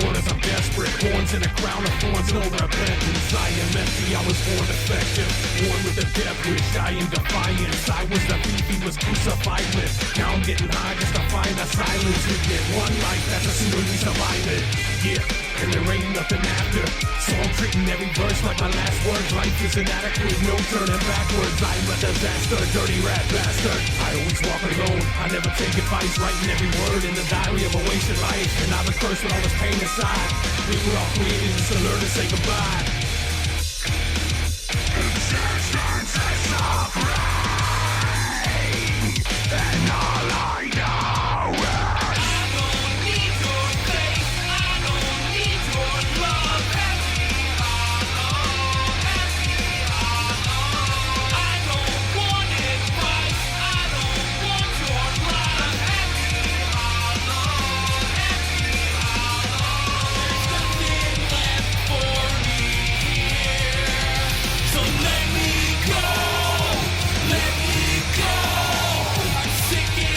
sword as I'm desperate. Horns and a crown of thorns, no repentance. I am empty, I was born defective. Born with a death wish, I am defiance. I was the thief he was crucified with. Now I'm getting high just to find a silence. We get one life, that's as soon as we survive it. Yeah, and there ain't nothing after. So I'm treating every verse like my last words. Life is inadequate, no turning backwards. I'm a disaster, dirty rat bastard. I always walk alone, I never take advice. Writing every word in the diary of a wasted life. And I've been cursed with all this pain inside. We were all created just to learn to say goodbye. Existence is suffering, and all I know is I don't need your faith, I don't need your love. Let me alone, let me alone. I don't want advice, I don't want your love. Let me alone, let me alone. There's nothing left for me here, so let me go, let me go. I'm sick and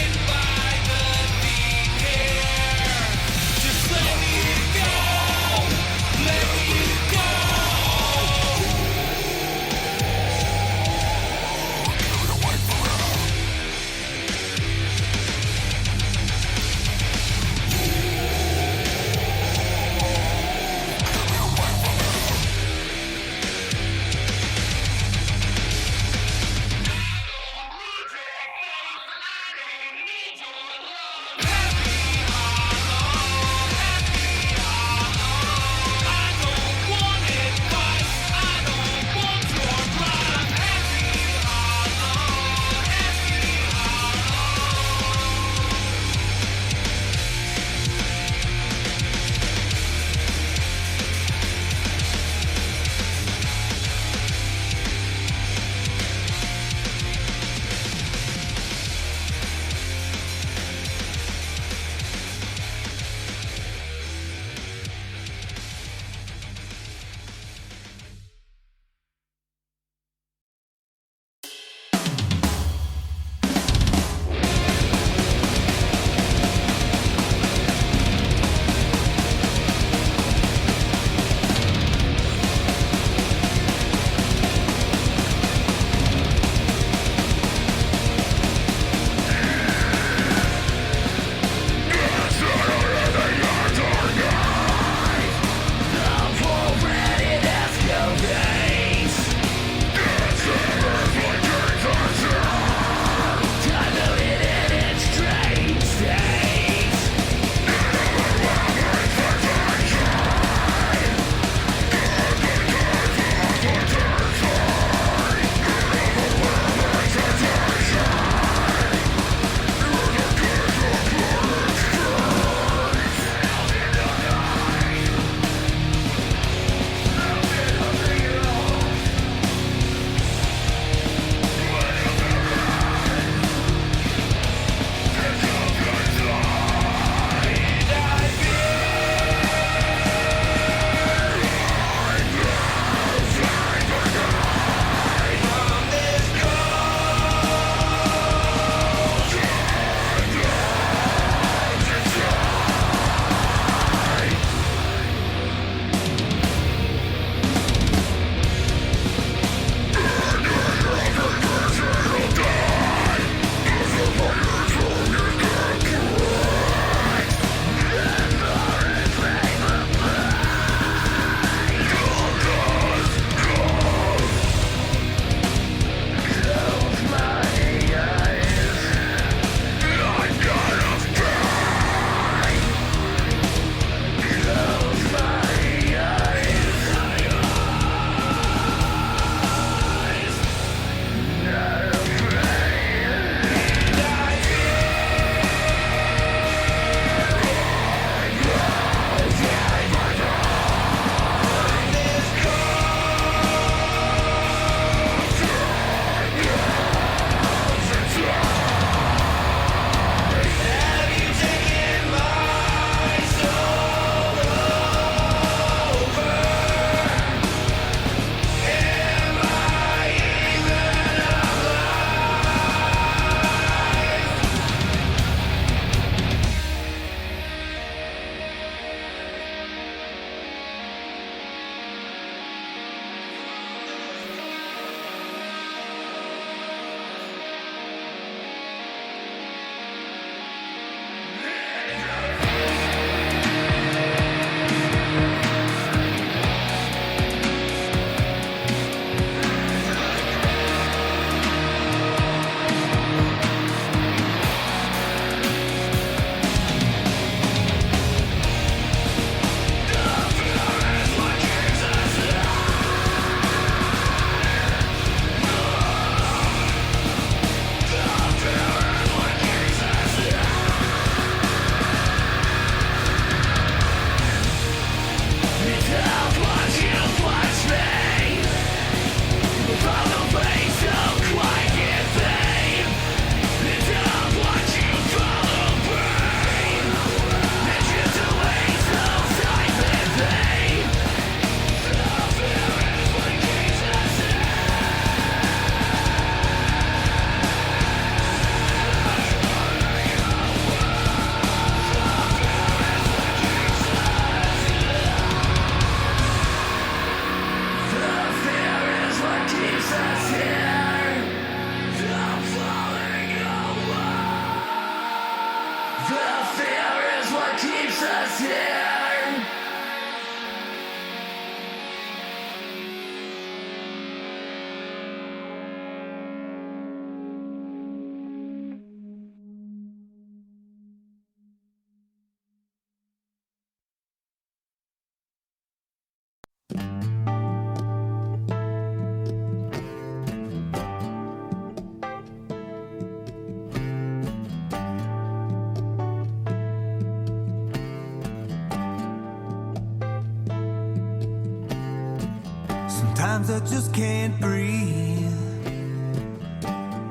Sometimes I just can't breathe,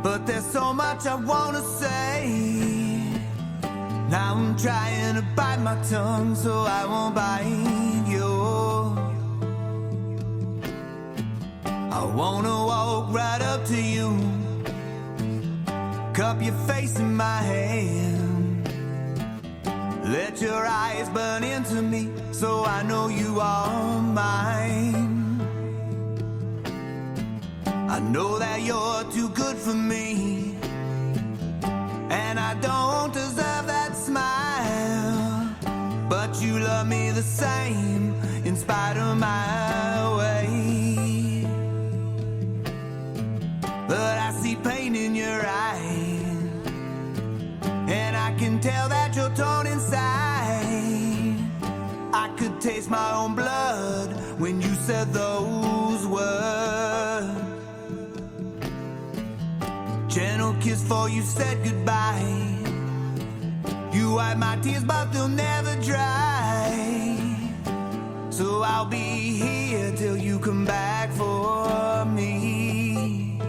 but there's so much I wanna say. Now I'm trying to bite my tongue so I won't bite yours. I wanna walk right up to you, cup your face in my hand, let your eyes burn into me so I know you are mine. I know that you're too good for me, and I don't deserve that smile, but you love me the same in spite of my way. But I see pain in your eyes, and I can tell that you're torn inside. I could taste my own blood when you said those words. Gentle kiss before you said goodbye. You wipe my tears but they'll never dry. So I'll be here till you come back for me.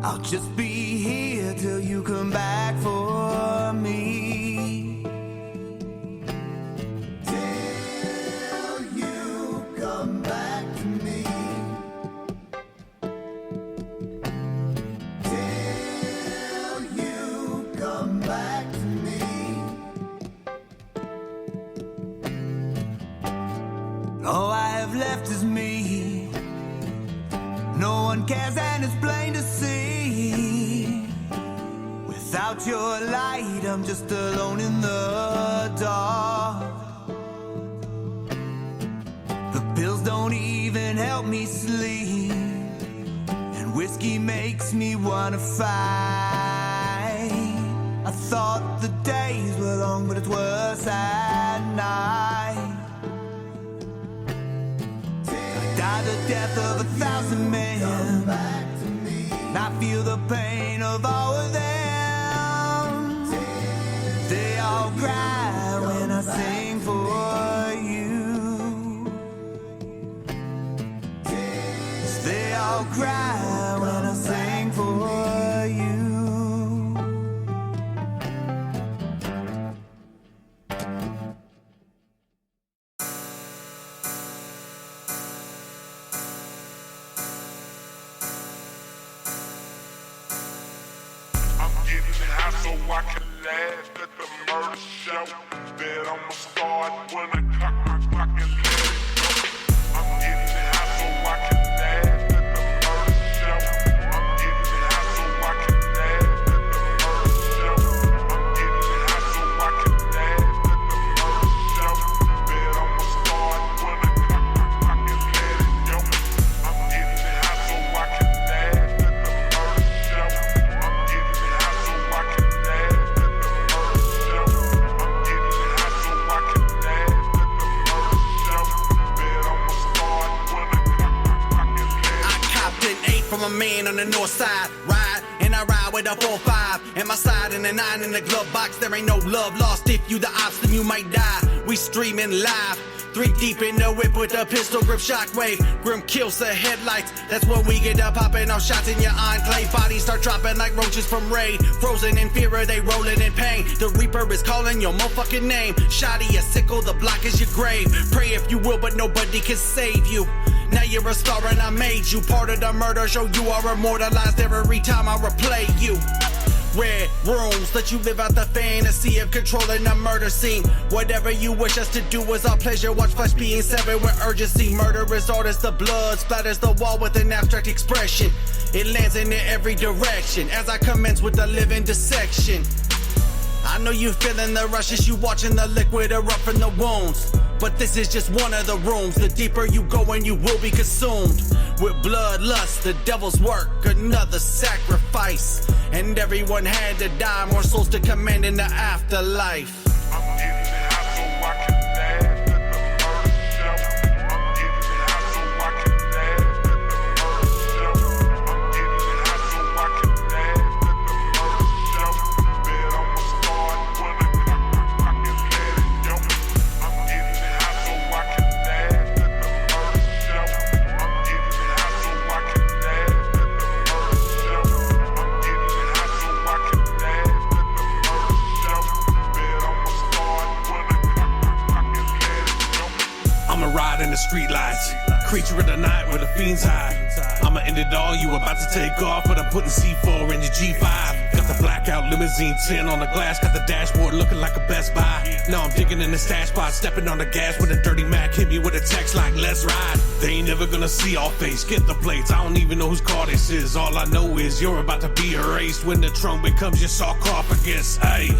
I'll just be here till you come back for me. Till you come back to me. All I have left is me. No one cares and it's plain to see. Without your light, I'm just alone in the dark. The pills don't even help me sleep, and whiskey makes me wanna fight. I thought the days were long, but it's worse at night. Die the death of 1,000 men. I feel the pain of all of them. They all cry when I sing for you. They all cry when I sing for you. So I can laugh at the murder show that I'ma start when I clock my clock and let it go. I'm getting high so I can laugh at the murder show. I'm getting high so I can laugh at the murder show. I'm getting high so I can laugh at the murder show that I'ma start when I clock my clock and let it go. I'm getting high so I can laugh at the murder show. I'm getting high so I can from a man on the north side, ride, and I ride with a 4-5, and my side and a 9 in the glove box. There ain't no love lost. If you the ops, then you might die. We streaming live, 3 deep in the whip with a pistol grip shockwave. Grim kills the headlights. That's when we get up popping off shots in your enclave. Bodies start dropping like roaches from raid. Frozen in fear, they rolling in pain. The Reaper is calling your motherfucking name. Shoddy, a sickle, the block is your grave. Pray if you will, but nobody can save you. Now you're a star and I made you part of the murder show. You are immortalized every time I replay you. Red rooms let you live out the fantasy of controlling the murder scene. Whatever you wish us to do is our pleasure. Watch flesh being severed with urgency. Murder is art as the blood splatters the wall with an abstract expression. It lands in every direction as I commence with the living dissection. I know you feeling the rush as you watching the liquid erupt from the wounds. But this is just one of the rooms. The deeper you go and you will be consumed with bloodlust, the devil's work, another sacrifice. And everyone had to die, more souls to command in the afterlife. I'm getting high so I can laugh at the murder show. I'm getting high so I can laugh at the murder show. I'm getting high so I can laugh at the murder show that I'ma start when I clock and let it go. I'm getting high so I can laugh at the murder ride in the street lights. Creature of the night where the fiends hide. I'ma end it all, you about to take off, but I'm putting C4 in your G5. Got the blackout limousine 10 on the glass, got the dashboard looking like a Best Buy. Now I'm digging in the stash spot, stepping on the gas when a dirty Mac hit me with a text like, let's ride. They ain't never gonna see our face, get the plates, I don't even know whose car this is. All I know is you're about to be erased when the trunk becomes your sarcophagus. Ayy.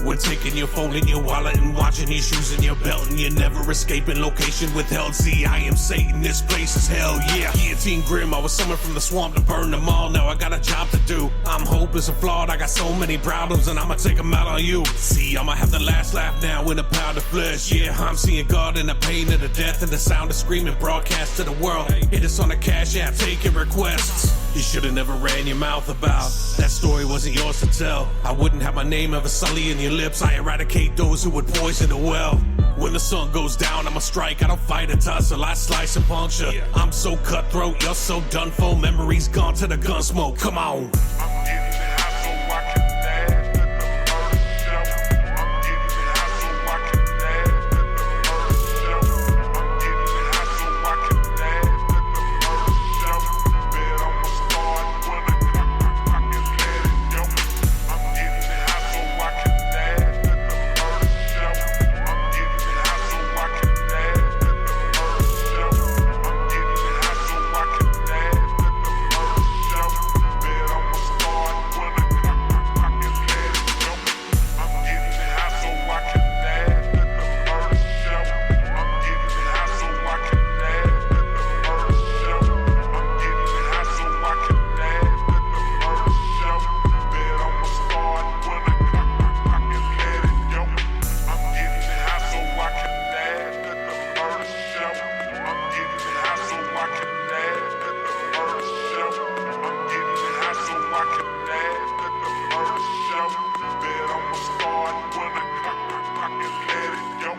We're taking your phone and your wallet and watching your shoes and your belt, and you're never escaping location withheld. See, I am Satan, this place is hell, yeah. Guillotine grim, I was summoned from the swamp to burn them all. Now I got a job to do. I'm hopeless and flawed, I got so many problems, and I'ma take them out on you. See, I'ma have the last laugh now in a pound of flesh. Yeah, I'm seeing God in the pain of the death and the sound of screaming broadcast to the world. Hit us on the Cash App, taking requests. You should've never ran your mouth about. That story wasn't yours to tell. I wouldn't have my name ever sully in your lips. I eradicate those who would poison the well. When the sun goes down, I'ma strike. I don't fight a tussle, I slice and puncture. I'm so cutthroat, you're so done for. Memories gone to the gun smoke, come on. I'm getting high so I can laugh at the murder show. I'm getting high so I can laugh at the murder show. I'm getting high so I can laugh at the murder show. Bet I'ma start when I can let it go. I'm getting high so I can laugh at the murder show. I'm getting high so I can laugh at the murder show. I'm getting high so I can laugh at the murder show. Bet I'ma start when I can let it go. I'm getting high so I can laugh at the murder show. I'm getting high so I can laugh at the murder show. I'm getting high so I can laugh at the murder show. Bet I'ma start when I can let it go. I'm getting high so I can laugh at the murder show. I'm getting high so I can laugh at the murder show. I'm getting high so I can laugh at the murder show. Bet I'ma start when I can let it go.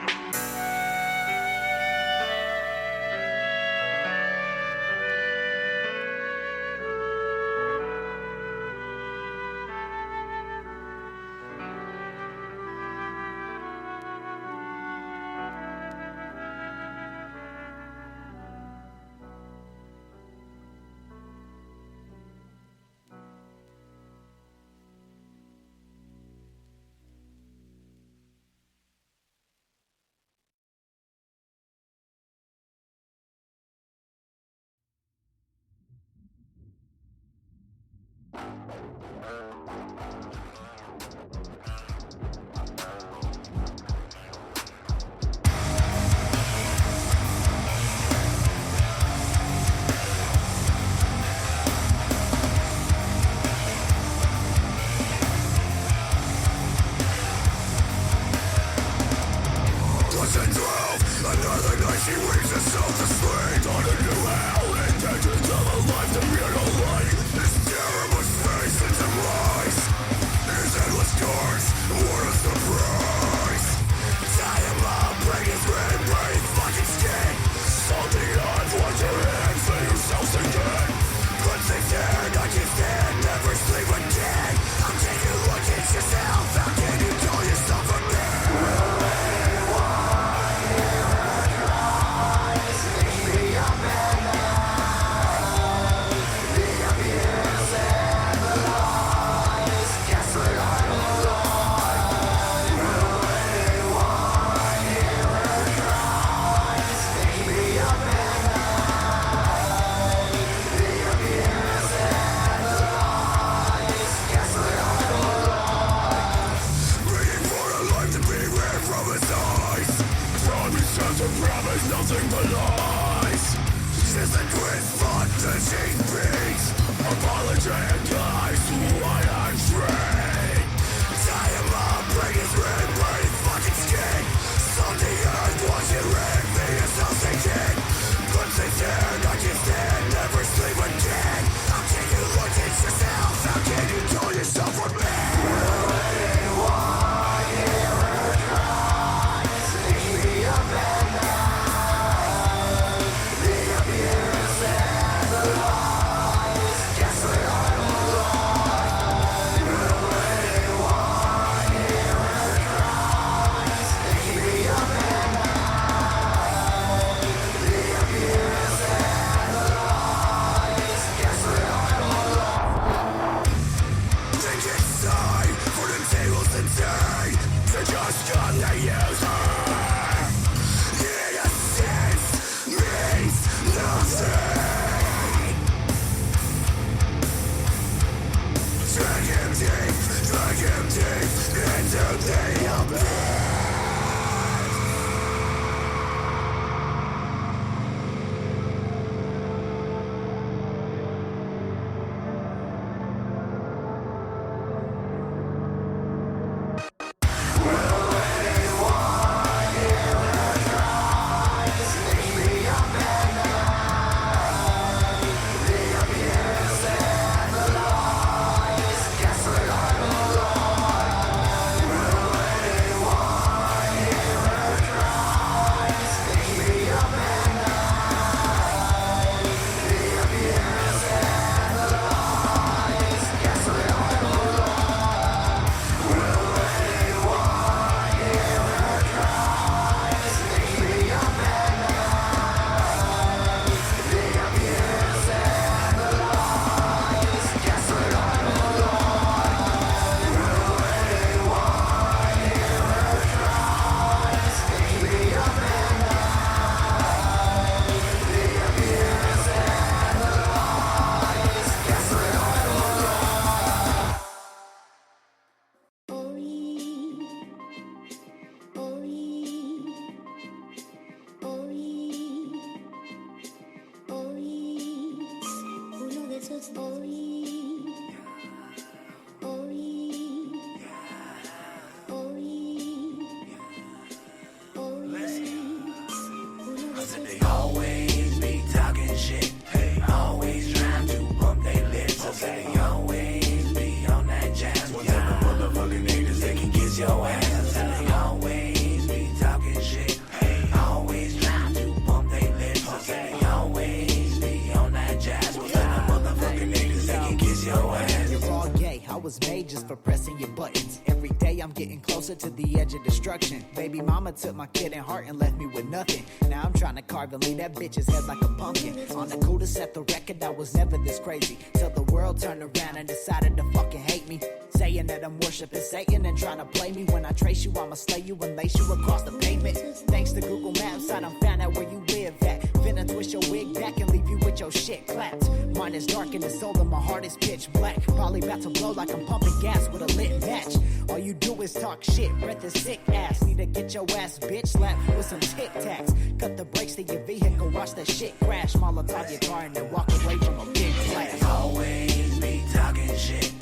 just for pressing your buttons. Every day I'm getting closer to the edge of destruction. Baby mama took my kid and heart and left me with nothing. Now I'm trying to carve and leave that bitch's head like a pumpkin. On the cool to set the record, I was never this crazy. Till the world turned around and decided to fucking hate me. Saying that I'm worshiping Satan and trying to play me. When I trace you, I'ma slay you and lace you across the pavement. Thanks to Google Maps, I done found out where you live at. Finna twist your wig back and leave you with your shit clapped. Mine is dark and it's soul and my heart is pitch black. Probably about to blow like I'm pumping gas with a lit match. All you do is talk shit, breath is sick ass. Need to get your ass bitch slapped with some Tic Tacs. Cut the brakes to your vehicle, watch that shit crash. Molotov your car and then walk away from a big blast. Always be talking shit,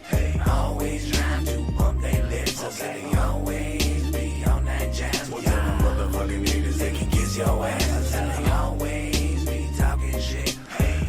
always trying to bump their lips. I say always be on that jazz. Well, tell them motherfucking niggas they can kiss your ass. I say always be talking shit,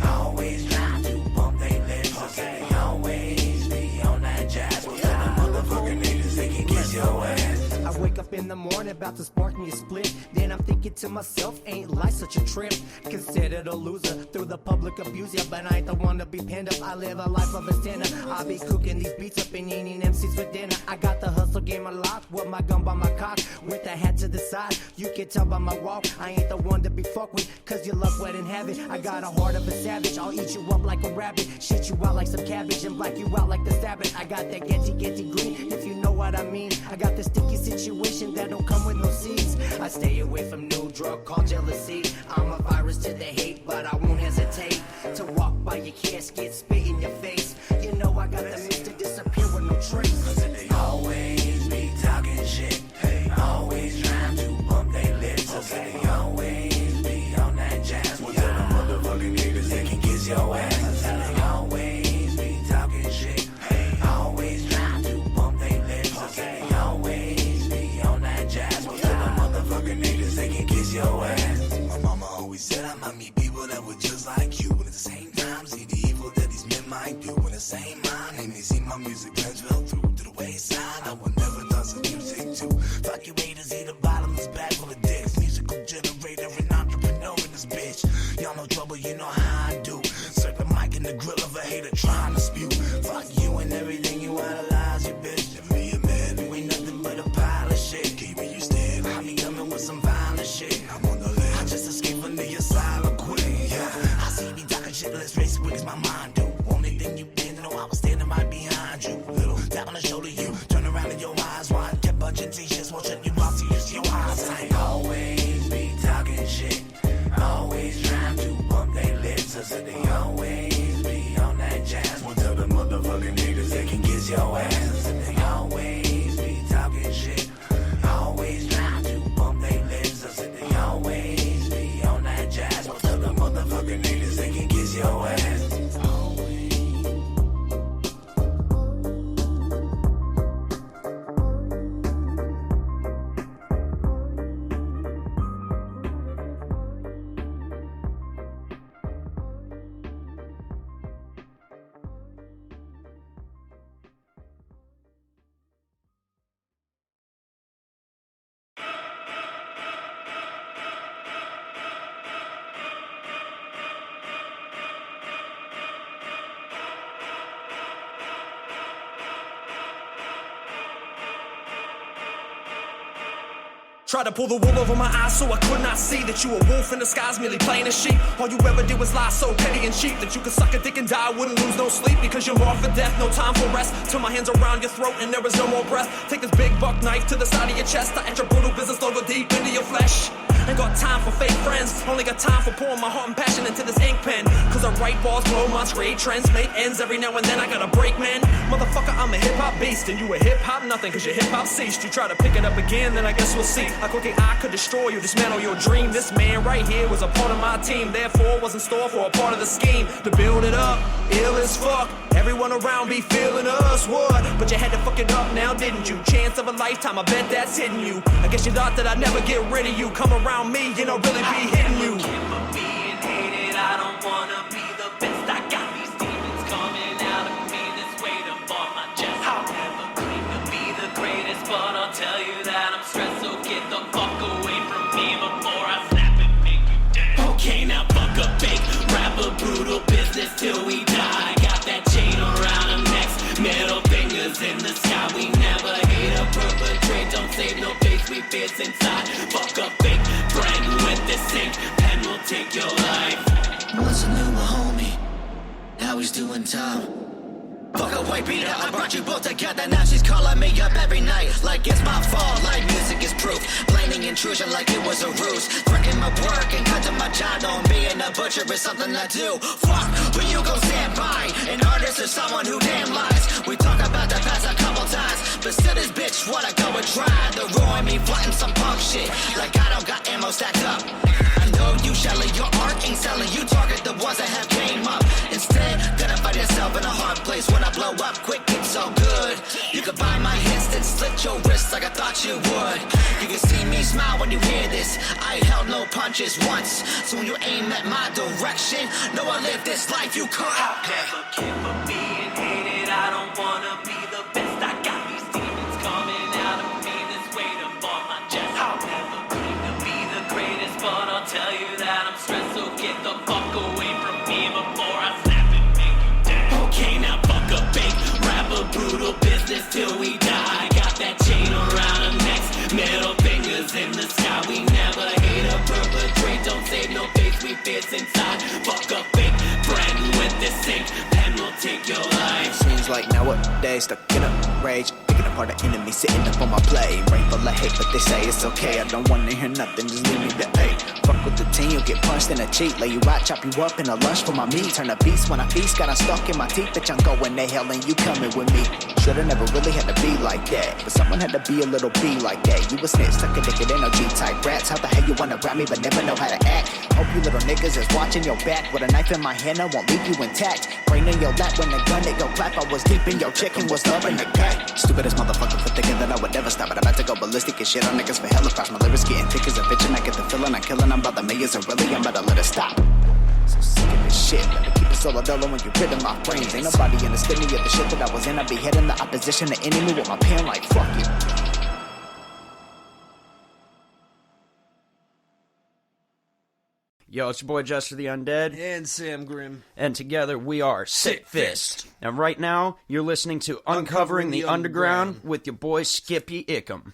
always trying to bump their lips. I say always be on that jazz. Well, tell them motherfucking niggas they can kiss your ass. I wake up in the morning about to spark me a split. Then I'm thinking to myself, ain't life such a trip? Considered a loser through the public abuse, yeah, but I ain't the one to be pinned up. I live a life of a sinner. I be cooking these beats up and eating MCs for dinner. I got the hustle game unlocked with my gun by my cock, with the hat to the side. You can tell by my walk, I ain't the one to be fucked with, cause your luck wouldn't have it. I got a heart of a savage, I'll eat you up like a rabbit, shit you out like some cabbage and black you out like the Sabbath. I got that getty green, if you know what I mean. I got the sticky situation that don't come with no seeds. I stay away from new drug called jealousy. I'm a virus to the hate, but I won't hesitate to walk by your casket, spit in your face. You know I got the means to disappear with no trace. Cause they always be talking shit, always trying to bump their lips. I say they always be on that jazz. Well, tell them motherfucking niggas they can kiss your ass. I say they always be talking shit, always trying to bump their lips. I say they always be on that jazz. Well, tell them motherfucking niggas they can kiss your ass. My mama always said I might meet people that were just like you, but at the same time see the evil that these men might do. In the same mind, and they see my music trends fell through to the wayside. I will never done some music too. Fuck you haters, eat a bottomless bag full of dicks. Musical generator and entrepreneur in this bitch. Y'all know trouble, you know how I do. Circle the mic in the grill of a hater trying to spew. Fuck you and everything you idolize, you bitch. And me a man who ain't nothing but a pile of shit. Keep me you stand, I be coming with some violent shit. I'm on the list, I just escaped from the asylum queen. Yeah, I see me talking shit, let's face it, what does my mind do? Only thing you didn't know, I was standing right behind you. Little tap on the shoulder, you turn around and your eyes wide. Kept bunching t-shirts, watch you lost, you use your eyes. I always be talking shit, always trying to bump their lips. I said they always be on that jazz. Well, tell them motherfucking niggas they can kiss your ass. I said they always be talking shit, always trying to bump their lips. I said they always be on that jazz. Well, tell them motherfucking niggas they can kiss your ass. Tried to pull the wool over my eyes so I could not see that you a wolf in disguise, merely playing a sheep. All you ever did was lie so petty and cheap that you could suck a dick and die, wouldn't lose no sleep because you're marked for death, no time for rest. Till my hands around your throat and there is no more breath. Take this big buck knife to the side of your chest. I enter your brutal business over deep into your flesh. Ain't got time for fake friends, only got time for pouring my heart and passion into this ink pen. Cause I write bars, blow minds, create trends, make ends. Every now and then I gotta break, man. Motherfucker, I'm a hip-hop beast and you a hip-hop nothing cause your hip-hop ceased. You try to pick it up again, then I guess we'll see how quickly I could destroy you, dismantle your dream. This man right here was a part of my team, therefore was in store for a part of the scheme to build it up, ill as fuck. Everyone around be feeling us, what? But you had to fuck it up now, didn't you? Chance of a lifetime, I bet that's hitting you. I guess you thought that I'd never get rid of you. Come around me, you know, really be hitting you. For being hated, I don't wanna be the best. I got these demons coming out of me that's weight upon my chest. I'll never claim to be the greatest, but I'll tell you that I'm stressed. So get the fuck away from me before I snap and make you dead. Okay, now fuck a fake, rap a brutal business till we die. Got that chain around our necks, middle fingers in the sky. fierce inside. Fuck a fake friend with this ink pen will take your life. Once I knew my homie, now he's doing time. Fuck a white beater, I brought you both together. Now she's calling me up every night like it's my fault, like music is proof. Blaming intrusion like it was a ruse. Freaking my work and cutting my job on being a butcher is something I do. Fuck, who you gon' stand by? An artist or someone who damn lies. We talk about the past a couple times, but still this bitch wanna go and try to ruin me, frontin' some punk shit like I don't got ammo stacked up. I know you shelling, your art ain't selling. You target the ones that have came up. Instead, gonna find yourself in a hard place. When I blow up quick, it's so good. You can buy my hits, then slit your wrists like I thought you would. You can see me smile when you hear this. I held no punches once, so when you aim at my direction, know I live this life you could. I'll never care for being hated. I don't wanna be the best. I got these demons coming out of me. This weight upon my chest. I'll never claim to be the greatest, but I'll tell you that I'm stressed. So get the fuck away from me before I snap and make you dead. Okay, now fuck a fake rapper, brutal business till we die. Got that chain around our necks, middle fingers in the sky. We never hate or perpetrate. Don't save no face, we fierce inside. Fuck a fake friend with this ink pen will take your life. Seems like nowadays stuck in a rage, picking apart the enemy, sitting up on my play. Brain full of hate, but they say it's okay. I don't wanna hear nothing, just leave me to hate. Fuck with the team, you'll get punched in a cheek. Lay you out, chop you up in a lunch for my meat. Turn a beast when I feast, got stuck in my teeth. Bitch, I'm going to hell and you coming with me. Should've never really had to be like that, but someone had to be a little bee like that. You a snitch, stuck a dick in no G-type rats. How the hell you wanna grab me but never know how to act? Hope you little niggas is watching your back. With a knife in my hand, I won't leave you intact. Brain in your lap when the gun hit your clap. I was deep in your chicken, was love in the cut. Stupidest motherfucker for thinking that I would never stop. But I'm about to go ballistic and shit on niggas for hell across. My lyrics getting thick as a bitch and I get the feeling I'm killing. I'm about the millions and really I'm about to let it stop. So sick of this shit, let me keep it solo dolo when you're rid of my brains. Ain't nobody understood me of the shit that I was in. I be heading the opposition, the enemy with my pen like fuck you. Yo, it's your boy Jester the Undead. And Sam Grimm. And together we are Sick Fist. And right now, you're listening to Uncovering the Underground with your boy Skippy Ickham.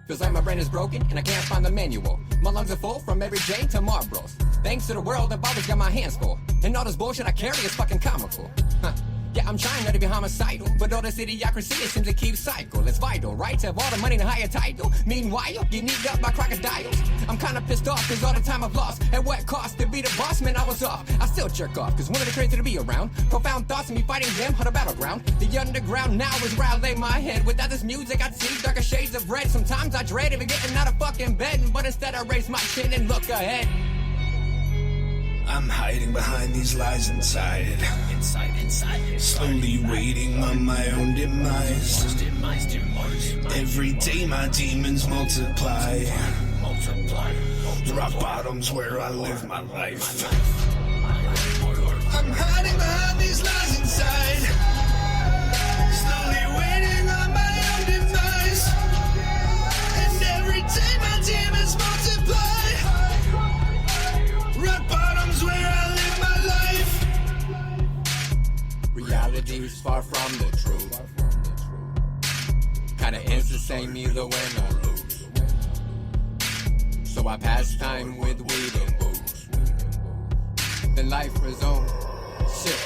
Feels like my brain is broken and I can't find the manual. My lungs are full from every J to Marlboros. Thanks to the world, I've always got my hands full. And all this bullshit I carry is fucking comical. Huh. Yeah, I'm trying not to be homicidal, but all this idiocracy, it seems to keep cycle. It's vital, right? To have all the money to hire a title. Meanwhile, get kneed up by crocodiles. I'm kinda pissed off, cause all the time I've lost. At what cost to be the boss, man, I was off. I still jerk off, cause one of the crazy to be around. Profound thoughts of me fighting them on the battleground. The underground now is where I lay my head. Without this music, I'd see darker shades of red. Sometimes I dread even getting out of fucking bed. But instead I raise my chin and look ahead. I'm hiding behind these lies inside. Slowly waiting on my own demise. Every day my demons multiply. Rock bottom's where I live my life. I'm hiding behind these lies inside. Slowly waiting on my own demise. And every day my demons multiply. Rock bottom's where I live my life. Reality's far from the truth. Kinda insane either win or lose. So I pass time with weed and booze. Then life resumes. Shit.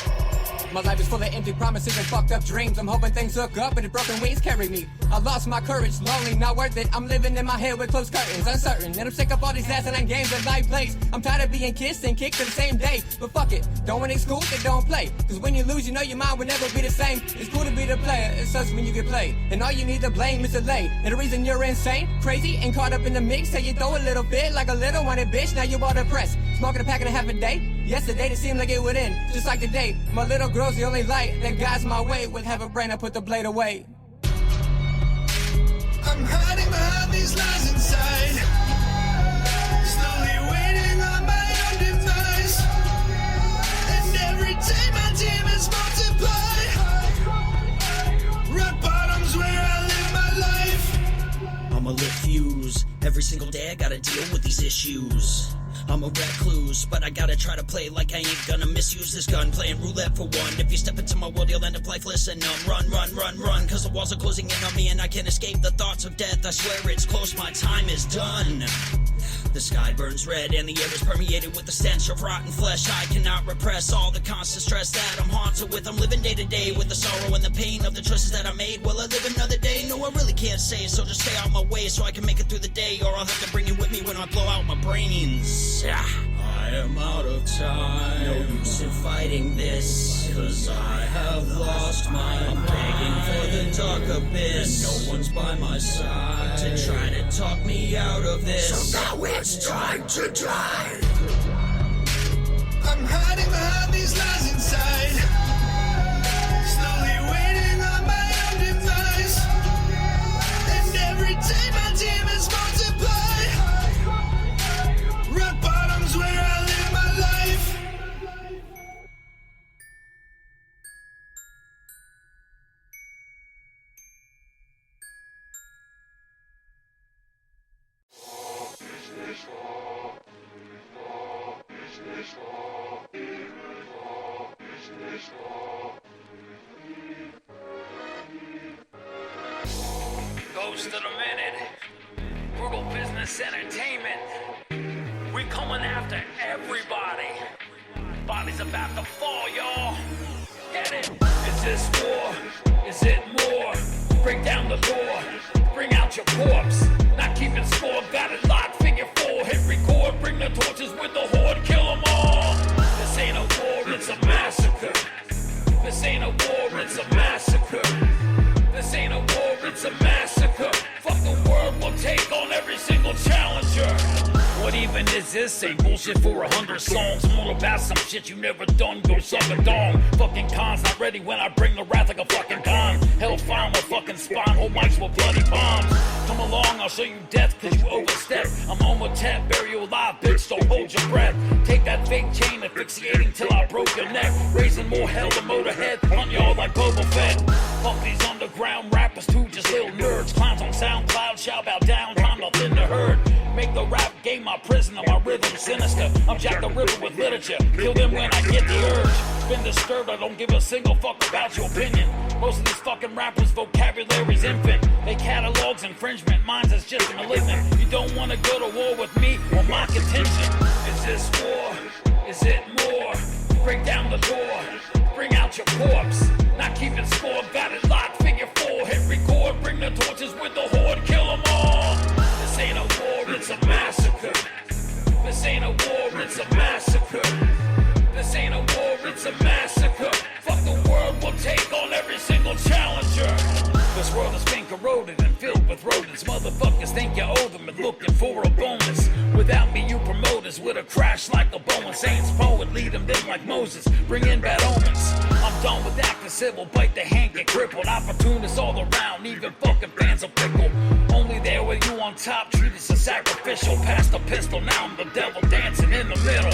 My life is full of empty promises and fucked up dreams. I'm hoping things hook up and the broken wings carry me. I lost my courage, lonely, not worth it. I'm living in my head with closed curtains, uncertain. And I'm sick of all these asinine games that life plays. I'm tired of being kissed and kicked the same day. But fuck it, don't win in school, then don't play. Cause when you lose, you know your mind will never be the same. It's cool to be the player, it sucks when you get played. And all you need to blame is delay. And the reason you're insane, crazy, and caught up in the mix. Say you throw a little bit like a little wanted bitch, now you all depressed. Smoking a pack and a half a day. Yesterday it seemed like it would end, just like today. My little girl's the only light that guides my way. With half a brain I put the blade away. I'm hiding behind these lies inside, slowly waiting on my own demise. And every day my demons multiply. Rock bottom's where I live my life. I'm a lit fuse. Every single day I gotta deal with these issues. I'm a recluse, but I gotta try to play like I ain't gonna misuse this gun. Playing roulette for one. If you step into my world, you'll end up lifeless and numb. Run, run, run, run, cause the walls are closing in on me and I can't escape the thoughts of death. I swear it's close, my time is done. The sky burns red and the air is permeated with the stench of rotten flesh. I cannot repress all the constant stress that I'm haunted with. I'm living day to day with the sorrow and the pain of the choices that I made. Will I live another day? No, I really can't say, so just stay out my way so I can make it through the day, or I'll have to bring you with me when I blow out my brains. I am out of time. No use in fighting this, cause I have lost my mind. I'm begging for the dark abyss, and no one's by my side to try to talk me out of this. So now it's time to die. I'm hiding behind these lies inside, slowly waiting on my own demise. And every day my demons multiply. Rock bottom's where I live my life. Ghost of the minute. Brutal business entertainment. We coming after everybody. Body's about to fall, y'all. Get it? Is this war? Is it more? Break down the door. Bring out your corpse. Not keeping score. Got it locked. Figure 4. Hit record. Bring the torches with the horde. Kill them all. This ain't a war. It's a massacre. This ain't a war. It's a massacre. This ain't a war. It's a massacre. Fuck the world. We'll take on every single challenger. What even is this? Ain't bullshit for 100 songs. More about some shit you never done. Go suck a dong. Fucking cons not ready when I bring the wrath like a fucking con. Hellfire my fucking spine. Hold mics with bloody bombs. Come along, I'll show you death cause you overstep. I'm on with tap, bury you alive, bitch, so hold your breath. Take that fake chain, asphyxiating till I broke your neck. Raising more hell than Motorhead, hunt y'all like Boba Fett. Fuck these underground rappers too, just little nerds. Clowns on SoundCloud, shout out down, time nothing to hurt. Make the rap game my prisoner, my rhythm sinister. I'm Jack the Ripper with literature, kill them when I get the urge. Been disturbed, I don't give a single fuck about your opinion. Most of these fucking rappers' vocabulary's infant. They catalogs infringement, mine's is just malignant. You don't wanna go to war with me or my contention. Is this war? Is it more? Break down the door, bring out your corpse. Not keeping score, got it locked, figure 4. Hit record, bring the torches with the horde, kill them all. This ain't a war, it's a massacre. This ain't a war, it's a massacre. This ain't a war, it's a massacre. Fuck the world, we'll take on every single challenger. This world has been corroded and filled with rodents. Motherfuckers think you owe them and looking for a bonus. Without me, you promoters would have crashed like a Bowen. Saints poet, lead them then like Moses, bring in bad omens. I'm done with acting civil, bite the hand, get crippled. Opportunists all around, even fucking fans are fickle. Only there with you on top, treat us as sacrificial. Past the pistol, now I'm the devil dancing in the middle.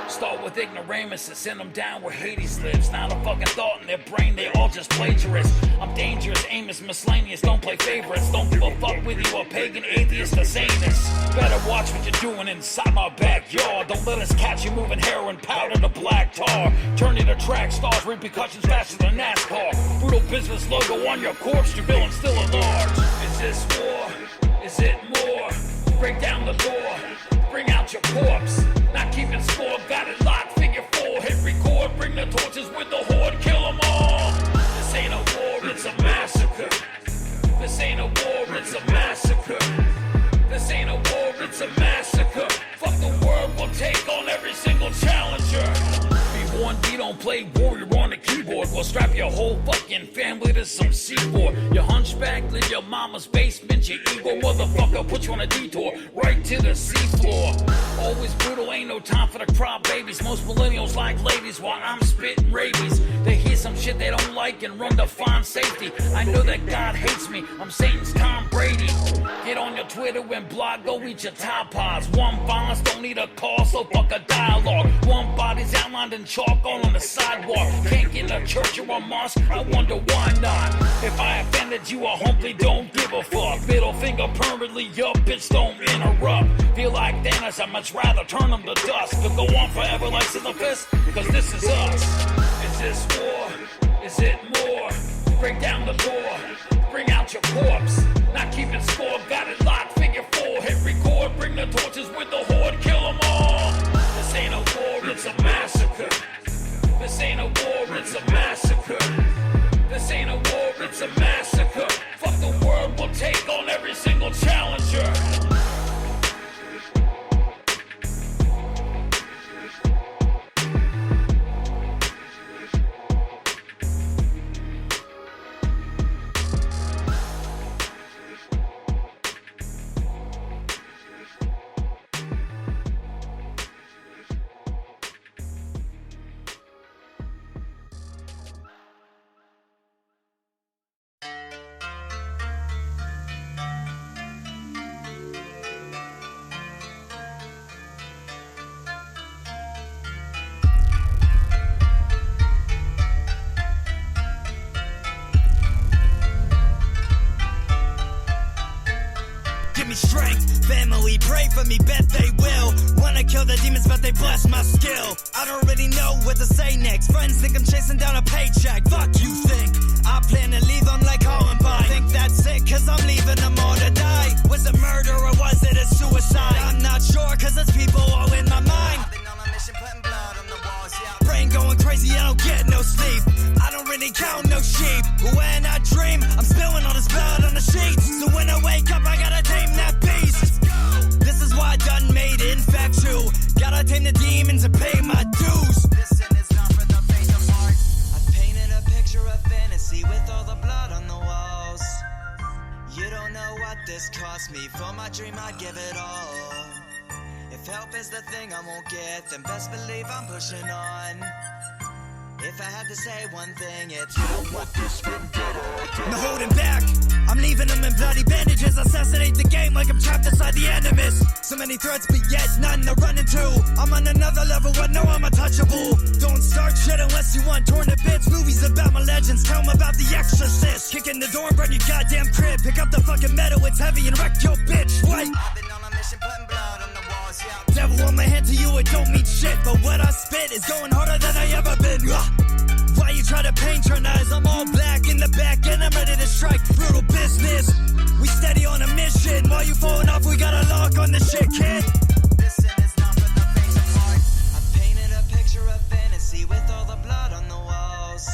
Start with ignoramus and send them down where Hades lives. Not a fucking thought in their brain, they all just plagiarists. I'm dangerous, Amos, miscellaneous, don't play favorites. Don't give a fuck with you, a pagan, atheist, or Satanist. Better watch what you're doing inside my backyard. Don't let us catch you moving heroin powder to black tar. Turn you to track stars, repercussions faster than NASCAR. Brutal business logo on your corpse, your villain still at large. Is this war? Is it more? Break down the door, bring out your corpse. Not keeping score, got it locked, figure 4. Hit record, bring the torches with the horde, kill them all. This ain't a war, it's a massacre. This ain't a war, it's a massacre. This ain't a war, it's a massacre. Fuck the world, we'll take on every single challenger. Be warned, we don't play warrior on the keyboard. We'll strap your whole fucking family to some C4. Your hunchback, live your mama's basement, your ego motherfucker put you on a detour, right to the seafloor. Always brutal, ain't no time for the crop babies. Most millennials like ladies while I'm spitting rabies. They hear some shit they don't like and run to find safety. I know that God hates me, I'm Satan's Tom Brady. Get on your Twitter and blog, go eat your Tide Pods. One violence don't need a call, so fuck a dialogue. One body's outlined in chalk all on the sidewalk. Can't get in a church or a mosque, I wonder why not. If I offended you, I humbly don't give a fuck. Middle finger permanently up, bitch, don't interrupt. Feel like Thanos, I'd much rather turn them to dust. Could go on forever like Scissor Fist, cause this is us. Is this war? Is it more? Break down the door, bring out your corpse. Not keeping score, got it locked, figure 4. Hit record, bring the torches with the horde, kill them all. This ain't a war, it's a massacre. This ain't a war, it's a massacre. This ain't a war, it's a massacre. Fuck the world, we'll take on every single challenger. Family, pray for me, bet they will. Wanna kill the demons, but they bless my skill. I don't really know what to say next. Friends think I'm chasing down a paycheck. Fuck you think I plan to leave them like Columbine. Think that's it, cause I'm leaving them all to die. Was it murder or was it a suicide? I'm not sure, cause there's people all in my mind. I've been on a mission, putting blood on the walls, yeah. Brain going crazy, I don't get no sleep. I don't really count no sheep. But when I dream, I'm spilling all this blood on the sheets. So when I wake up, I gotta tame that beast. This is why I done made it, in fact you. Gotta tame the demons and pay my dues. This is not for the faint of heart. I painted a picture of fantasy with all the blood on the walls. You don't know what this cost me. For my dream I'd give it all. If help is the thing I won't get, then best believe I'm pushing on. If I had to say one thing, it's you don't want this vendetta. No holding back, I'm leaving them in bloody bandages. Assassinate the game like I'm trapped inside the animus. So many threats, but yet none to run into. I'm on another level, but no, I'm untouchable. Don't start shit unless you want torn to bits. Movies about my legends, tell them about the exorcist. Kick in the door and burn your goddamn crib. Pick up the fucking metal, it's heavy, and wreck your bitch. Like, I've been on a mission, putting blood on the walls, yeah. Devil on my hand to you, it don't mean shit. But what I spit is going harder than I ever been. Why you try to paint your eyes? I'm all black in the back and I'm ready to strike. Brutal business, we steady on a mission. While you falling off, we got a lock on the shit, kid. This is not for the faint of heart. I painted a picture of fantasy with all the blood on the walls.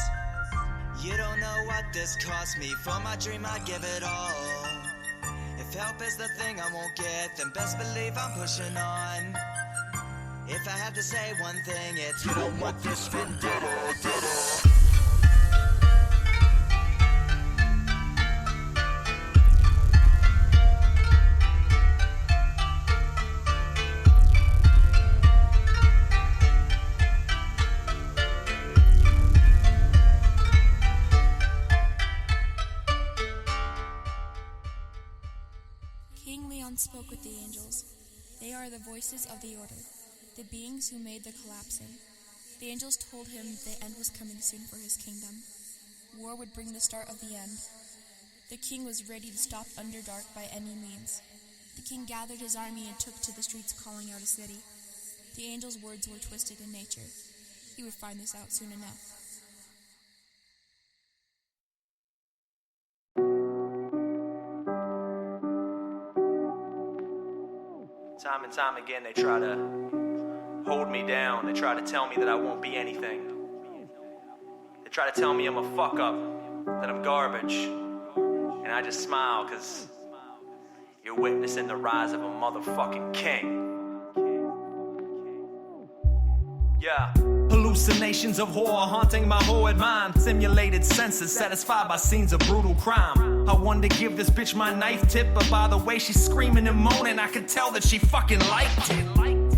You don't know what this cost me. For my dream I'd give it all. If help is the thing I won't get, then best believe I'm pushing on. If I had to say one thing, it's you don't want this vendetta. King Leon spoke with the angels. They are the voices of the order, the beings who made the collapsing. The angels told him the end was coming soon for his kingdom. War would bring the start of the end. The king was ready to stop Underdark by any means. The king gathered his army and took to the streets calling out a city. The angel's words were twisted in nature. He would find this out soon enough. Time and time again, they try to hold me down. They try to tell me that I won't be anything. They try to tell me I'm a fuck up, that I'm garbage. And I just smile, cause you're witnessing the rise of a motherfucking king. Yeah. Hallucinations of horror haunting my horrid mind. Simulated senses satisfied by scenes of brutal crime. I wanted to give this bitch my knife tip, but by the way she's screaming and moaning, I could tell that she fucking liked it.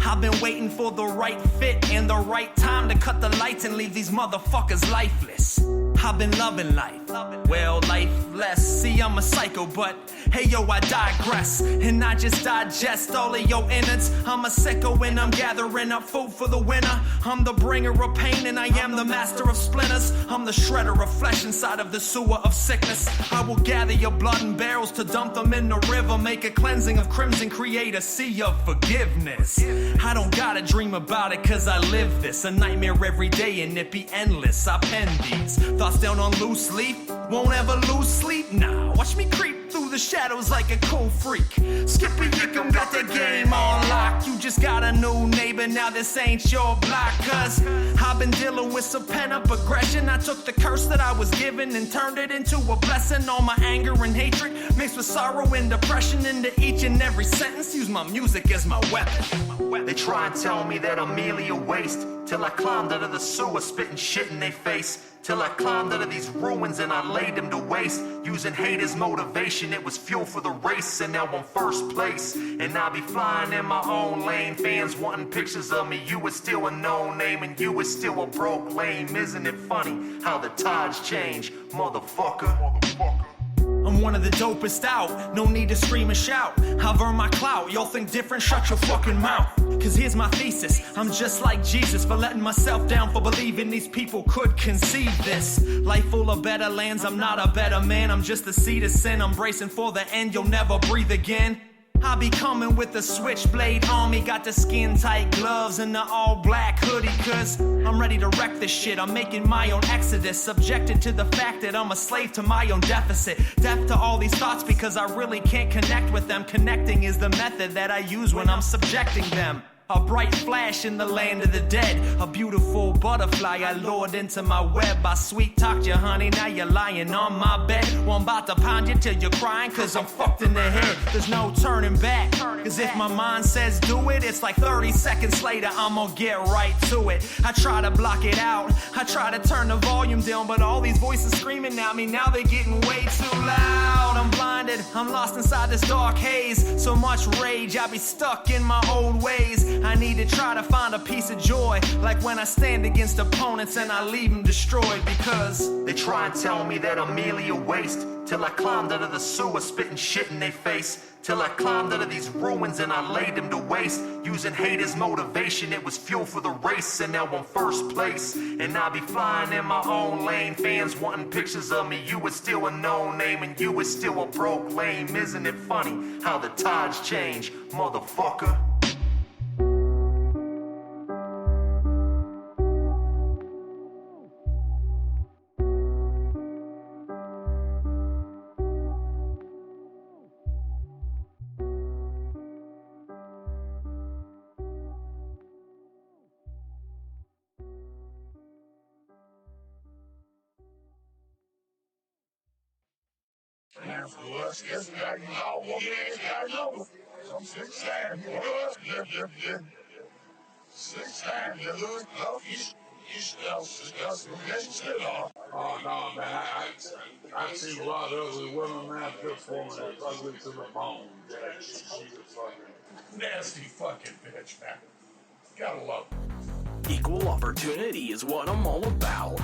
I've been waiting for the right fit and the right time to cut the lights and leave these motherfuckers lifeless. I've been loving life, well, lifeless. See, I'm a psycho, but hey yo, I digress. And I just digest all of your innards. I'm a sicko and I'm gathering up food for the winter. I'm the bringer of pain and I am the master of splinters. I'm the shredder of flesh inside of the sewer of sickness. I will gather your blood in barrels to dump them in the river. Make a cleansing of crimson, create a sea of forgiveness. I don't gotta dream about it cause I live this. A nightmare every day and it be endless. I pen these thoughts down on loose leaf. Won't ever lose sleep now. Watch me creep through the shadows like a cool freak. Skippy Yickum got the game on lock. You just got a new neighbor, now this ain't your block. Cause I've been dealing with some pent-up aggression. I took the curse that I was given and turned it into a blessing. All my anger and hatred mixed with sorrow and depression into each and every sentence. Use my music as my weapon. They try and tell me that I'm merely a waste, till I climbed out of the sewer spitting shit in their face. Till I climbed out of these ruins and I laid them to waste. Using hate as motivation, it was fuel for the race. And now I'm first place, and I be flying in my own lane. Fans wanting pictures of me, you is still a no name, and you is still a broke lame. Isn't it funny how the tides change, motherfucker? I'm one of the dopest out, no need to scream and shout. I've earned my clout, y'all think different, shut your fucking mouth. Cause here's my thesis, I'm just like Jesus for letting myself down, for believing these people could conceive this. Life full of better lands, I'm not a better man, I'm just the seed of sin. I'm bracing for the end, you'll never breathe again. I be coming with the switchblade army, got the skin tight gloves and the all black hoodie. Cause I'm ready to wreck this shit, I'm making my own exodus. Subjected to the fact that I'm a slave to my own deficit. Deaf to all these thoughts because I really can't connect with them. Connecting is the method that I use when I'm subjecting them. A bright flash in the land of the dead. A beautiful butterfly I lured into my web. I sweet talked you, honey, now you're lying on my bed. Well, I'm about to pound you till you're crying, cause I'm fucked in the head. There's no turning back, cause if my mind says do it, it's like 30 seconds later I'm gonna get right to it. I try to block it out, I try to turn the volume down, but all these voices screaming at me, now they're getting way too loud. I'm blinded, I'm lost inside this dark haze. So much rage, I be stuck in my old ways. I need to try to find a piece of joy, like when I stand against opponents and I leave them destroyed. Because they try and tell me that I'm merely a waste, till I climbed out of the sewer spitting shit in their face. Till I climbed out of these ruins and I laid them to waste. Using hate as motivation, it was fuel for the race. And now I'm first place, and I be flying in my own lane. Fans wanting pictures of me, you is still a no name, and you is still a broke lame. Isn't it funny how the tides change, motherfucker? Oh no, man! I see a lot of ugly women, man. Good for me. Ugly to the bone. She's a fucking nasty fucking bitch, man. Gotta love her. Equal opportunity is what I'm all about.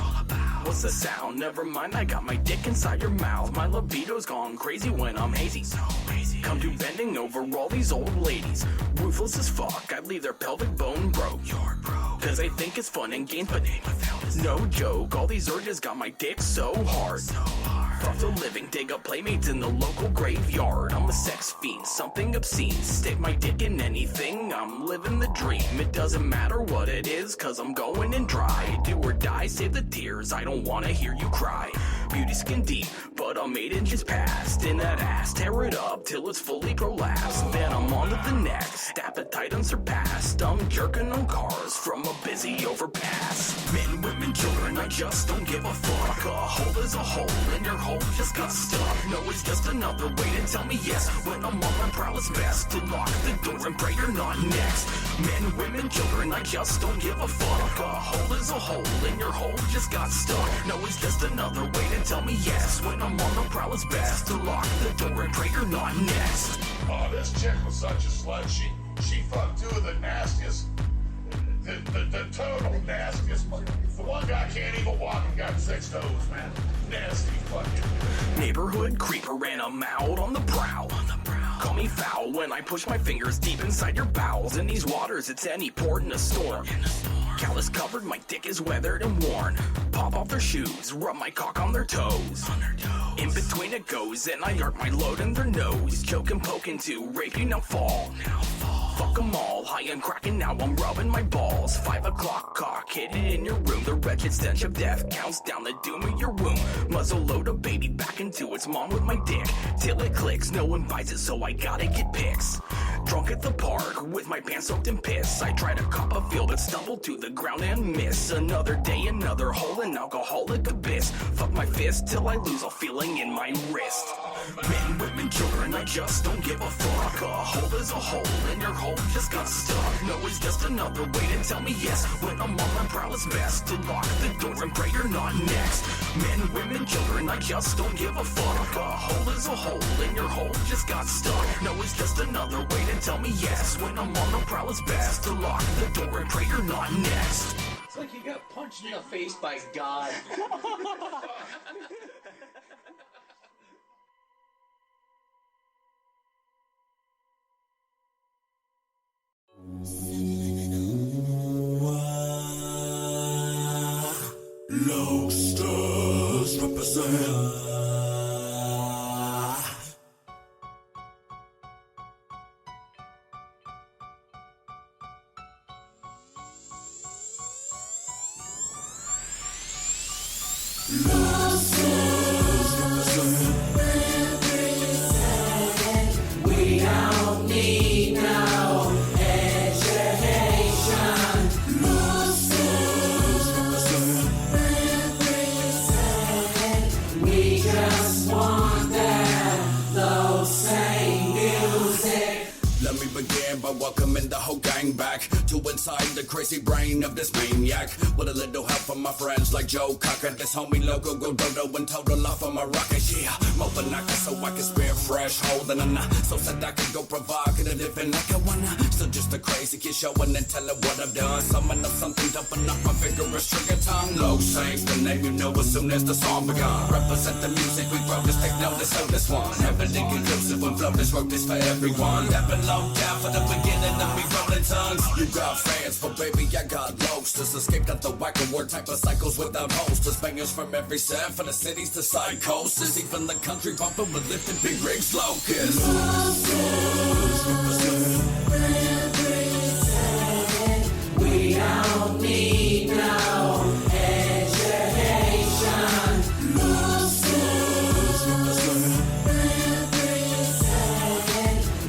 What's the sound? Never mind, I got my dick inside your mouth. My libido's gone crazy when I'm hazy. So crazy. Come to bending over all these old ladies. Ruthless as fuck, I leave their pelvic bone broke. You're broke. Cause I think it's fun and games, but no joke. All these urges got my dick so hard. Fuck the living, dig up playmates in the local graveyard. I'm a sex fiend, something obscene. Stick my dick in anything, I'm living the dream. It doesn't matter what it is, cause I'm going in dry. Do or die, save the tears, I don't wanna hear you cry. Beauty skin deep, but but I'm 8 inches past. In that ass, tear it up till it's fully prolapsed. Then I'm on to the next, appetite unsurpassed. I'm jerking on cars from a busy overpass. Men, women, children, I just don't give a fuck. A hole is a hole, and your hole just got stuck. No, it's just another way to tell me yes when I'm on my prowess best. To lock the door and pray you're not next. Men, women, children, I just don't give a fuck. A hole is a hole, and your hole just got stuck. No, it's just another way to tell me yes when I'm on the prowess best. To lock the door and pray you're not next. Oh, this chick was such a slut. She fucked 2 of the nastiest, the total nastiest. The one guy can't even walk and got 6 toes, man. Nasty fucking. Neighborhood creeper and I'm out on the prowl. Call me foul when I push my fingers deep inside your bowels. In these waters, it's any port in a storm. Callus covered, my dick is weathered and worn. Pop off their shoes, rub my cock on their toes. In between it goes, and I arc my load in their nose. Choke and poke into, rape you, now fall. Fuck them all, I am cracking now, I'm rubbing my balls. 5 o'clock cock, hit it in your room. The wretched stench of death counts down the doom of your womb. Muzzle load a baby back into its mom with my dick. Till it clicks, no one buys it, so I gotta get pics. Drunk at the park, with my pants soaked in piss. I try to cop a feel, but stumble to the ground and miss. Another day, another hole, an alcoholic abyss. Fuck my fist till I lose all feeling in my wrist. Men, women, children, I just don't give a fuck. A hole is a hole, and your hole just got stuck. No, it's just another way to tell me yes when I'm on my prowess best. To lock the door and pray you're not next. Men, women, children, I just don't give a fuck. A hole is a hole, and your hole just got stuck. No, it's just another way to tell me yes when I'm on the prowess best. To lock the door and pray you're not next. It's like you got punched in the face by God. Lobsters represent. We don't need no education. We just want that low same music. Let me begin by welcoming the whole gang back to inside the crazy brain of this maniac. With a little help from my friends like Joe Cocker, this homie logo go dodo and total off of my rocket. Yeah, Mopanaka so I can spare fresh, holding a knot. So said I can go provocative, living like I wanna. Still just a crazy kid showing and telling what I've done. Summon up something, dumping up my vigorous trigger tongue. Low saints, the name you know as soon as the song begun. Represent the music we wrote, just take notice of this one. Heavily conclusive when flow this, wrote this for everyone. That below down for the beginning of me rolling tongues. You got fans, but baby I got lobsters. Escaped out the whack award type of cycles without holsters. Bangers from every set, from the cities to side coasters. Even the country bumping with lifted big rigs locusts. We don't need no education.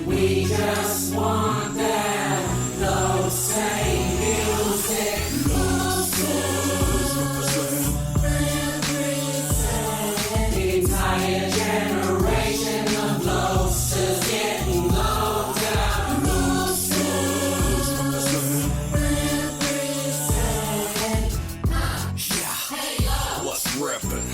We just want that low same music. The entire generation of lobsters getting low down. Yeah, what's rippin'?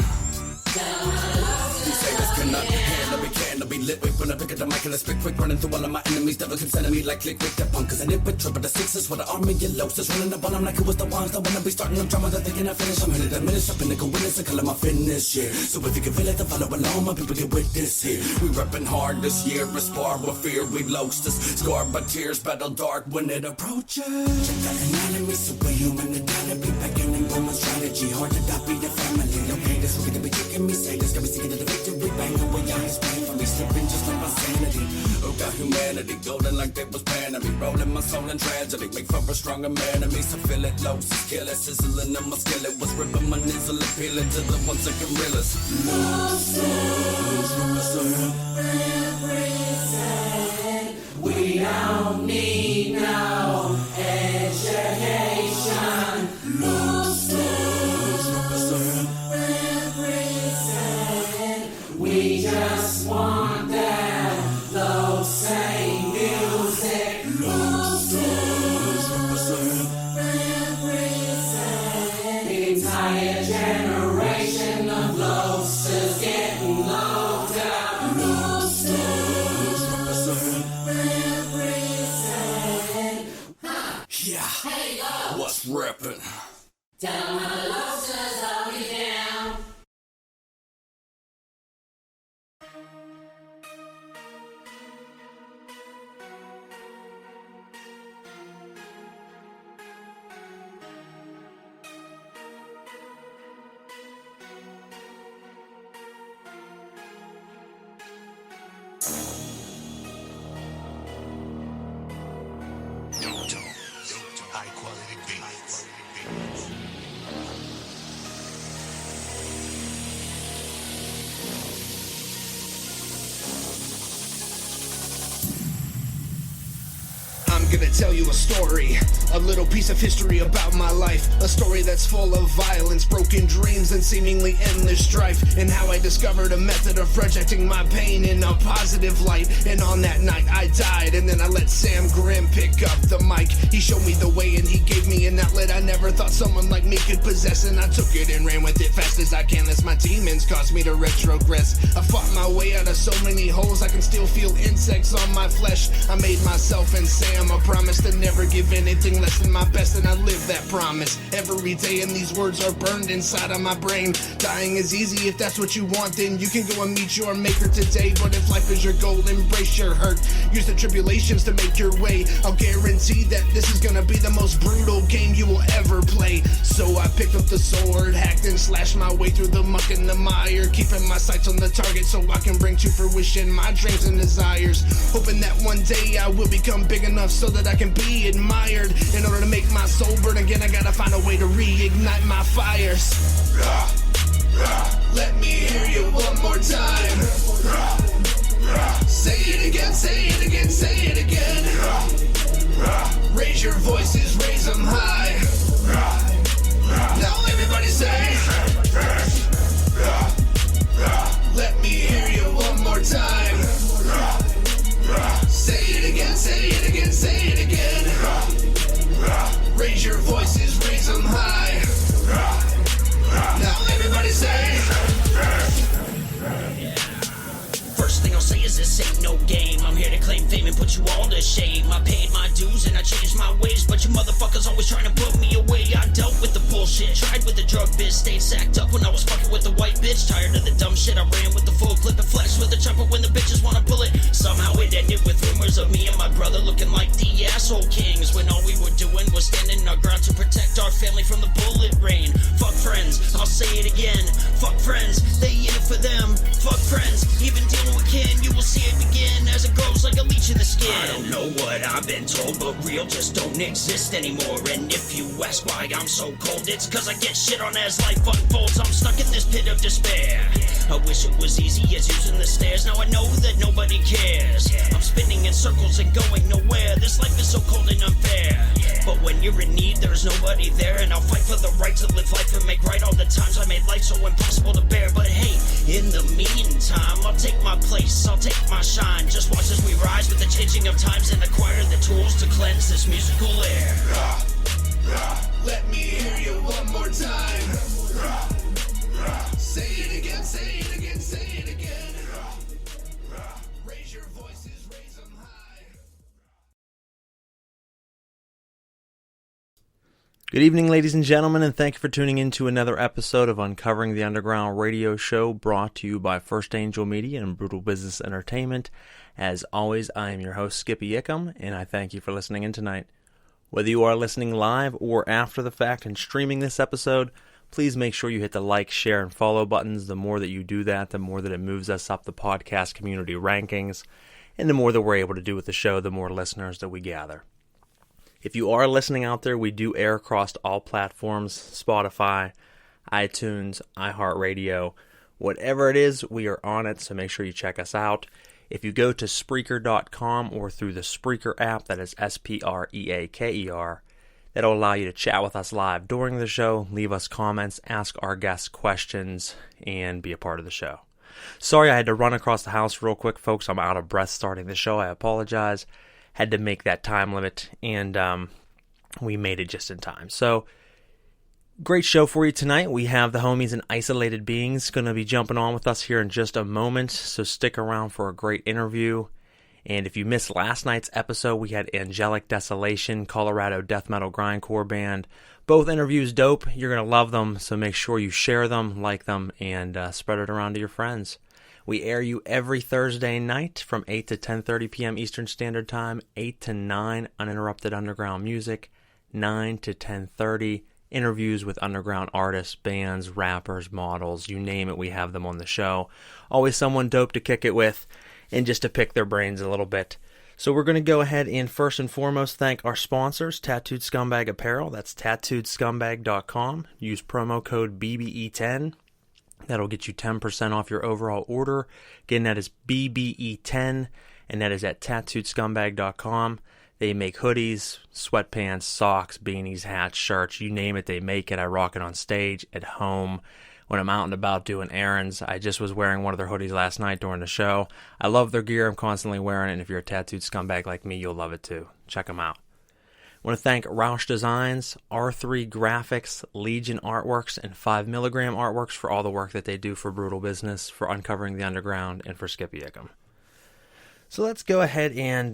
These haters cannot handle me, can't be lit. Wait when I pick up the mic and I spit quick, running through all of my enemies. Devil keeps sending me like click, quick, that punk. Cause I nip it, triple the sixes with an army of lobsters running up on them like it was the ones that wanna be starting them drama that they cannot finish. I'm headed a minute, up in the witness, I call it my fitness, yeah. So if you can feel it, then follow along, my people get with this here. We reppin' hard this year, respond with fear, we lobsters. Scarred by tears, battle dark when it approaches. Check out an enemy, superhuman, it gotta be back in and so much strategy, hard to copy the family. Okay, this will be kicking me, say this, got me singing to the victory, bang away, yeah, it's painfully slipping just like my sanity. Oh, got humanity, golden like they was panning me, rolling my soul in tragedy, make for a stronger man of me, so feel it low, kill it, sizzling in my skillet, was ripping my nizzle, appealing to the ones that can realest. We don't need no education. We just want that low same music. Entire generation of lobsters getting low down. Yeah, what's rapping? Down on the lobsters, hold me down. High quality beats. I'm gonna tell you a story, a little piece of history about my life, a story that's full of violence, broken dreams, and seemingly endless strife, and how I discovered a method of projecting my pain in a positive light. And on that night I died, and then I let Sam Grimm pick up the mic. He showed me the way and he gave me an outlet I never thought someone like me could possess, and I took it and ran with it fast as I can, as my demons caused me to retrogress. I fought my way out of so many holes, I can still feel insects on my flesh. I made myself and Sam a promise to never give anything less than my best, and I live that promise every day, and these words are burned inside of my brain. Dying is easy. If that's what you want, then you can go and meet your maker today. But if life is your goal, embrace your hurt, use the tribulations to make your way. I'll guarantee that this is gonna be the most brutal game you will ever play. So I picked up the sword, hacked and slashed my way through the muck and the mire, keeping my sights on the target so I can bring to fruition my dreams and desires, hoping that one day I will become big enough so that I can be admired. In order to make my soul burn again, I gotta find a way to reignite my fires. Let me hear you one more time. Say it again, say it again, say it again. Raise your voices, raise them high. Now everybody say, let me hear you one more time. Say it again, say it again, say it again. Raise your voices, raise them high. Now everybody say. First thing I'll say is this ain't no game. I'm here to claim fame and put you all to shame. I paid my dues and I changed my ways, but you motherfuckers always trying to put me away. I dealt with the bullshit, tried with the drug biz, stayed sacked up when I was fucking with the white bitch. Tired of the dumb shit, I ran with the full clip and flashed with the chopper when the bitches wanna pull it. Somehow it ended with rumors of me and my brother looking like the asshole kings, when all we were doing was standing our ground to protect our family from the bullet rain. Fuck friends, I'll say it again. Fuck friends, they in it for them. Fuck friends, even dealing with kin, you will see it begin as it grows like a leech in the skin. I don't know what I've been told, but real just don't exist anymore. And if you ask why I'm so cold, it's cause I get shit on as life unfolds. I'm stuck in this pit of despair. I wish it was easy as using the stairs. Now I know that nobody cares. I'm spinning in circles and going nowhere. This life is so cold and unfair. But when you're in need, there's nobody there. And I'll fight for the right to live life and make right all the times I made life so impossible to bear. But hey, in the meantime, I'll take my place, I'll take my shine. Just watch as we rise with the changing of times and acquire the tools to cleanse this musical air. Let me hear you one more time. Say it again, say it again, say it again. Raise your voices, raise them high. Good evening, ladies and gentlemen, and thank you for tuning in to another episode of Uncovering the Underground radio show, brought to you by First Angel Media and Brutal Business Entertainment. As always, I am your host, Skippy Ickham, and I thank you for listening in tonight. Whether you are listening live or after the fact and streaming this episode, please make sure you hit the like, share, and follow buttons. The more that you do that, the more that it moves us up the podcast community rankings, and the more that we're able to do with the show, the more listeners that we gather. If you are listening out there, we do air across all platforms, Spotify, iTunes, iHeartRadio, whatever it is, we are on it, so make sure you check us out. If you go to Spreaker.com or through the Spreaker app, that is Spreaker, that'll allow you to chat with us live during the show, leave us comments, ask our guests questions, and be a part of the show. Sorry I had to run across the house real quick, folks. I'm out of breath starting the show. I apologize. Had to make that time limit, and we made it just in time. So, great show for you tonight. We have the homies in Isolated Beingz going to be jumping on with us here in just a moment, so stick around for a great interview. And if you missed last night's episode, we had Angelic Desolation, Colorado death metal grindcore band. Both interviews dope. You're going to love them, so make sure you share them, like them, and spread it around to your friends. We air you every Thursday night from 8 to 10:30 p.m. Eastern Standard Time, 8 to 9 uninterrupted underground music, 9 to 10:30 interviews with underground artists, bands, rappers, models, you name it, we have them on the show. Always someone dope to kick it with and just to pick their brains a little bit. So we're going to go ahead and first and foremost thank our sponsors, Tattooed Scumbag Apparel. That's tattooedscumbag.com. Use promo code BBE10. That'll get you 10% off your overall order. Again, that is BBE10, and that is at tattooedscumbag.com. They make hoodies, sweatpants, socks, beanies, hats, shirts, you name it, they make it. I rock it on stage, at home, when I'm out and about doing errands. I just was wearing one of their hoodies last night during the show. I love their gear. I'm constantly wearing it, and if you're a tattooed scumbag like me, you'll love it too. Check them out. I want to thank Roush Designs, R3 Graphics, Legion Artworks, and 5 Milligram Artworks for all the work that they do for Brutal Business, for Uncovering the Underground, and for Skippy Ickham. So let's go ahead and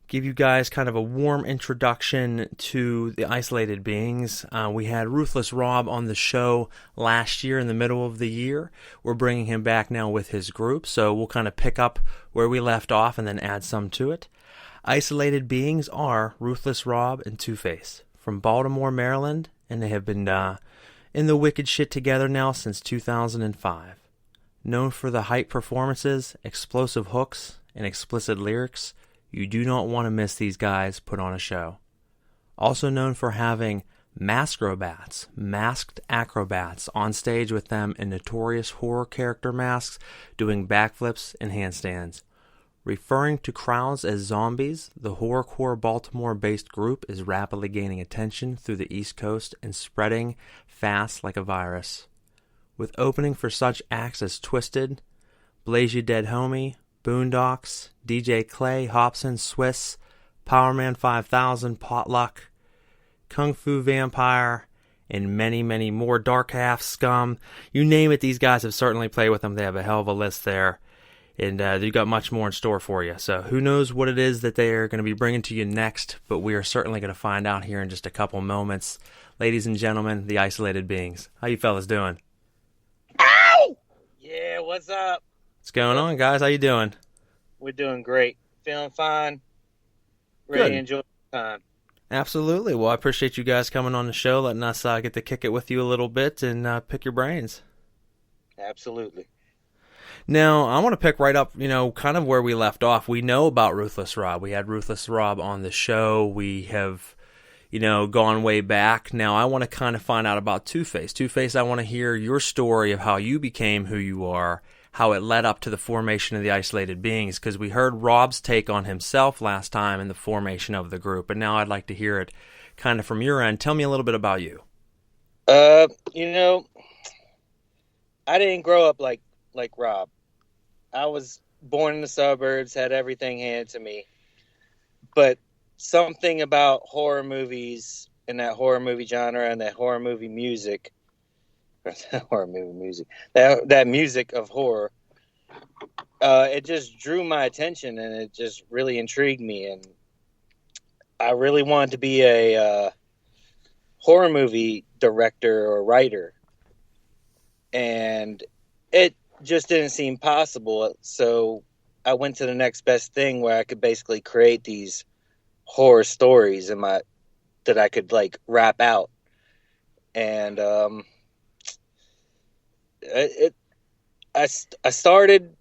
give you guys kind of a warm introduction to the Isolated Beingz. We had Ruthless Rob on the show last year in the middle of the year. We're bringing him back now with his group, so we'll kind of pick up where we left off and then add some to it. Isolated Beingz are Ruthless Rob and Two-Face from Baltimore, Maryland, and they have been in the wicked shit together now since 2005. Known for the hype performances, explosive hooks, and explicit lyrics, you do not want to miss these guys put on a show. Also known for having masked acrobats on stage with them in notorious horror character masks doing backflips and handstands. Referring to crowds as zombies, the horrorcore Baltimore-based group is rapidly gaining attention through the East Coast and spreading fast like a virus. With opening for such acts as Twisted, Blaze Ya Dead Homie, Boondocks, DJ Clay, Hobson, Swiss, Powerman 5000, Potluck, Kung Fu Vampire, and many, many more. Dark Half, Scum, you name it, these guys have certainly played with them. They have a hell of a list there. And they've got much more in store for you. So who knows what it is that they are going to be bringing to you next, but we are certainly going to find out here in just a couple moments. Ladies and gentlemen, the Isolated Beingz. How you fellas doing? Ow! Yeah, what's up? What's going on, guys? How you doing? We're doing great. Feeling fine. Ready to enjoy the time. Absolutely. Well, I appreciate you guys coming on the show, letting us get to kick it with you a little bit and pick your brains. Absolutely. Now, I want to pick right up, kind of where we left off. We know about Ruthless Rob. We had Ruthless Rob on the show. We have, gone way back. Now, I want to kind of find out about Two-Face. Two-Face, I want to hear your story of how you became who you are, how it led up to the formation of the Isolated Beingz, because we heard Rob's take on himself last time in the formation of the group, and now I'd like to hear it kind of from your end. Tell me a little bit about you. I didn't grow up like Rob. I was born in the suburbs, had everything handed to me. But something about horror movies and that horror movie genre and that horror movie music, that music of horror, it just drew my attention and it just really intrigued me. And I really wanted to be a horror movie director or writer. And it just didn't seem possible. So I went to the next best thing where I could basically create these horror stories that I could like rap out. And I started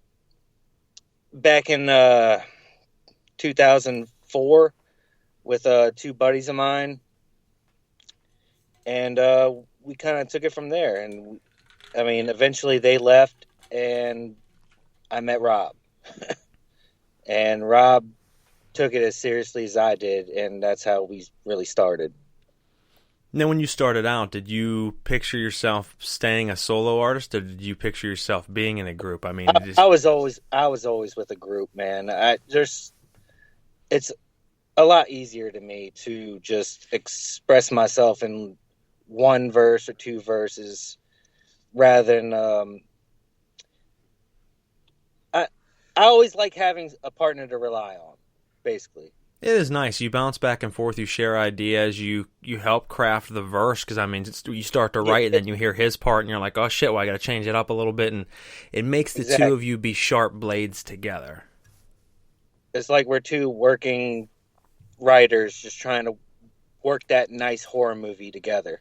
back in 2004 with two buddies of mine, and we kind of took it from there. And I mean, eventually they left, and I met Rob, and Rob took it as seriously as I did, and that's how we really started. Now, when you started out, did you picture yourself staying a solo artist, or did you picture yourself being in a group? I mean, I was always with a group, man. It's a lot easier to me to just express myself in one verse or two verses rather than I always like having a partner to rely on, basically. It is nice. You bounce back and forth. You share ideas. You help craft the verse, because I mean, you start to write, and then you hear his part, and you're like, "Oh shit! Well, I got to change it up a little bit," and it makes the two of you be sharp blades together. It's like we're two working writers just trying to work that nice horror movie together.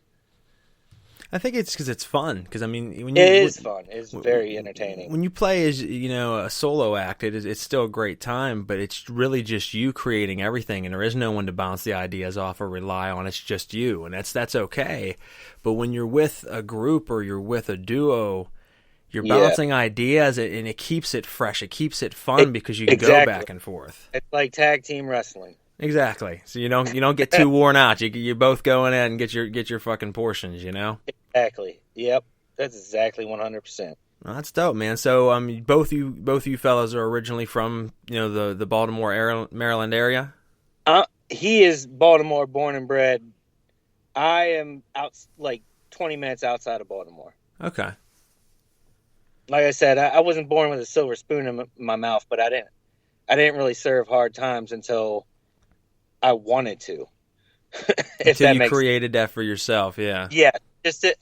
I think it's because it's fun. Because I mean, it is fun. It's very entertaining. When you play as a solo act, it's still a great time. But it's really just you creating everything, and there is no one to bounce the ideas off or rely on. It's just you, and that's okay. But when you're with a group or you're with a duo, you're bouncing ideas, and it keeps it fresh. It keeps it fun because you can go back and forth. It's like tag team wrestling. Exactly. So you don't get too worn out. You both go in and get your fucking portions. Exactly. Yep. That's exactly 100%. Well, that's dope, man. So both you fellas are originally from the Baltimore, Maryland area. He is Baltimore born and bred. I am out like 20 minutes outside of Baltimore. Okay. Like I said, I wasn't born with a silver spoon in my mouth, but I didn't really serve hard times until I wanted to. Until you created that for yourself, yeah. Yeah,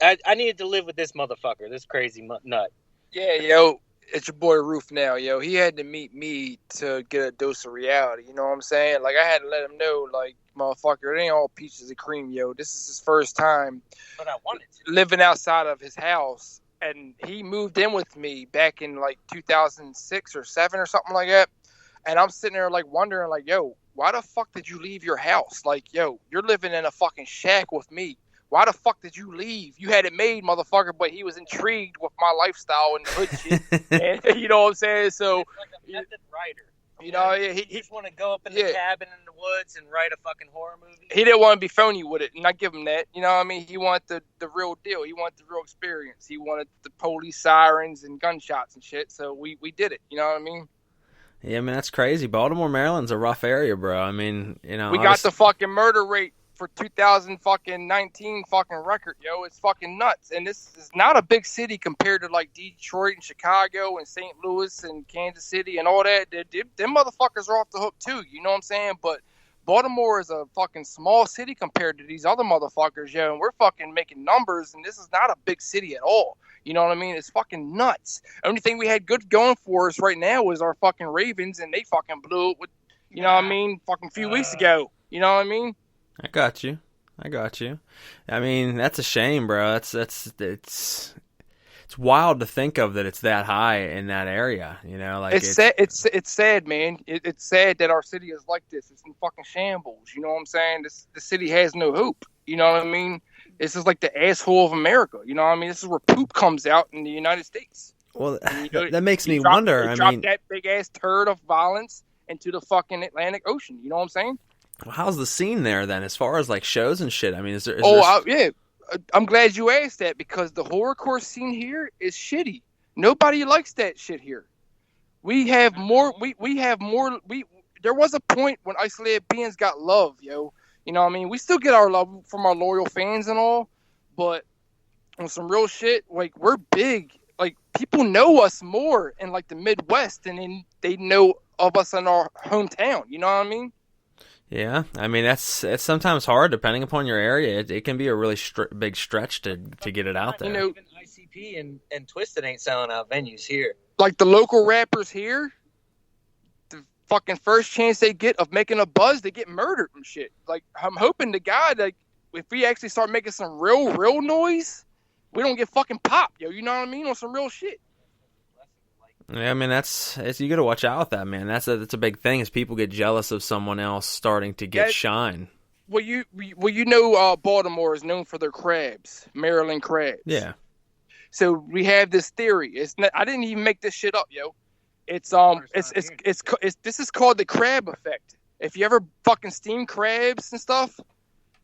I needed to live with this motherfucker, this crazy nut. Yeah, yo, it's your boy Roof now, yo. He had to meet me to get a dose of reality, you know what I'm saying? Like, I had to let him know, like, motherfucker, it ain't all peaches and cream, yo. This is his first time but I wanted to. Living outside of his house. And he moved in with me back in, like, 2006 or 7 or something like that. And I'm sitting there, like, wondering, like, yo, why the fuck did you leave your house? Like, yo, you're living in a fucking shack with me. Why the fuck did you leave? You had it made, motherfucker, but he was intrigued with my lifestyle and the hood shit. And, you know what I'm saying? So, like a method writer. You know, he just want to go up in the cabin in the woods and write a fucking horror movie. He didn't want to be phony with it, and I give him that. You know what I mean? He wanted the real deal. He wanted the real experience. He wanted the police sirens and gunshots and shit. So we did it. You know what I mean? Yeah, I mean, that's crazy. Baltimore, Maryland's a rough area, bro. I mean, we got the fucking murder rate for 2019 fucking record, yo. It's fucking nuts. And this is not a big city compared to like Detroit and Chicago and St. Louis and Kansas City and all that. Them motherfuckers are off the hook too, you know what I'm saying? But Baltimore is a fucking small city compared to these other motherfuckers, yo. And we're fucking making numbers, and this is not a big city at all. You know what I mean? It's fucking nuts. The only thing we had good going for us right now is our fucking Ravens, and they fucking blew it with, you know what I mean, fucking a few weeks ago. You know what I mean? I got you. I mean, that's a shame, bro. It's wild to think of that it's that high in that area. You know, like it's sad, man. It's sad that our city is like this. It's in fucking shambles. You know what I'm saying? The city has no hope. You know what I mean? This is like the asshole of America. You know what I mean? This is where poop comes out in the United States. Well, that makes me wonder. Drop that big ass turd of violence into the fucking Atlantic Ocean. You know what I'm saying? Well, how's the scene there then, as far as like shows and shit? I mean, is there? Yeah. I'm glad you asked that, because the horrorcore scene here is shitty. Nobody likes that shit here. We have more. We have more. There was a point when Isolated Beingz got love, yo. You know what I mean? We still get our love from our loyal fans and all, but on some real shit, like, we're big. Like, people know us more in like the Midwest than they know of us in our hometown. You know what I mean? Yeah, I mean, it's sometimes hard depending upon your area. It can be a really big stretch to get it out there. You know, even ICP and Twisted ain't selling out venues here. Like the local rappers here, fucking first chance they get of making a buzz, they get murdered and shit. Like, I'm hoping to God, like, if we actually start making some real noise, we don't get fucking popped, yo. You know what I mean? On some real shit. Yeah, I mean, you got to watch out with that, man. That's a big thing, is people get jealous of someone else starting to get shine. Well, you know, Baltimore is known for their crabs, Maryland crabs. Yeah. So we have this theory. I didn't even make this shit up, yo. This is called the crab effect. If you ever fucking steam crabs and stuff,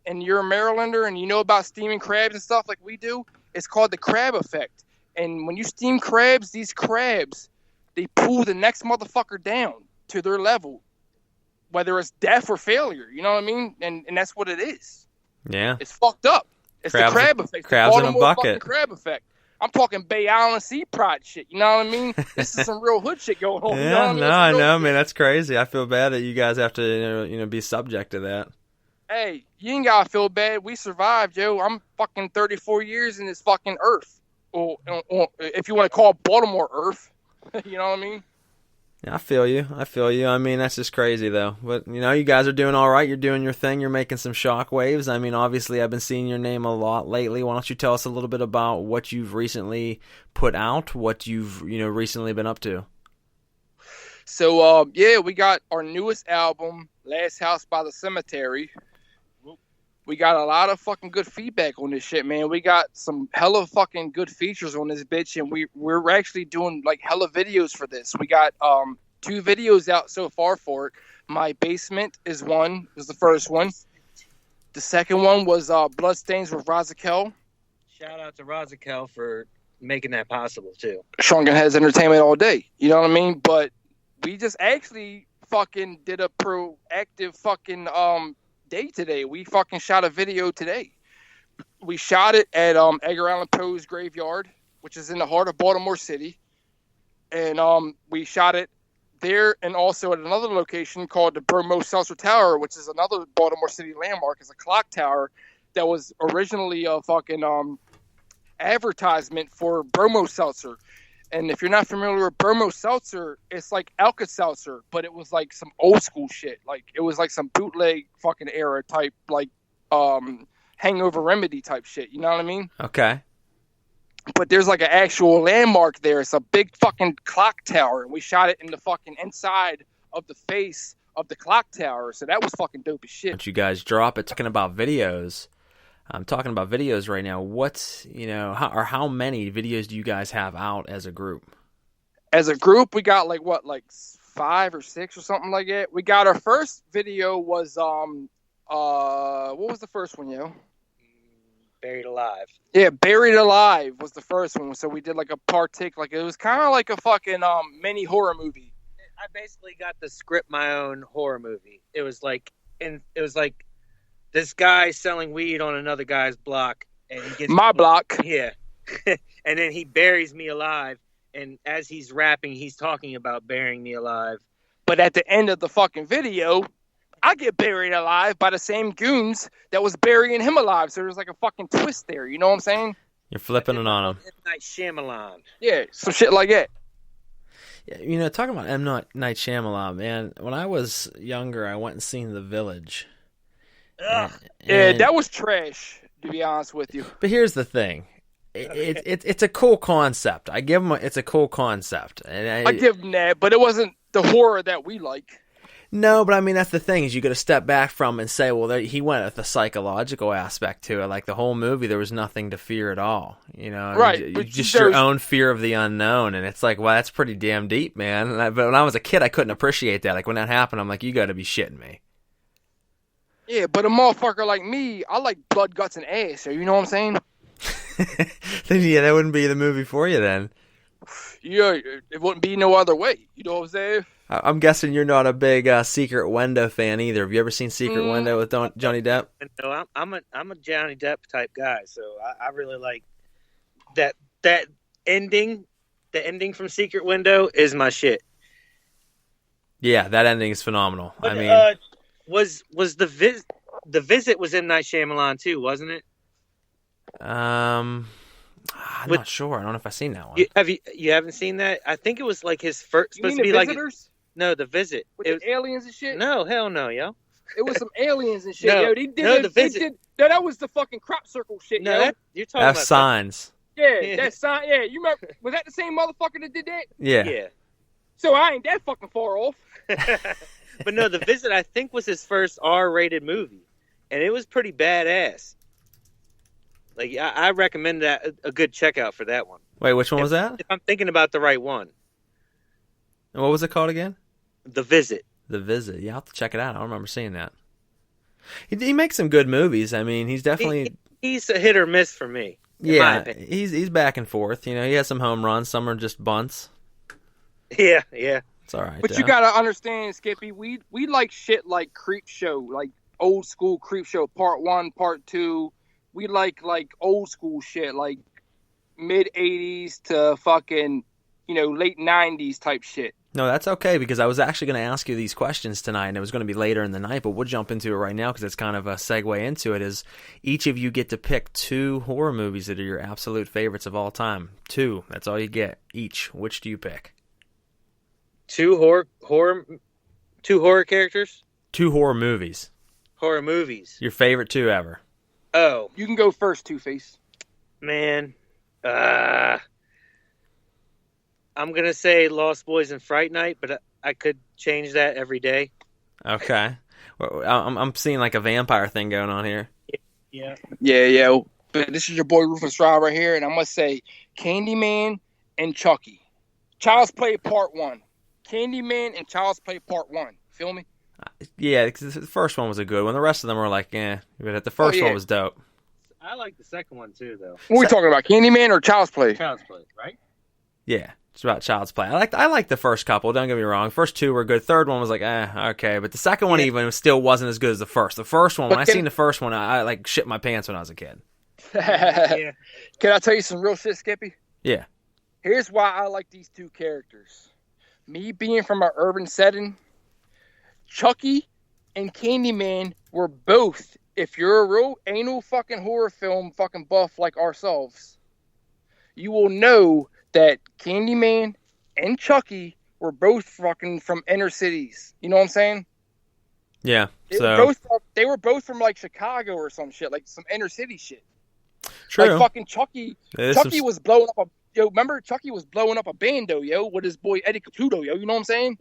and you're a Marylander and you know about steaming crabs and stuff like we do, it's called the crab effect. And when you steam crabs, these crabs, they pull the next motherfucker down to their level, whether it's death or failure. You know what I mean? And that's what it is. Yeah. It's fucked up. It's the crab effect. Crabs in a bucket. Fucking crab effect. I'm talking Bay Island Sea Pride shit. You know what I mean? This is some real hood shit going on. Yeah, you know what I mean? I know, man. That's crazy. I feel bad that you guys have to, be subject to that. Hey, you ain't gotta feel bad. We survived, yo. I'm fucking 34 years in this fucking earth. Or if you want to call Baltimore Earth. You know what I mean? Yeah, I feel you. I mean, that's just crazy, though. But, you guys are doing all right. You're doing your thing. You're making some shock waves. I mean, obviously, I've been seeing your name a lot lately. Why don't you tell us a little bit about what you've recently put out, what you've, recently been up to? So, we got our newest album, Last House by the Cemetery. We got a lot of fucking good feedback on this shit, man. We got some hella fucking good features on this bitch, and we're actually doing like hella videos for this. We got 2 videos out so far for it. My Basement was the first one. The second one was Bloodstains with Razakel. Shout out to Razakel for making that possible too. Sean has entertainment all day. You know what I mean? But we just actually fucking did a proactive fucking day today. We fucking shot a video today. We shot it at Edgar Allan Poe's graveyard, which is in the heart of Baltimore City. And we shot it there and also at another location called the Bromo Seltzer Tower, which is another Baltimore City landmark. It's a clock tower that was originally a fucking advertisement for Bromo Seltzer. And if you're not familiar with Bromo Seltzer, it's like Alka-Seltzer, but it was like some old school shit. Like it was like some bootleg fucking era type, like Hangover Remedy type shit. You know what I mean? Okay. But there's like an actual landmark there. It's a big fucking clock tower, and we shot it in the fucking inside of the face of the clock tower. So that was fucking dope as shit. Once you guys drop it, talking about videos. I'm talking about videos right now. How many videos do you guys have out as a group? As a group, we got like 5 or 6 or something like that. We got our first video was what was the first one, yo? Buried Alive. Yeah, Buried Alive was the first one. So we did like a partake, like it was kind of like a fucking mini horror movie. I basically got to script my own horror movie. It was like this guy selling weed on another guy's block, and he gets my block. Yeah, and then he buries me alive. And as he's rapping, he's talking about burying me alive. But at the end of the fucking video, I get buried alive by the same goons that was burying him alive. So there's like a fucking twist there. You know what I'm saying? You're flipping it on him. M. Night Shyamalan. Yeah, some shit like that. Yeah, talking about M. Night Shyamalan, man. When I was younger, I went and seen The Village. Yeah, that was trash, to be honest with you. But here's the thing. It's a cool concept. I give him it's a cool concept. And I give him that, but it wasn't the horror that we like. No, but I mean, that's the thing, is you got to step back from and say, well, he went with the psychological aspect to it. Like the whole movie, there was nothing to fear at all. Right. Just your own fear of the unknown. And it's like, well, that's pretty damn deep, man. But when I was a kid, I couldn't appreciate that. Like when that happened, I'm like, you got to be shitting me. Yeah, but a motherfucker like me, I like blood, guts, and ass. So you know what I'm saying? Yeah, that wouldn't be the movie for you then. Yeah, it wouldn't be no other way. You know what I'm saying? I'm guessing you're not a big Secret Window fan either. Have you ever seen Secret Window with Johnny Depp? No, I'm a Johnny Depp type guy, so I really like that ending. The ending from Secret Window is my shit. Yeah, that ending is phenomenal. But, I mean, was the visit was M. Night Shyamalan too, wasn't it? I'm not sure. I don't know if I've seen that one. You haven't seen that? I think it was like his first. You mean The Visitors? No, The Visit. with It the was, aliens and shit. no, hell no, yo. It was some aliens and shit. No, Yo, they did no, it. The They Visit. did. No, that was the fucking crop circle shit. No, yo. that you're talking F about signs. Yeah, that sign. Yeah, you remember? Was that the same motherfucker that did that? Yeah. Yeah. So I ain't that fucking far off. But no, The Visit, I think, was his first R-rated movie, and it was pretty badass. Like, I recommend that a good checkout for that one. Wait, which one was that? If I'm thinking about the right one. And what was it called again? The Visit. The Visit. Yeah, I'll have to check it out. I don't remember seeing that. He makes some good movies. I mean, he's definitely... He's a hit or miss for me. Yeah, he's back and forth. You know, he has some home runs. Some are just bunts. Yeah. It's all right. But you gotta understand, Skippy. We like shit like Creep Show, like old school Creep Show, Part 1, Part 2. We like old school shit, like mid 80s to fucking, late 90s type shit. No, that's okay, because I was actually going to ask you these questions tonight, and it was going to be later in the night, but we'll jump into it right now because it's kind of a segue into it. Is each of you get to pick 2 horror movies that are your absolute favorites of all time. 2. That's all you get each. Which do you pick? 2 horror characters? 2 horror movies. Horror movies. Your favorite 2 ever. Oh. You can go first, Two-Face. Man. I'm going to say Lost Boys and Fright Night, but I could change that every day. Okay. Well, I'm seeing like a vampire thing going on here. Yeah. Yeah. But this is your boy Rufus Rob right here, and I'm going to say Candyman and Chucky. Child's Play Part 1. Candyman and Child's Play Part 1. Feel me? Yeah, because the first one was a good one. The rest of them were like, but the first one was dope. I like the second one too, though. What are we talking about, Candyman or Child's Play? Child's Play, right? Yeah, it's about Child's Play. I like the first couple. Don't get me wrong. First 2 were good. Third one was like, okay. But the second one even still wasn't as good as the first. The first one, when I seen the first one, I like shit my pants when I was a kid. Yeah. Can I tell you some real shit, Skippy? Yeah. Here's why I like these 2 characters. Me being from an urban setting, Chucky and Candyman were both, if you're a real anal fucking horror film fucking buff like ourselves, you will know that Candyman and Chucky were both fucking from inner cities. You know what I'm saying? Yeah. They were both from like Chicago or some shit, like some inner city shit. True. Like fucking Chucky. Chucky was blowing up remember Chucky was blowing up a bando, with his boy Eddie Caputo, you know what I'm saying?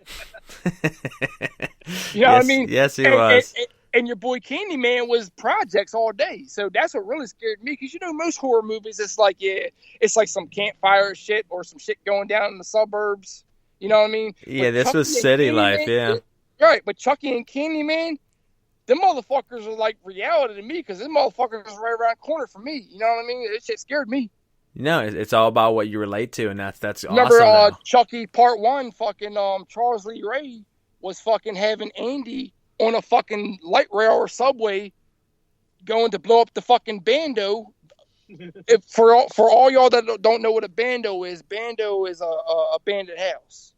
You know what I mean? Yes, he was. And your boy Candyman was projects all day. So that's what really scared me. Because, most horror movies, it's like, it's like some campfire shit or some shit going down in the suburbs. You know what I mean? Yeah, this was city life, yeah. Right, but Chucky and Candyman, them motherfuckers are like reality to me because them motherfuckers is right around the corner from me. You know what I mean? That shit scared me. No, it's all about what you relate to, and that's Remember, awesome. Chucky Part 1, fucking Charles Lee Ray was fucking having Andy on a fucking light rail or subway going to blow up the fucking bando. For all y'all that don't know what a bando is a abandoned house.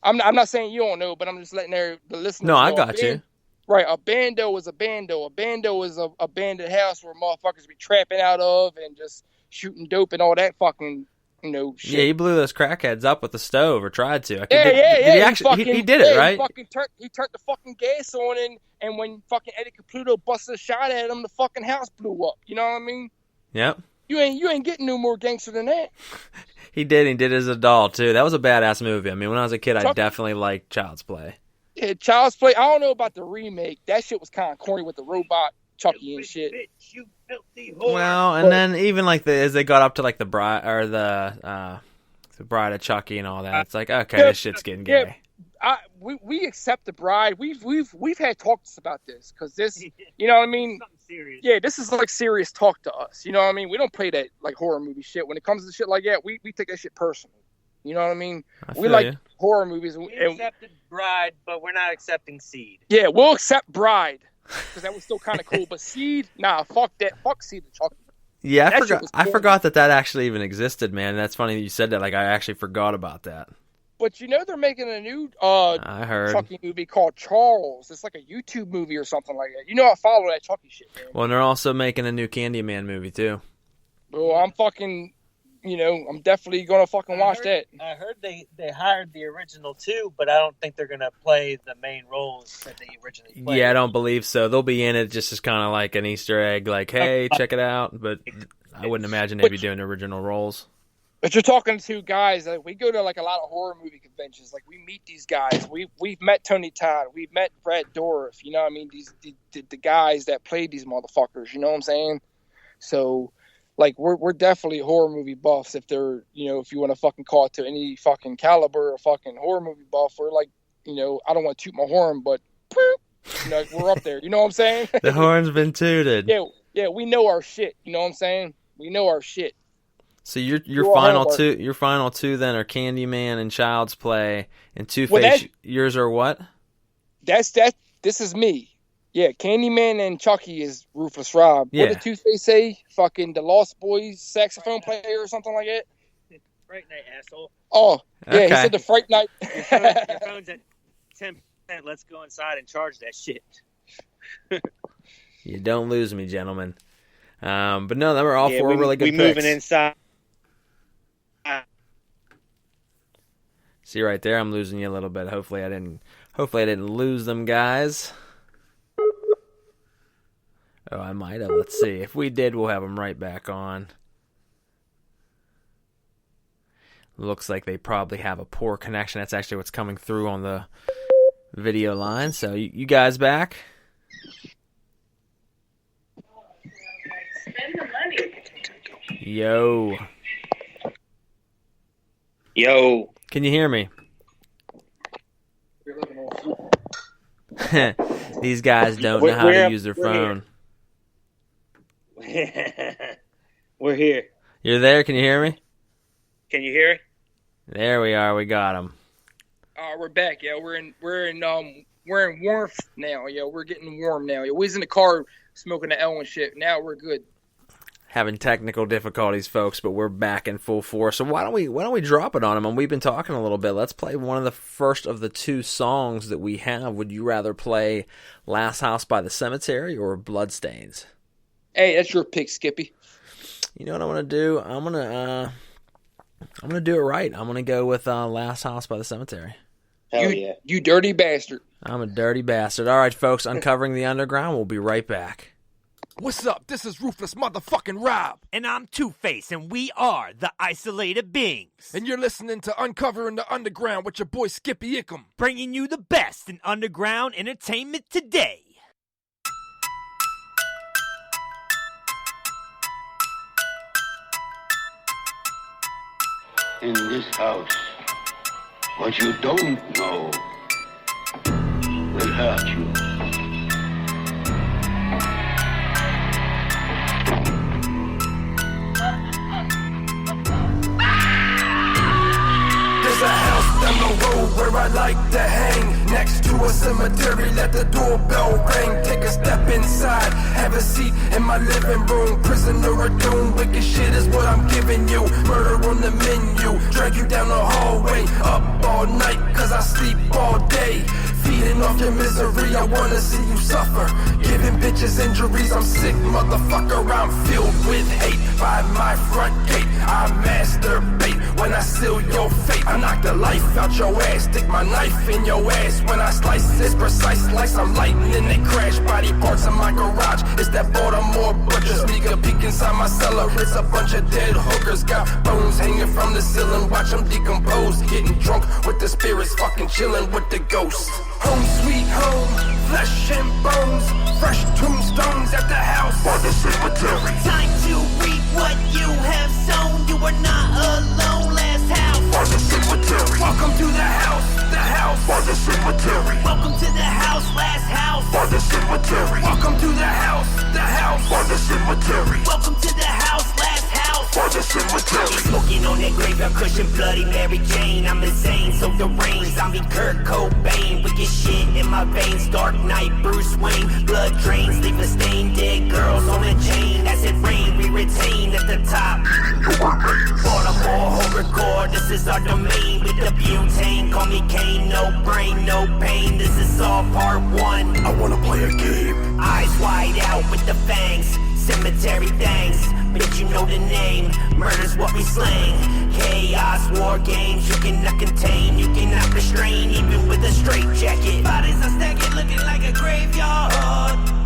I'm not saying you don't know, but I'm just letting the listeners know. No, I got you. Right, a bando is a bando. A bando is a abandoned house where motherfuckers be trapping out of and just shooting dope and all that fucking, shit. Yeah, he blew those crackheads up with the stove, or tried to. He did it, right? He turned the fucking gas on, and when fucking Eddie Caputo busted a shot at him, the fucking house blew up. You know what I mean? Yep. You ain't getting no more gangster than that. He did it as a doll, too. That was a badass movie. I mean, when I was a kid, I definitely liked Child's Play. Yeah, Child's Play. I don't know about the remake. That shit was kind of corny with the robot Chucky and shit. Bitch, you filthy whore. Well, and then even like as they got up to like the bride or the Bride of Chucky and all that, it's like, okay, this shit's getting gay. We accept the Bride. We've had talks about this because this, you know what I mean? Something serious. Yeah, this is like serious talk to us. You know what I mean? We don't play that like horror movie shit. When it comes to shit like that, we take that shit personal. You know what I mean? We like horror movies. We accepted Bride, but we're not accepting Seed. Yeah, we'll accept Bride because that was still kind of cool. But Seed, nah, fuck that. Fuck Seed and Chucky. Yeah, I forgot that actually even existed, man. That's funny that you said that. Like, I actually forgot about that. But they're making a new I heard Chucky movie called Charles. It's like a YouTube movie or something like that. I follow that Chucky shit, man. Well, and they're also making a new Candyman movie too. Well, I'm fucking I'm definitely gonna fucking watch that. I heard they hired the original too, but I don't think they're gonna play the main roles that they originally played. Yeah, I don't believe so. They'll be in it just as kind of like an Easter egg, like, hey, check it out. But I wouldn't imagine they'd be doing original roles. But you're talking to guys that we go to like a lot of horror movie conventions. Like we meet these guys. We've met Tony Todd. We've met Brad Dourif. You know what I mean? The guys that played these motherfuckers. You know what I'm saying? So, like we're definitely horror movie buffs. If they're if you want to fucking call it to any fucking caliber of fucking horror movie buff, we're like I don't want to toot my horn, but we're up there. You know what I'm saying? The horn's been tooted. Yeah, we know our shit. You know what I'm saying? We know our shit. So your final two then are Candyman and Child's Play and Two-Face. Yours are what? This is me. Yeah, Candyman and Chucky is Ruthless Rob. Yeah. What did Two-Face say? Fucking the Lost Boys saxophone player or something like that? Fright Night, asshole. Oh, yeah, okay. He said the Fright Night. Your phone's at 10%. Let's go inside and charge that shit. You don't lose me, gentlemen. But no, they were all four really good picks. We moving inside. See right there, I'm losing you a little bit. Hopefully I didn't lose them, guys. Oh, I might have. Let's see. If we did, we'll have them right back on. Looks like they probably have a poor connection. That's actually what's coming through on the video line. So you guys back? Spend the money. Yo. Can you hear me? These guys don't know how to use their phone. We're here. You're there? Can you hear me? Can you hear it? There we are. We got them. We're back. Yeah, we're in warmth now. Yeah, we're getting warm now. Yeah, we was in the car smoking the L and shit. Now we're good. Having technical difficulties, folks, but we're back in full force. So why don't we drop it on them? And we've been talking a little bit. Let's play one of the first of the two songs that we have. Would you rather play "Last House by the Cemetery" or "Bloodstains"? Hey, that's your pick, Skippy. You know what I'm gonna do? I'm gonna do it right. I'm gonna go with "Last House by the Cemetery." Hell yeah! You dirty bastard. I'm a dirty bastard. All right, folks. Uncovering the Underground. We'll be right back. What's up? This is Ruthless Motherfucking Rob. And I'm Two-Face, and we are the Isolated Beingz. And you're listening to Uncovering the Underground with your boy Skippy Ickham. Bringing you the best in underground entertainment today. In this house, what you don't know will hurt you. There's a house down the road where I like to hang. Next to a cemetery, let the doorbell ring. Take a step inside, have a seat in my living room. Prisoner or doom, wicked shit is what I'm giving you. Murder on the menu, drag you down the hallway. Up all night, cause I sleep all day. Feeding off your misery, I wanna see you suffer. Giving bitches injuries, I'm sick, motherfucker. I'm filled with hate by my front gate. I masturbate when I seal your fate. I knock the life out your ass, stick my knife in your ass. When I slice this precise slice, I'm lightning. They crash body parts in my garage. It's that Baltimore butcher. Sneak a peek inside my cellar. It's a bunch of dead hookers. Got bones hanging from the ceiling. Watch them decompose. Getting drunk with the spirits. Fucking chilling with the ghosts. Home sweet home. Flesh and bones. Fresh tombstones at the house by the cemetery. Time to reap what you have sown. You are not alone. Last house by the cemetery. Welcome to the house by the cemetery. Welcome to the house, last house by the cemetery. Welcome to the house by the cemetery. Welcome to the house, last house by the cemetery. Smoking on that graveyard cushion, bloody Mary Jane. I'm insane, so the rain. Zombie Kurt Cobain, wicked shit in my veins. Dark Knight, Bruce Wayne. Blood drains, leave a stain. Dead girls on a chain. As it rain, we retain at the top. Baltimore horrorcore, this is our domain. With the butane, call me Kane. No brain, no pain. This is all part one. I wanna play a game. Eyes wide out with the fangs. Cemetery thanks. Bitch, you know the name. Murder's what we slang. Chaos, war games, you cannot contain, you cannot restrain, even with a straight jacket. Bodies are stacking, looking like a graveyard.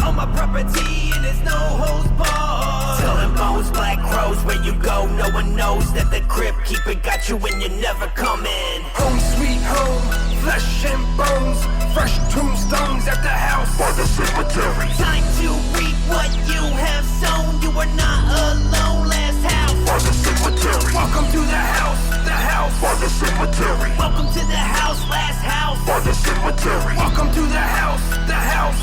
On my property, and there's no holds barred. Telling bones, black crows, where you go, no one knows that the crib keeper got you when you're never coming. Home sweet home, flesh and bones, fresh tombstones at the house by the cemetery. Time to reap what you have sown, you are not alone, last house by the cemetery. Welcome to the house by the cemetery. Welcome to the house, last house by the cemetery. Welcome to the house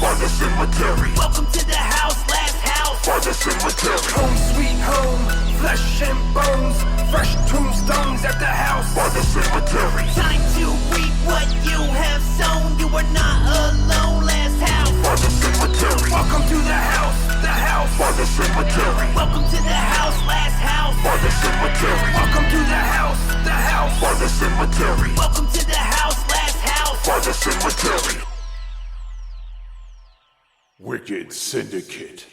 by the cemetery. Welcome to the house, last house by the cemetery. Home sweet home, flesh and bones, fresh tombstones at the house by the cemetery. Time to reap what you have sown, you are not alone, last house by the cemetery. Welcome to the house by the cemetery. Welcome to the house, last house by the cemetery. Welcome to the house by the cemetery. Welcome to the house, last house by the cemetery. Wicked Syndicate.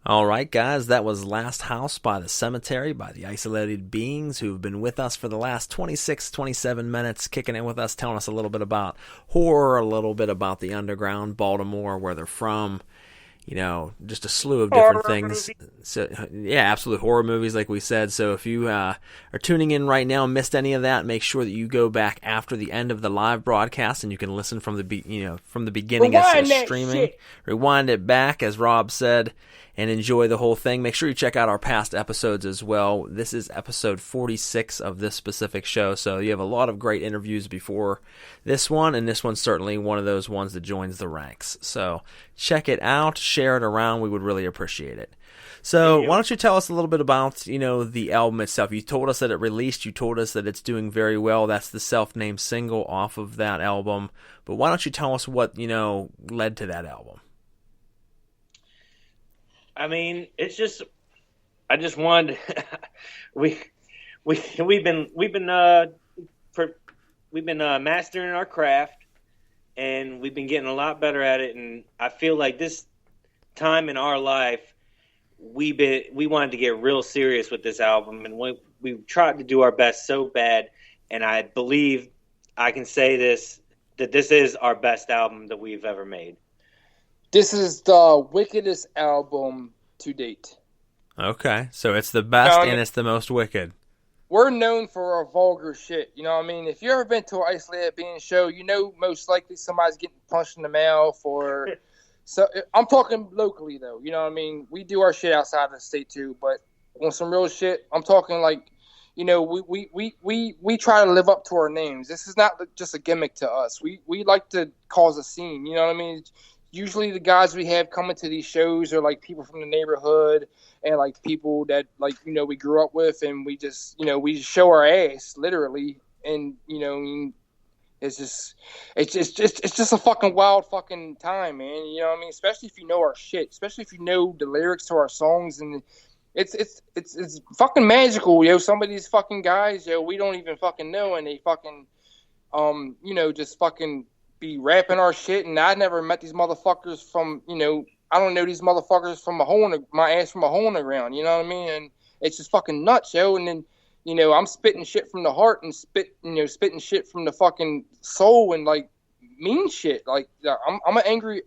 Alright guys, that was Last House by the Cemetery by the Isolated Beingz, who've been with us for the last 26-27 minutes, kicking it with us, telling us a little bit about horror, a little bit about the underground, Baltimore, where they're from, you know, just a slew of different things. So, yeah, absolute horror movies, like we said. So if you are tuning in right now and missed any of that, make sure that you go back after the end of the live broadcast and you can listen from the beginning as streaming. Shit. Rewind it back, as Rob said, and enjoy the whole thing. Make sure you check out our past episodes as well. This is episode 46 of this specific show, so you have a lot of great interviews before this one, and this one's certainly one of those ones that joins the ranks. So check it out, share it around. We would really appreciate it. So why don't you tell us a little bit about, you know, the album itself. You told us that it released. You told us that it's doing very well. That's the self-named single off of that album. But why don't you tell us what, you know, led to that album? I mean, it's just, I just wanted, we've been mastering our craft, and we've been getting a lot better at it. And I feel like this time in our life, we wanted to get real serious with this album, and we tried to do our best so bad. And I believe I can say that this is our best album that we've ever made. This is the wickedest album to date. Okay, so it's the best and it's the most wicked. We're known for our vulgar shit, you know what I mean? If you've ever been to an Isolated Beingz show, you know most likely somebody's getting punched in the mouth or... So I'm talking locally, though, you know what I mean? We do our shit outside of the state, too, but on some real shit, I'm talking like, you know, we try to live up to our names. This is not just a gimmick to us. We like to cause a scene, you know what I mean? Usually the guys we have coming to these shows are like people from the neighborhood and like people that like, you know, we grew up with, and we just, you know, we show our ass literally. And, you know, I mean, it's just a fucking wild fucking time, man. You know what I mean? Especially if you know our shit, especially if you know the lyrics to our songs, and it's fucking magical, yo. Some of these fucking guys, yo, we don't even fucking know, and they fucking, you know, just fucking be rapping our shit. And I never met these motherfuckers from, you know, I don't know these motherfuckers from my ass from a hole in the ground. You know what I mean? And it's just fucking nuts, yo. And then, you know, I'm spitting shit from the heart and spitting shit from the fucking soul, and like mean shit. Like I'm an angry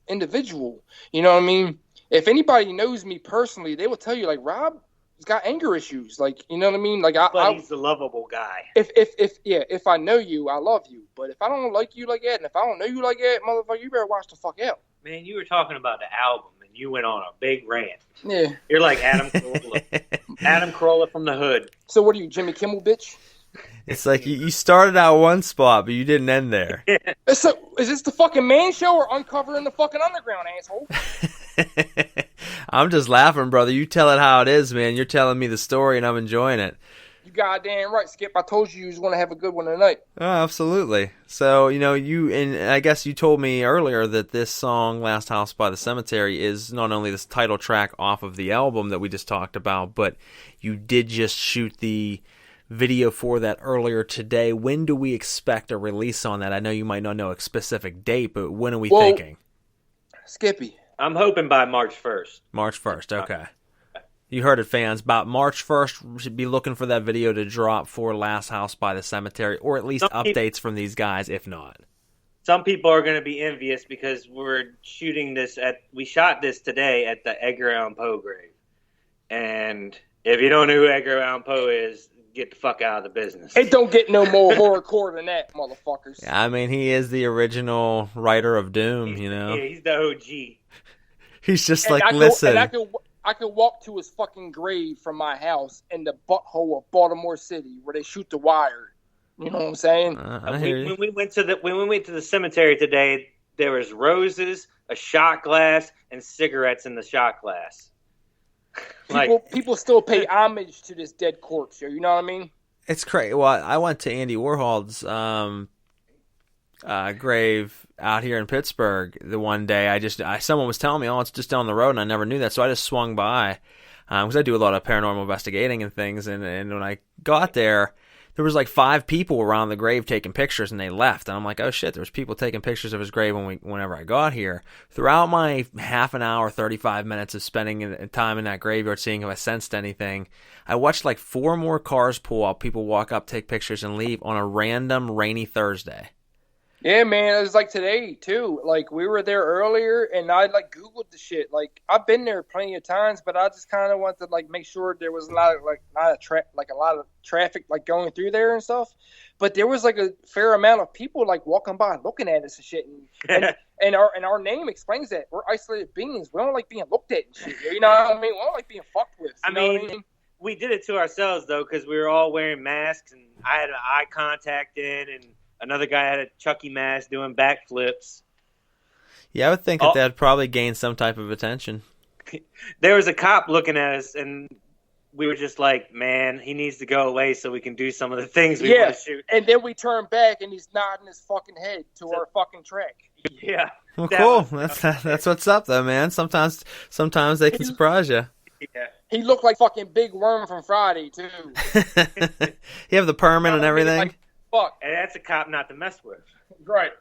individual. You know what I mean? If anybody knows me personally, they will tell you like Rob's got anger issues. Like, you know what I mean? Like but he's the lovable guy. If I know you, I love you. But if I don't like you like that, and if I don't know you like that, motherfucker, you better watch the fuck out. Man, you were talking about the album, and you went on a big rant. Yeah. You're like Adam Carolla. Adam Carolla from the hood. So what are you, Jimmy Kimmel, bitch? It's like you started out one spot, but you didn't end there. So, is this the fucking main show or uncovering the fucking underground, asshole? I'm just laughing, brother. You tell it how it is, man. You're telling me the story, and I'm enjoying it. You goddamn right, Skip. I told you was going to have a good one tonight. Oh, absolutely. So, you know, and I guess you told me earlier that this song, Last House by the Cemetery, is not only this title track off of the album that we just talked about, but you did just shoot the video for that earlier today. When do we expect a release on that? I know you might not know a specific date, but when are we thinking? Skippy. I'm hoping by March 1st. March 1st, okay. You heard it, fans. About March 1st, we should be looking for that video to drop for Last House by the Cemetery, or at least updates from these guys, if not. Some people are going to be envious because we shot this today at the Edgar Allan Poe grave. And if you don't know who Edgar Allan Poe is, get the fuck out of the business. It don't get no more horrorcore than that, motherfuckers. Yeah, I mean, he is the original writer of Doom, you know? Yeah, he's the OG. He's just And like, listen. I could walk to his fucking grave from my house in the butthole of Baltimore City where they shoot the wire. You know what I'm saying? When we went to the cemetery today, there was roses, a shot glass, and cigarettes in the shot glass. People still pay homage to this dead corpse. You know what I mean? It's crazy. Well, I went to Andy Warhol's grave out here in Pittsburgh the one day. Someone was telling me, oh, it's just down the road, and I never knew that, so I just swung by because I do a lot of paranormal investigating and things. And when I got there was like 5 people around the grave taking pictures, and they left. And I'm like, oh shit, there was people taking pictures of his grave whenever I got here. Throughout my half an hour, 35 minutes of spending time in that graveyard, seeing if I sensed anything, I watched like 4 more cars pull up, people walk up, take pictures, and leave on a random rainy Thursday. Yeah, man, it was like today too. Like we were there earlier, and I like Googled the shit. Like I've been there plenty of times, but I just kind of wanted to like make sure there was not a lot of traffic like going through there and stuff. But there was like a fair amount of people like walking by, looking at us and shit. And our name explains that we're isolated beings. We don't like being looked at and shit. You know what I mean? We don't like being fucked with. I mean, we did it to ourselves though, because we were all wearing masks, and I had an eye contact in, and another guy had a Chucky mask doing backflips. Yeah, I would think that'd probably gain some type of attention. There was a cop looking at us, and we were just like, man, he needs to go away so we can do some of the things we want to shoot. And then we turn back, and he's nodding his fucking head to our fucking track. Yeah. Well, cool. That's what's up, though, man. Sometimes they can surprise you. Yeah. He looked like fucking Big Worm from Friday, too. You have the permit and everything? Fuck. And that's a cop not to mess with. Right.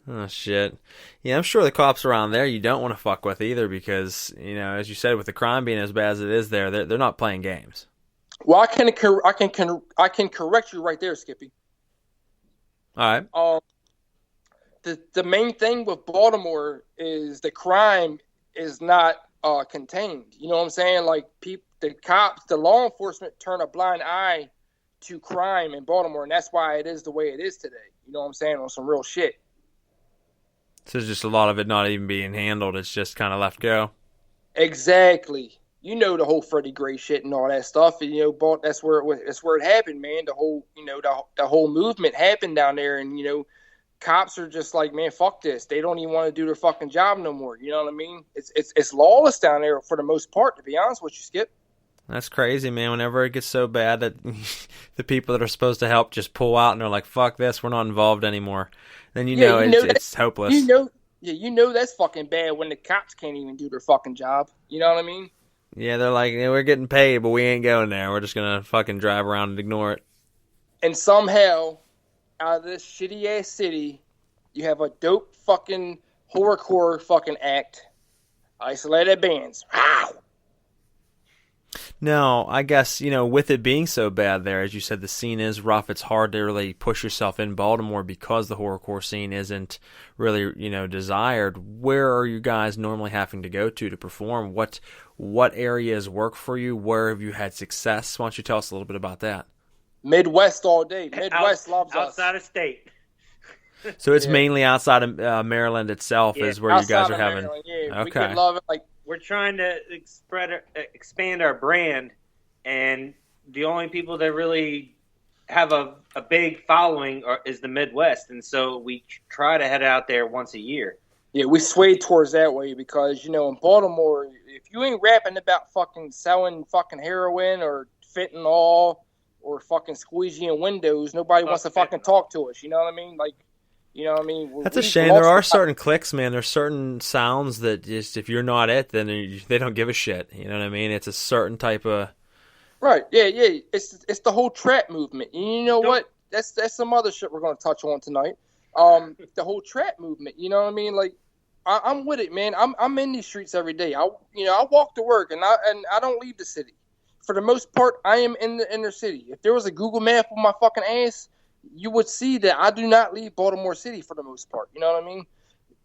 Oh, shit. Yeah, I'm sure the cops around there you don't want to fuck with either because, you know, as you said, with the crime being as bad as it is there, they're not playing games. Well, I can correct you right there, Skippy. All right. The main thing with Baltimore is the crime is not contained. You know what I'm saying? Like, the cops, the law enforcement turn a blind eye to crime in Baltimore, and that's why it is the way it is today. You know what I'm saying? On some real shit. So there's just a lot of it not even being handled. It's just kind of left go. Exactly. You know the whole Freddie Gray shit and all that stuff. And, you know, that's where it happened, man. The whole, you know, the whole movement happened down there, and you know, cops are just like, man, fuck this. They don't even want to do their fucking job no more. You know what I mean? It's lawless down there for the most part, to be honest with you, Skip. That's crazy, man. Whenever it gets so bad that the people that are supposed to help just pull out and they're like, fuck this, we're not involved anymore. Then it's hopeless. You know that's fucking bad when the cops can't even do their fucking job. You know what I mean? Yeah, they're like, yeah, we're getting paid, but we ain't going there. We're just going to fucking drive around and ignore it. And somehow, out of this shitty-ass city, you have a dope fucking horrorcore fucking act. Isolated Beingz. Wow! No, I guess, you know, with it being so bad there, as you said, the scene is rough. It's hard to really push yourself in Baltimore because the horrorcore scene isn't really, you know, desired. Where are you guys normally having to go to perform? What areas work for you? Where have you had success? Why don't you tell us a little bit about that? Midwest all day. Midwest loves us. Outside of state. So it's mainly outside of Maryland itself is where you guys are having. Maryland, yeah. Okay. We could love it. Like, we're trying to expand our brand, and the only people that really have a big following is the Midwest, and so we try to head out there once a year. Yeah, we swayed towards that way because, you know, in Baltimore, if you ain't rapping about fucking selling fucking heroin or fentanyl or fucking squeegeeing windows, nobody wants to fucking talk to us. You know what I mean? Like, you know what I mean? That's a shame. There are certain cliques, man. There's certain sounds that just, if you're not it, then they don't give a shit. You know what I mean? It's a certain type of Right. Yeah. It's the whole trap movement. And you know what? That's some other shit we're going to touch on tonight. The whole trap movement. You know what I mean? Like, I'm with it, man. I'm in these streets every day. I walk to work and I don't leave the city. For the most part, I am in the inner city. If there was a Google map on my fucking ass, you would see that I do not leave Baltimore City for the most part. You know what I mean?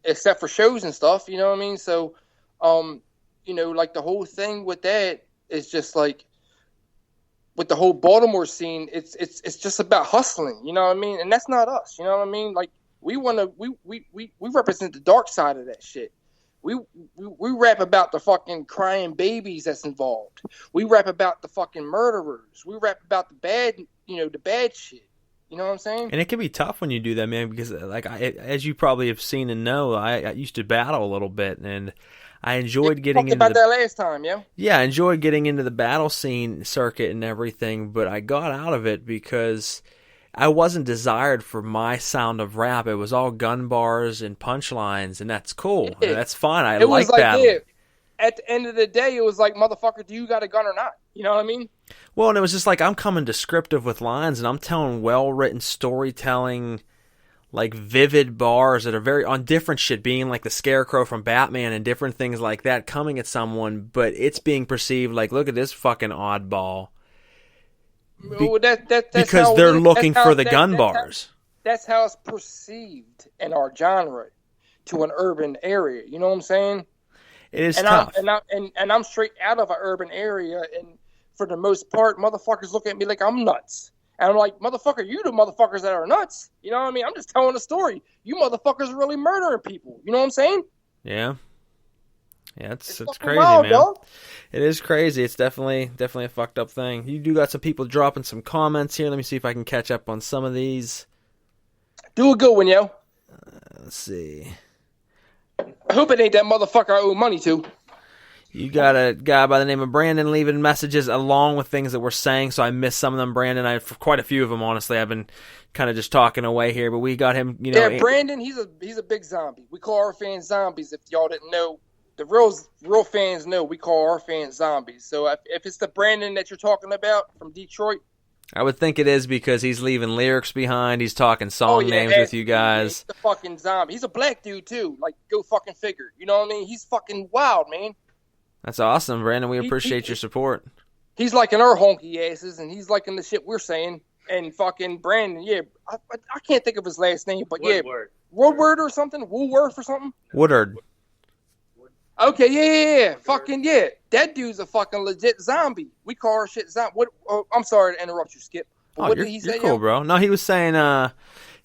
Except for shows and stuff. You know what I mean? So, like the whole thing with that is just like, with the whole Baltimore scene, it's just about hustling. You know what I mean? And that's not us. You know what I mean? Like, we represent the dark side of that shit. We rap about the fucking crying babies that's involved. We rap about the fucking murderers. We rap about the bad shit. You know what I'm saying? And it can be tough when you do that, man, because as you probably have seen and know, I used to battle a little bit, and I enjoyed getting into that last time, yeah? Yeah, I enjoyed getting into the battle scene circuit and everything, but I got out of it because I wasn't desired for my sound of rap. It was all gun bars and punchlines, and that's cool. Yeah. That's fine. I It like was like, battling. yeah, at the end of the day, it was like, motherfucker, do you got a gun or not? You know what I mean? Well, and it was just like I'm coming descriptive with lines, and I'm telling well-written storytelling, like vivid bars that are very on different shit, being like the Scarecrow from Batman and different things like that, coming at someone, but it's being perceived like, look at this fucking oddball. Well, that's because how they're it is. looking That's how- for the that- gun that's how- bars. That's how it's perceived in our genre to an urban area. You know what I'm saying? It is and tough. I'm straight out of an urban area, and for the most part, motherfuckers look at me like I'm nuts. And I'm like, motherfucker, you the motherfuckers that are nuts. You know what I mean? I'm just telling a story. You motherfuckers are really murdering people. You know what I'm saying? Yeah. Yeah, it's fucking crazy, wild, man. dog. It is crazy. It's definitely a fucked up thing. You do got some people dropping some comments here. Let me see if I can catch up on some of these. Do a good one, yo. Let's see. I hope it ain't that motherfucker I owe money to. You got a guy by the name of Brandon leaving messages along with things that we're saying, so I missed some of them, Brandon. For quite a few of them, honestly. I've been kind of just talking away here, but we got him, Yeah, Brandon, he's a big zombie. We call our fans zombies. If y'all didn't know, the real fans know we call our fans zombies. So if it's the Brandon that you're talking about from Detroit, I would think it is because he's leaving lyrics behind. He's talking song names with you guys. He's the fucking zombie. He's a black dude too. Like, go fucking figure. You know what I mean? He's fucking wild, man. That's awesome, Brandon. We appreciate your support. He's liking our honky asses, and he's liking the shit we're saying. And fucking Brandon, yeah, I can't think of his last name, but Woodward. yeah, Woodward or something, Woolworth or something. Woodard. Okay, yeah, fucking yeah. That dude's a fucking legit zombie. We call our shit zombie. What? Oh, I'm sorry to interrupt you, Skip. But what did he say? You're cool, bro. No, he was saying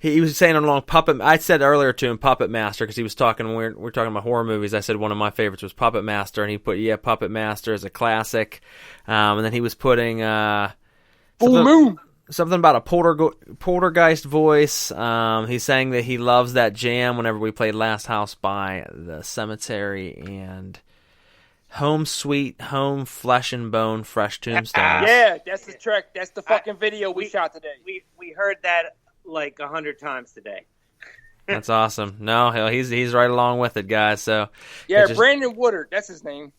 he was saying along Puppet. I said earlier to him Puppet Master because he was talking. We're talking about horror movies. I said one of my favorites was Puppet Master, and he put Puppet Master as a classic. And then he was putting Full Moon. Something about a poltergeist voice. He's saying that he loves that jam whenever we played Last House by the Cemetery and Home Sweet Home Flesh and Bone Fresh Tombstones. Yeah, that's the track. That's the fucking video we shot today. We heard that like 100 times today. That's awesome. No, hell, he's right along with it, guys. So yeah, Brandon Woodard, that's his name.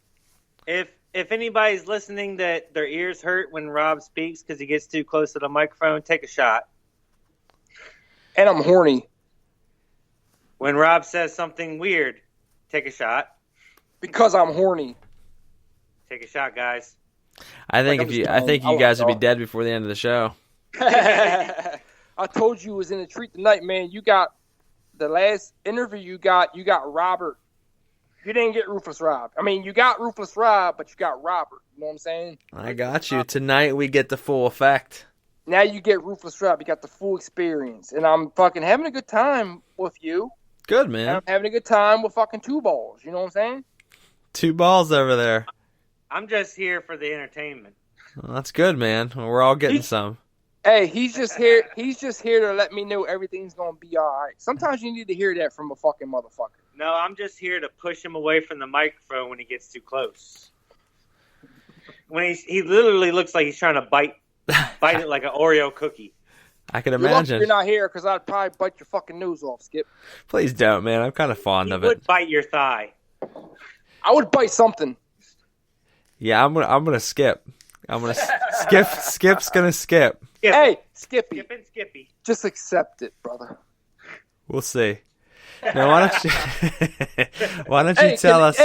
If anybody's listening that their ears hurt when Rob speaks because he gets too close to the microphone, take a shot. And I'm horny. When Rob says something weird, take a shot. Because I'm horny. Take a shot, guys. I think you guys would be dead before the end of the show. I told you it was in a treat tonight, man. You got the last interview you got Robert. You didn't get Ruthless Rob. I mean, you got Ruthless Rob, but you got Robert. You know what I'm saying? I got you. Tonight we get the full effect. Now you get Ruthless Rob. You got the full experience. And I'm fucking having a good time with you. Good, man. And I'm having a good time with fucking two balls. You know what I'm saying? 2 balls over there. I'm just here for the entertainment. Well, that's good, man. We're all getting some. Hey, he's just here. He's just here to let me know everything's gonna be all right. Sometimes you need to hear that from a fucking motherfucker. No, I'm just here to push him away from the microphone when he gets too close. When he literally looks like he's trying to bite it like an Oreo cookie. I can You're lucky imagine. you're not here because I'd probably bite your fucking nose off, Skip. Please don't, man. I'm kind of fond of He it. would bite your thigh. I would bite something. Yeah, I'm gonna skip. I'm gonna skip. Skip's gonna skip. Hey, Skippy. Skip and Skippy. Just accept it, brother. We'll see. Now, why don't you? Why don't you tell us?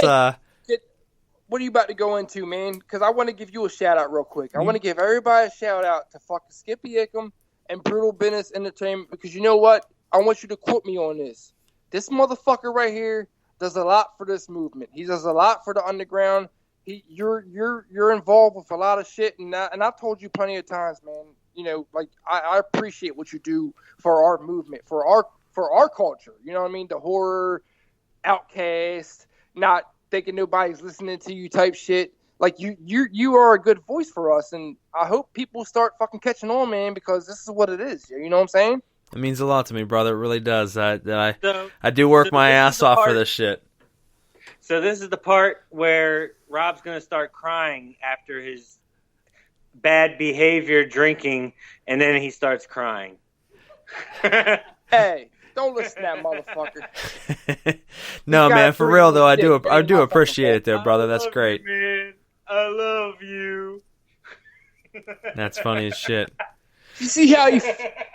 What are you about to go into, man? Because I want to give you a shout out real quick. I want to give everybody a shout out to fucking Skippy Ickham and Brutal Business Entertainment, because you know what? I want you to quote me on this. This motherfucker right here does a lot for this movement. He does a lot for the underground. You're involved with a lot of shit, and I've told you plenty of times, man. You know, like I appreciate what you do for our movement, for our culture. You know what I mean? The horror, outcast, not thinking nobody's listening to you type shit. Like you are a good voice for us, and I hope people start fucking catching on, man, because this is what it is. You know what I'm saying? It means a lot to me, brother. It really does. I do work my ass off for this shit. So this is the part where Rob's going to start crying after his bad behavior drinking, and then he starts crying. Hey, don't listen to that motherfucker. No, man, for real though, I do appreciate it though, brother. That's great. You, man. I love you. That's funny as shit. You see how you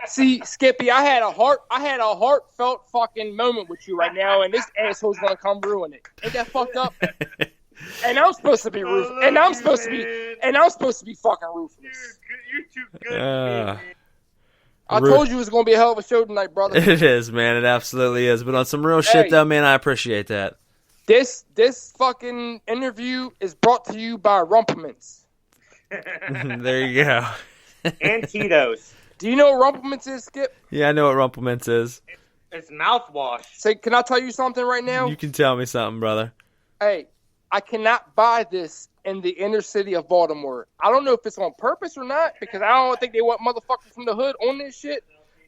see, Skippy? I had a heartfelt fucking moment with you right now, and this asshole's gonna come ruin it. Ain't that fucked up? And I'm supposed to be ruthless. And I'm supposed to be fucking ruthless. You're too good. Man. I told you it was gonna be a hell of a show tonight, brother. It is, man. It absolutely is. But on some real shit, though, man, I appreciate that. This fucking interview is brought to you by Rumplements. There you go. And Tito's. Do you know what Rumplements is, Skip? Yeah, I know what Rumplements is. It's mouthwash. Say, can I tell you something right now? You can tell me something, brother. Hey, I cannot buy this in the inner city of Baltimore. I don't know if it's on purpose or not, because I don't think they want motherfuckers from the hood on this shit.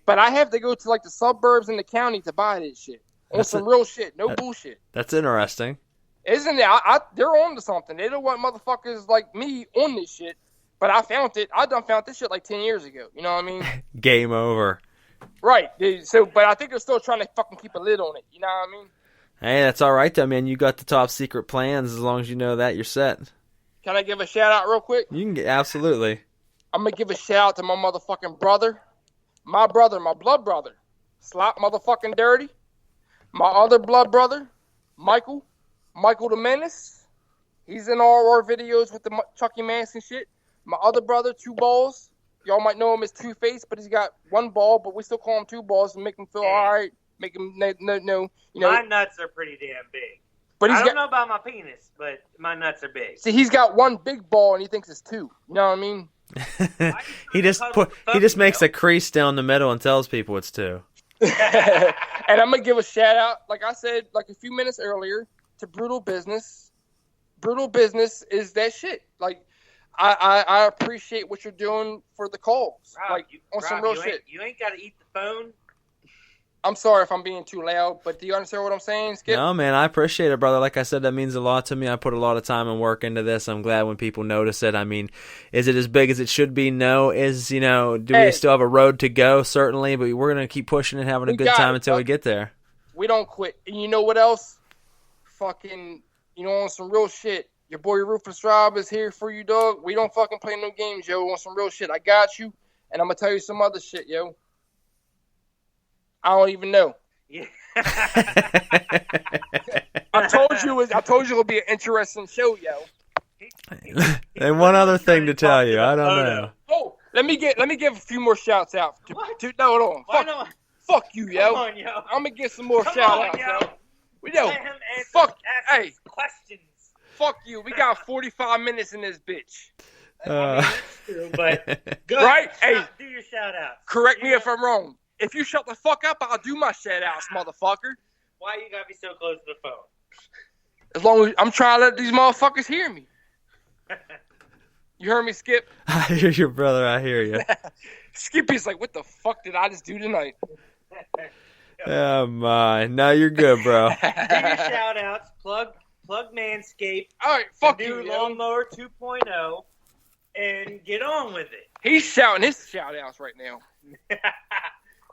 But I have to go to like the suburbs in the county to buy this shit. On some real shit, no bullshit. That's interesting. Isn't it? They're on to something. They don't want motherfuckers like me on this shit. But I found it. I done found this shit like 10 years ago. You know what I mean? Game over. Right. So, but I think they're still trying to fucking keep a lid on it. You know what I mean? Hey, that's all right, though, man. You got the top secret plans. As long as you know that, you're set. Can I give a shout out real quick? You can absolutely. I'm going to give a shout out to my motherfucking brother. My blood brother. Slap motherfucking dirty. My other blood brother, Michael the Menace. He's in all our videos with the Chucky mask and shit. My other brother, Two Balls. Y'all might know him as Two-Face, but he's got one ball, but we still call him Two Balls and make him feel all right. Make him know, you know. My nuts are pretty damn big. But I don't know about my penis, but my nuts are big. See, he's got one big ball and he thinks it's two. You know what I mean? He just makes a crease down the middle and tells people it's two. And I'm gonna give a shout out, like I said, like a few minutes earlier, to Brutal Business. Brutal Business is that shit. Like, I appreciate what you're doing for the calls. Rob, like on some real shit. You ain't got to eat the phone. I'm sorry if I'm being too loud, but do you understand what I'm saying, Skip? No, man, I appreciate it, brother. Like I said, that means a lot to me. I put a lot of time and work into this. I'm glad when people notice it. I mean, is it as big as it should be? No. Do we still have a road to go? Certainly, but we're going to keep pushing and having a good time until we get there. We don't quit. And you know what else? Fucking, on some real shit. Your boy Rufus Rob is here for you, dog. We don't fucking play no games, yo. On some real shit. I got you, and I'm going to tell you some other shit, yo. I don't even know. Yeah. I told you it'll be an interesting show, yo. And one other thing to tell you, I don't know. Oh, let me give a few more shouts out. No, hold on. Fuck you, yo. Come on, yo. I'm gonna get some more shout outs, yo. Hey, questions. Fuck you. We got 45 minutes in this bitch. That's true, but good. Right? Hey, do your shout outs. Correct me if I'm wrong. If you shut the fuck up, I'll do my shout outs, motherfucker. Why you gotta be so close to the phone? As long as I'm trying to let these motherfuckers hear me. You heard me, Skip? I hear you, brother. I hear you. Skippy's like, what the fuck did I just do tonight? Oh, my. No, you're good, bro. Do your shout outs. Plug Manscaped. All right, fuck you. You, Lawnmower 2.0 and get on with it. He's shouting his shout outs right now.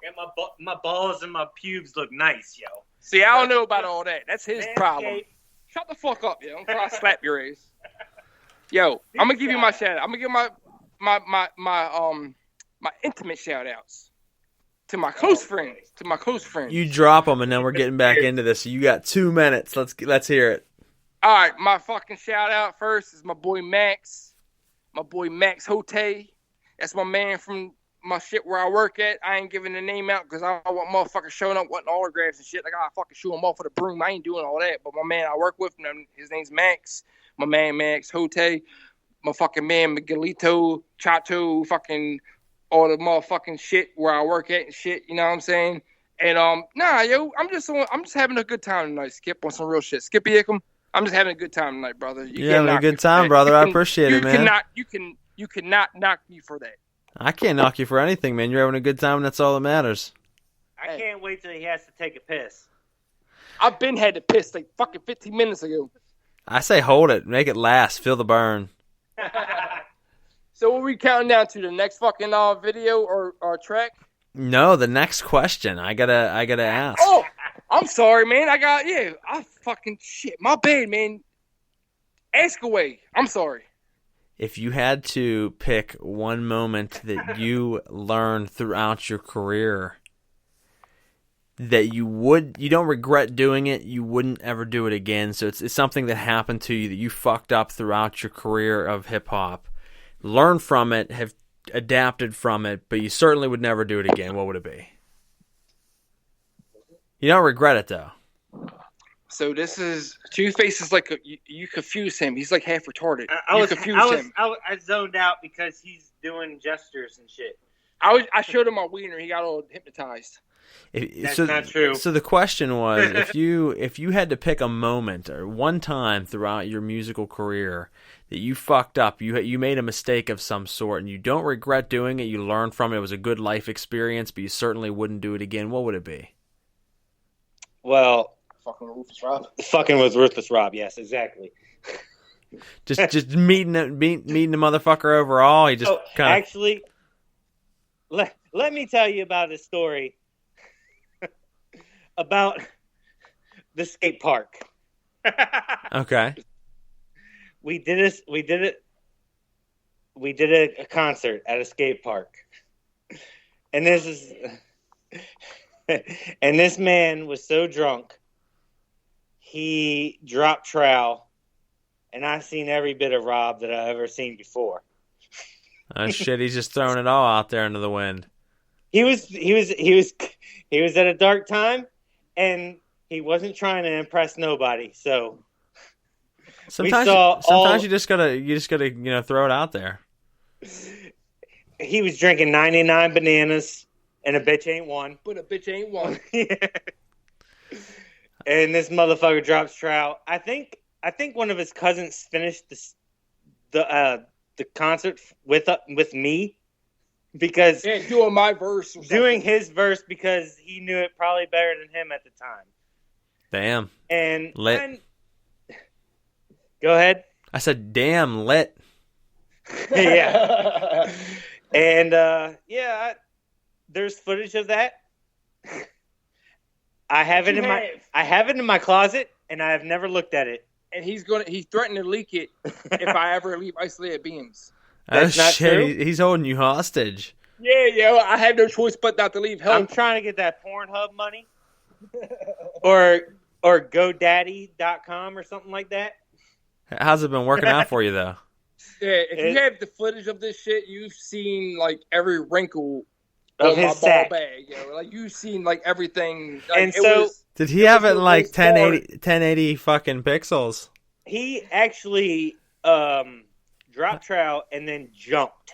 And my balls and my pubes look nice, yo. See, I don't know about all that. That's his problem. Shut the fuck up, yo. I'm trying to slap your ass. Yo, I'm gonna give you my shout out. I'm gonna give my intimate shout outs to my close friends. You drop them, and then we're getting back into this. So you got 2 minutes. Let's hear it. All right, my fucking shout out first is my boy Max Hote. That's my man from my shit where I work at. I ain't giving the name out because I don't want motherfuckers showing up wanting autographs and shit. I gotta fucking shoot him off with a broom. I ain't doing all that. But my man I work with, his name's Max. My man Max Hote. My fucking man Miguelito, Chato, fucking all the motherfucking shit where I work at and shit. You know what I'm saying? And I'm just having a good time tonight. Skip on some real shit. Skippy Ickham. I'm just having a good time tonight, brother. You're having a good time, brother. I appreciate it, man. You cannot knock me for that. I can't knock you for anything, man. You're having a good time, and that's all that matters. I can't wait till he has to take a piss. I've been had to piss like fucking 15 minutes ago. I say hold it. Make it last. Feel the burn. So what are we counting down to? The next fucking video or track? No, the next question. I gotta ask. Oh, I'm sorry, man. Shit. My bad, man. Ask away. I'm sorry. If you had to pick one moment that you learned throughout your career that you don't regret doing it, you wouldn't ever do it again. So it's something that happened to you that you fucked up throughout your career of hip hop. Learn from it, have adapted from it, but you certainly would never do it again. What would it be? You don't regret it though. So this is Two-Face is like you confuse him. He's like half retarded. I zoned out because he's doing gestures and shit. I showed him my wiener. He got all hypnotized. That's not true. So the question was, if you had to pick a moment or one time throughout your musical career that you fucked up, you made a mistake of some sort, and you don't regret doing it, you learned from it, it was a good life experience, but you certainly wouldn't do it again, what would it be? Well, fucking with Ruthless Rob. Fucking with Ruthless Rob, yes, exactly. just meeting the motherfucker overall. He just kind of actually. Let me tell you about a story about the skate park. Okay. We did a concert at a skate park, and this man was so drunk he dropped trowel, and I seen every bit of Rob that I've ever seen before. Oh shit! He's just throwing it all out there into the wind. He was at a dark time, and he wasn't trying to impress nobody. So sometimes you just gotta throw it out there. He was drinking 99 bananas, and a bitch ain't one. But a bitch ain't one. And this motherfucker drops trowel. I think one of his cousins finished the concert with me because doing my verse, doing his verse because he knew it probably better than him at the time. Damn. And lit. Go ahead. I said, damn lit. Yeah. And there's footage of that. I have it in my closet, and I have never looked at it. And he threatened to leak it if I ever leave Isolated Beingz. That's not true. He's holding you hostage. Yeah, I have no choice but not to leave home. I'm trying to get that Pornhub money, or GoDaddy.com or something like that. How's it been working out for you though? Yeah, if you have the footage of this shit, you've seen like every wrinkle of on his my sack. ball bag. Like you've seen like everything. Like, And so did he have it in like 1080 fucking pixels? He actually dropped trowel and then jumped.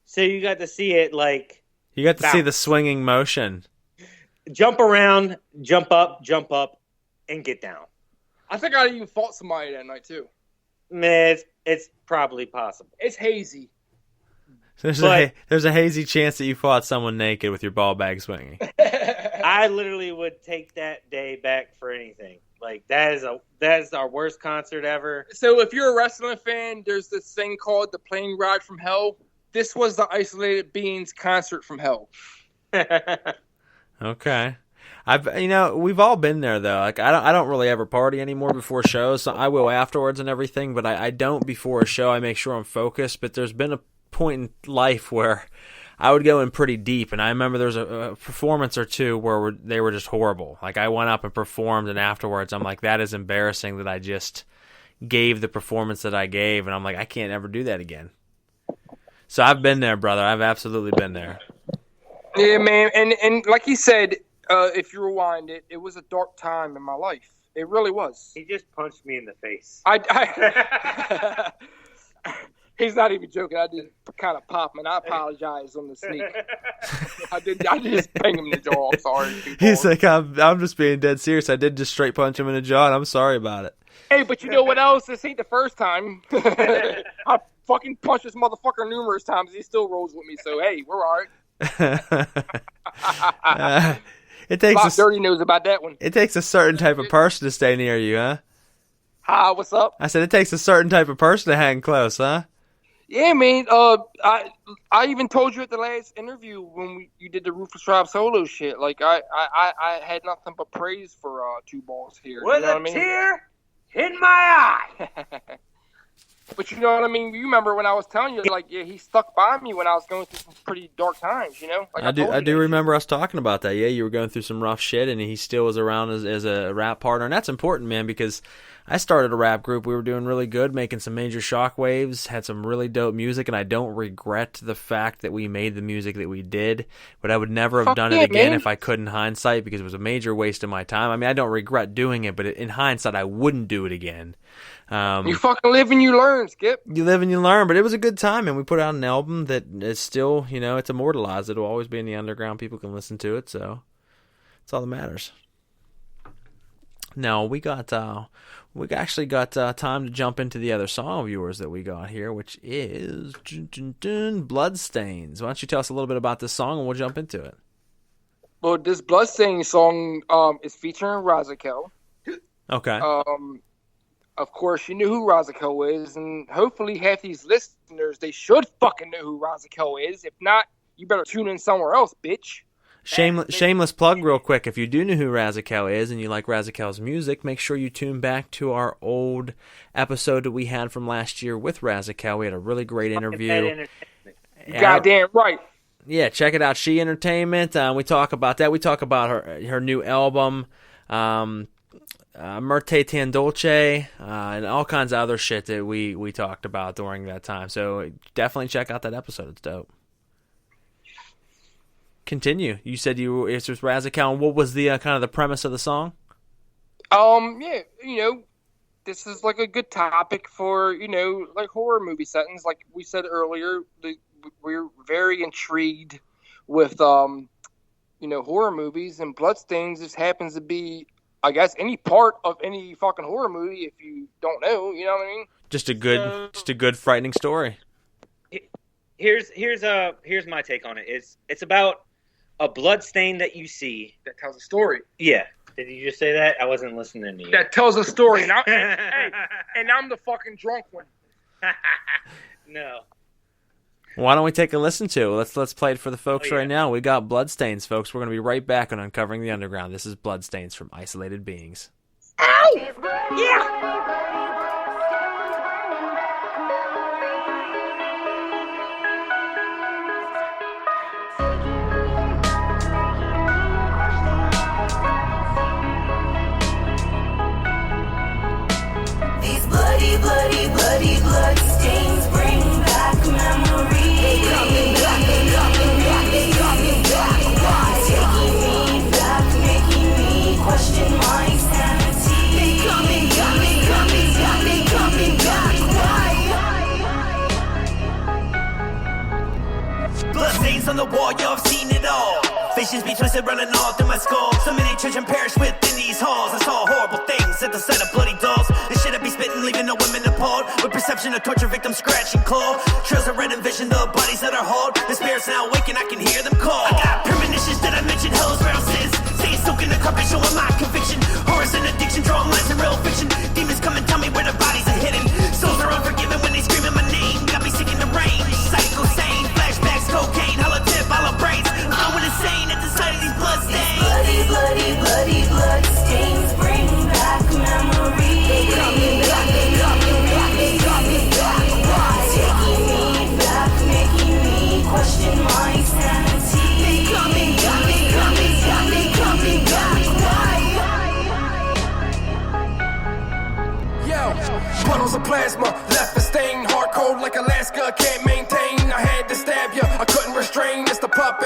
So you got to see it like you got to see the swinging motion. Jump around, jump up, and get down. I think I even fought somebody that night too. Man, it's probably possible. It's hazy. There's a hazy chance that you fought someone naked with your ball bag swinging. I literally would take that day back for anything. Like that is our worst concert ever. So if you're a wrestling fan, there's this thing called the Plane Ride from Hell. This was the Isolated Beingz concert from hell. Okay. We've all been there though. Like I don't really ever party anymore before shows. So I will afterwards and everything, but I don't before a show. I make sure I'm focused. But there's been a point in life where I would go in pretty deep, and I remember there was a performance or two where they were just horrible. Like I went up and performed, and afterwards I'm like, that is embarrassing that I just gave the performance that I gave, and I'm like, I can't ever do that again. So I've been there, brother. I've absolutely been there. Yeah, man, and like he said. If you rewind it, it was a dark time in my life. It really was. He just punched me in the face. He's not even joking. I did kind of pop him, and I apologize on the sneak. I did just bang him in the jaw. I'm sorry. He's like, I'm just being dead serious. I did just straight punch him in the jaw, and I'm sorry about it. Hey, but you know what else? This ain't the first time. I fucking punched this motherfucker numerous times. He still rolls with me, so hey, we're all right. It takes Dirty knows about that one. It takes a certain type of person to stay near you, huh? Hi, what's up? I said it takes a certain type of person to hang close, huh? Yeah, man. I even told you at the last interview when you did the Rufus Rob solo shit. Like I had nothing but praise for Two Balls here. With a tear in my eye. But you know what I mean? You remember when I was telling you, like, yeah, he stuck by me when I was going through some pretty dark times, you know? Like I do remember us talking about that. Yeah, you were going through some rough shit, and he still was around as a rap partner. And that's important, man, because I started a rap group. We were doing really good, making some major shockwaves, had some really dope music, and I don't regret the fact that we made the music that we did. But I would never have done it again if I could in hindsight, because it was a major waste of my time. I mean, I don't regret doing it, but in hindsight, I wouldn't do it again. You fucking live and you learn, Skip. You live and you learn, but it was a good time, and we put out an album that is still, it's immortalized. It'll always be in the underground. People can listen to it, so that's all that matters. Now, we actually got time to jump into the other song of yours that we got here, which is Bloodstains. Why don't you tell us a little bit about this song, and we'll jump into it. Well, this Bloodstains song is featuring Razakel. Okay. Of course, you know who Razakel is, and hopefully half these listeners, they should fucking know who Razakel is. If not, you better tune in somewhere else, bitch. Shameless plug real quick. If you do know who Razakel is and you like Razakel's music, make sure you tune back to our old episode that we had from last year with Razakel. We had a really great interview. Goddamn right. Yeah, check it out. She Entertainment. We talk about that. We talk about her new album, Merte Tan Dolce, and all kinds of other shit that we talked about during that time. So definitely check out that episode. It's dope. Continue. You said it was Razakel. What was the kind of the premise of the song? Yeah, this is like a good topic for, like horror movie settings. Like we said earlier, we're very intrigued with, horror movies, and Bloodstains just happens to be, I guess, any part of any fucking horror movie. If you don't know, you know what I mean? Just a good frightening story. Here's my take on it. It's about a blood stain that you see that tells a story. Yeah. Did you just say that? I wasn't listening to you. That tells a story. And I'm the fucking drunk one. No. Why don't we take a listen to it? Let's play it for the folks right now. We got Bloodstains, folks. We're going to be right back on Uncovering the Underground. This is Bloodstains from Isolated Beingz. Ow! Yeah! These bloody, bloody, bloody blood stains bring back memories. Coming back, coming back. Taking me back, making me question my sanity. Coming back. Bloodstains on the wall, yo, I've seen it all. Visions be twisted, running all through my skull. So many children perish within these halls. I saw horrible things at the sight of bloody dolls. This shit I be spitting, leaving no women appalled. With perception of torture victims scratch and claw. Trails of red envision the bodies that are hauled. The spirits now awake and I can hear them call. I got premonitions that I mentioned, hell's ground sins. Staying soaked in the carpet, showing my conviction. Horrors and addiction, drawing lines in real fiction. Demons come and tell me where the bodies are hidden. Souls are unforgiven when they screaming my name. Got me sick in the rain, psycho sane. Flashbacks, cocaine, hollow tip, hollow brains. I went insane at the sight of these bloodstains. Bloody, bloody, bloody.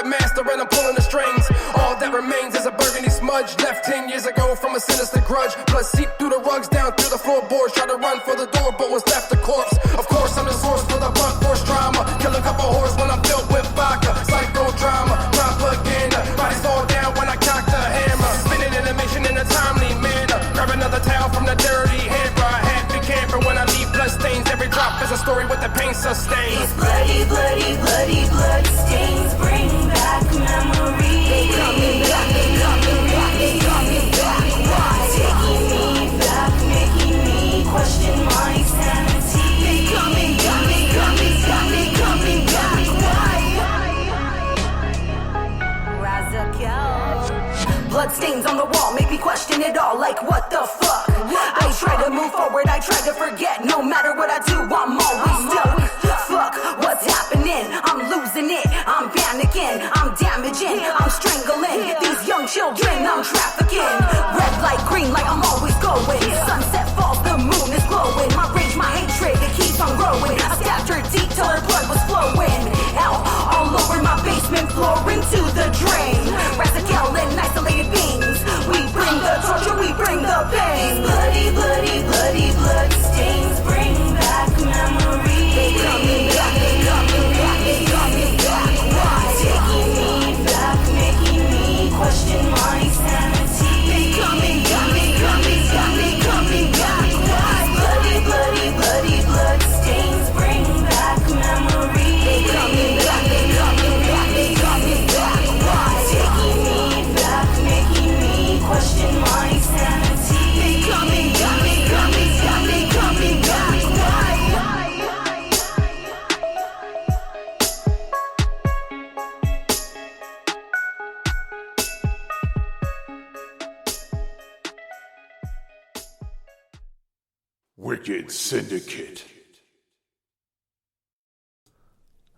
puppet master and I'm pulling the strings. All that remains is a burgundy smudge left 10 years ago from a sinister grudge. Blood seeped through the rugs down through the floorboards. Tried to run for the door but was left a corpse. Of course I'm the source for the blunt force drama. Kill a couple whores when I'm filled with vodka. Psychodrama, propaganda. Bodies fall down when I cock the hammer. Spinning animation in a timely manner. Grab another towel from the dirty hamper. I happy camper when I leave blood stains. Every drop is a story with the pain sustained. These bloody, bloody, bloody blood stains bring back memories. They coming back, they coming back, they coming back. Why? Taking me back, making me question my sanity. They coming back, they coming back, they coming back. Why? Razakel. Bloodstains on the wall make me question it all. Like what the fuck? I try to move forward, I try to forget. No matter what I do, I'm always stuck. Fuck, what's happening? I'm losing it. I'm panicking. I'm damaging. I'm strangling these young children. I'm trafficking. Red light, green light. I'm always going. Sunset falls, the moon is glowing. My rage, my hatred, it keeps on growing. I stabbed her deep till her blood was flowing. Out all over my basement floor into the drain. Razakel and Isolated Beingz. We bring the torture, we bring the pain. Bloody, bloody, bloody blood stains bring back memories. They coming back, they coming back, they coming back. Why? Taking me back, making me question my sanity. They coming back, they coming back, they coming back. Why? Bloody, bloody, bloody blood stains bring back memories. They coming back, they coming back, they coming back. Why? Taking me back, making me question my sanity. They coming back, they coming back, they coming back. Why? Wicked Syndicate.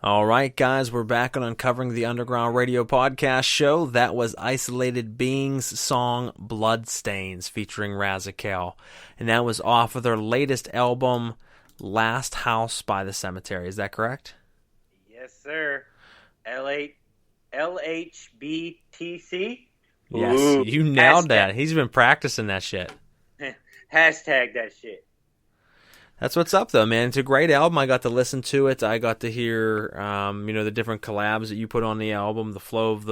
All right, guys, we're back on Uncovering the Underground Radio podcast show. That was Isolated Beingz' song Bloodstains featuring Razakel. And that was off of their latest album, Last House by the Cemetery. Is that correct? Yes, sir. LHBTC. Yes, Ooh. you nailed Hashtag. that. He's been practicing that shit. Hashtag that shit. That's what's up, though, man. It's a great album. I got to listen to it. I got to hear, the different collabs that you put on the album, the flow of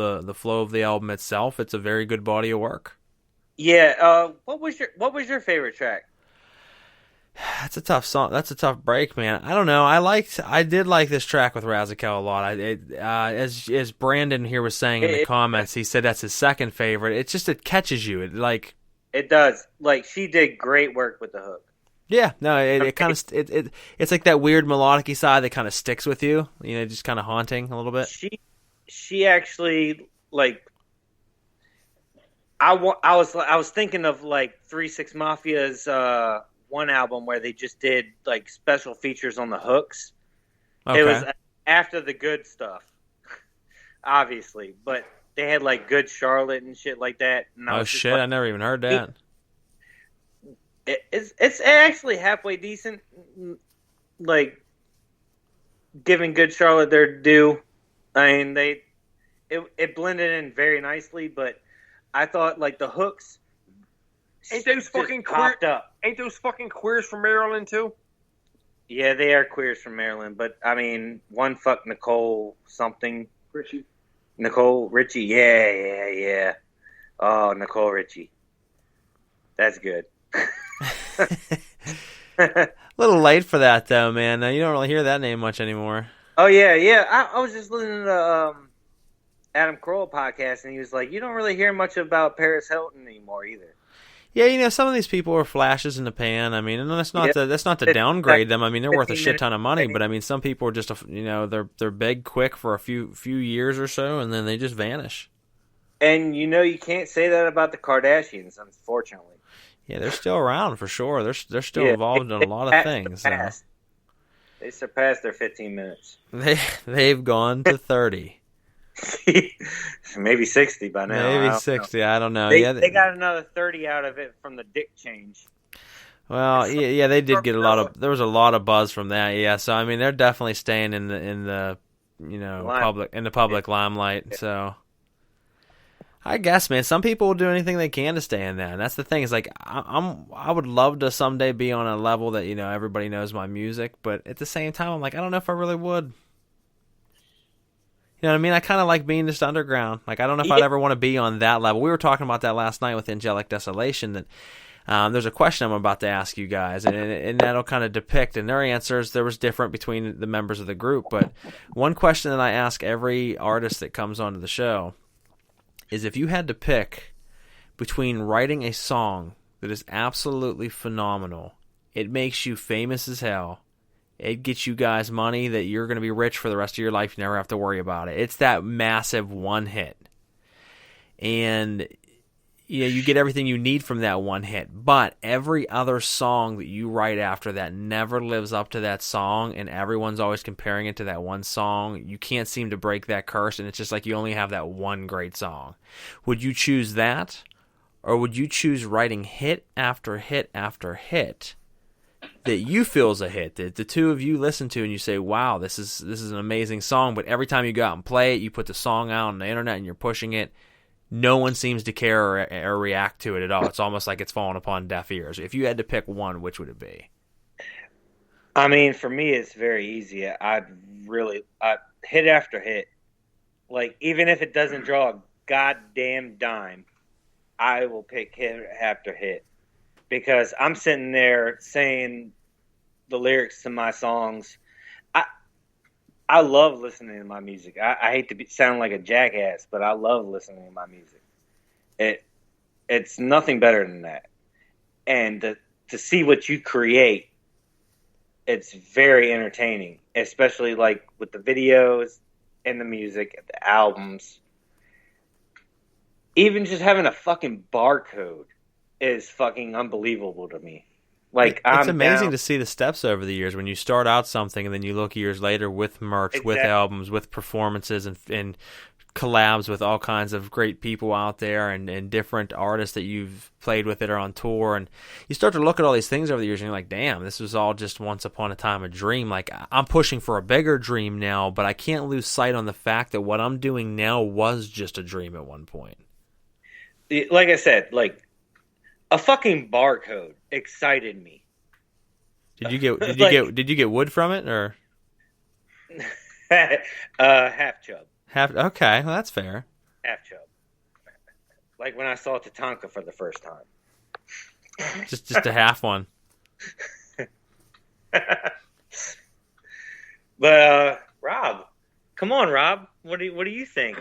the album itself. It's a very good body of work. Yeah. What was your favorite track? That's a tough song. That's a tough break, man. I don't know. I did like this track with Razakel a lot. As Brandon here was saying in the comments, he said that's his second favorite. It catches you. It does. Like, she did great work with the hook. Yeah, no, it kind of it's like that weird melodic side that kind of sticks with you, just kind of haunting a little bit. She actually, like, I was thinking of like 3-6 Mafia's one album where they just did like special features on the hooks. Okay. It was after the good stuff, obviously, but they had like Good Charlotte and shit like that. And Oh shit! I never even heard that. It's actually halfway decent, like giving Good Charlotte their due. I mean, it blended in very nicely, but I thought like the hooks Ain't those fucking popped up. Ain't those fucking queers from Maryland too? Yeah, they are queers from Maryland, but I mean, one fuck Nicole something. Nicole Richie, yeah. Oh, Nicole Richie, that's good. A little late for that though, man. You don't really hear that name much anymore. Oh yeah. I was just listening to Adam Carolla podcast, and he was like, "You don't really hear much about Paris Hilton anymore either." Yeah, some of these people are flashes in the pan. I mean, and that's not to downgrade them. I mean, they're worth a shit ton of money, but I mean, some people are just they're big quick for a few years or so, and then they just vanish. And you can't say that about the Kardashians, unfortunately. Yeah, they're still around for sure. They're still involved in a lot of things. They surpassed their 15 minutes. They've gone to 30. Maybe 60 by now. Maybe 60. I don't know. They got another 30 out of it from the dick change. Well, yeah, they did get a lot of. There was a lot of buzz from that. Yeah, so I mean, they're definitely staying in the public limelight. Yeah. So I guess, man, some people will do anything they can to stay in that. And that's the thing. Is like I would love to someday be on a level that everybody knows my music, but at the same time, I'm like, I don't know if I really would. You know what I mean? I kind of like being just underground. Like, I don't know if I'd ever want to be on that level. We were talking about that last night with Angelic Desolation, that there's a question I'm about to ask you guys, and that'll kind of depict, and their answers, there was different between the members of the group, but one question that I ask every artist that comes onto the show is, if you had to pick between writing a song that is absolutely phenomenal, it makes you famous as hell, it gets you guys money that you're going to be rich for the rest of your life, you never have to worry about it. It's that massive one hit. And you get everything you need from that one hit. But every other song that you write after that never lives up to that song, and everyone's always comparing it to that one song. You can't seem to break that curse, and it's just like you only have that one great song. Would you choose that? Or would you choose writing hit after hit after hit that you feel is a hit, that the two of you listen to and you say, wow, this is an amazing song, but every time you go out and play it, you put the song out on the internet and you're pushing it, no one seems to care or react to it at all. It's almost like it's falling upon deaf ears. If you had to pick one, which would it be? I mean, for me, it's very easy. I hit after hit. Like, even if it doesn't draw a goddamn dime, I will pick hit after hit. Because I'm sitting there saying the lyrics to my songs. I love listening to my music. I hate to sound like a jackass, but I love listening to my music. It's nothing better than that. And to see what you create, it's very entertaining, especially like with the videos and the music, the albums. Even just having a fucking barcode is fucking unbelievable to me. Like, it's amazing to see the steps over the years when you start out something and then you look years later with merch, with albums, with performances, and collabs with all kinds of great people out there and different artists that you've played with that are on tour. And you start to look at all these things over the years and you're like, damn, this was all just once upon a time a dream. Like, I'm pushing for a bigger dream now, but I can't lose sight on the fact that what I'm doing now was just a dream at one point. Like I said, like, a fucking barcode excited me. Did you get wood from it, or half chub? Okay, well, that's fair. Half chub. Like when I saw Tatanka for the first time. just a half one. But Rob, come on, Rob. What do you think?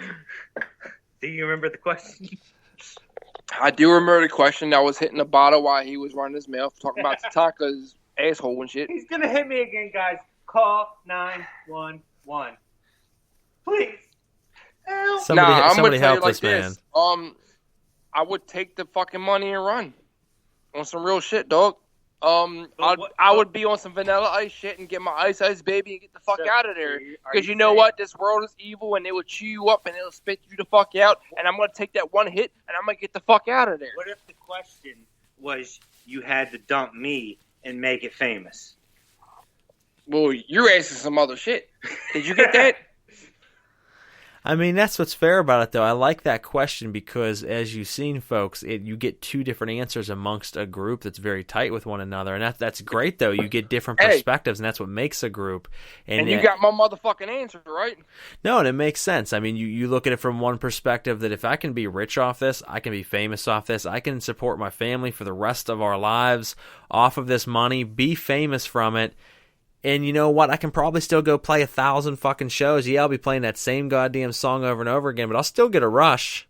Do you remember the question? I do remember the question. I was hitting the bottle while he was running his mouth, talking about Tatanka's asshole and shit. He's gonna hit me again, guys. Call 911, please. Somebody help this man. I would take the fucking money and run on some real shit, dog. I would be on some Vanilla Ice shit and get my Ice baby and get the fuck out of there. Because you know what? This world is evil and it will chew you up and it'll spit you the fuck out. And I'm going to take that one hit and I'm going to get the fuck out of there. What if the question was you had to dump me and make it famous? Well, you're asking some other shit. Did you get that? I mean, that's what's fair about it, though. I like that question because, as you've seen, folks, you get two different answers amongst a group that's very tight with one another, and that's great, though. You get different perspectives, and that's what makes a group. And you got my motherfucking answer, right? No, and it makes sense. I mean, you look at it from one perspective that if I can be rich off this, I can be famous off this, I can support my family for the rest of our lives off of this money, be famous from it. And you know what? I can probably still go play 1,000 fucking shows. Yeah, I'll be playing that same goddamn song over and over again, but I'll still get a rush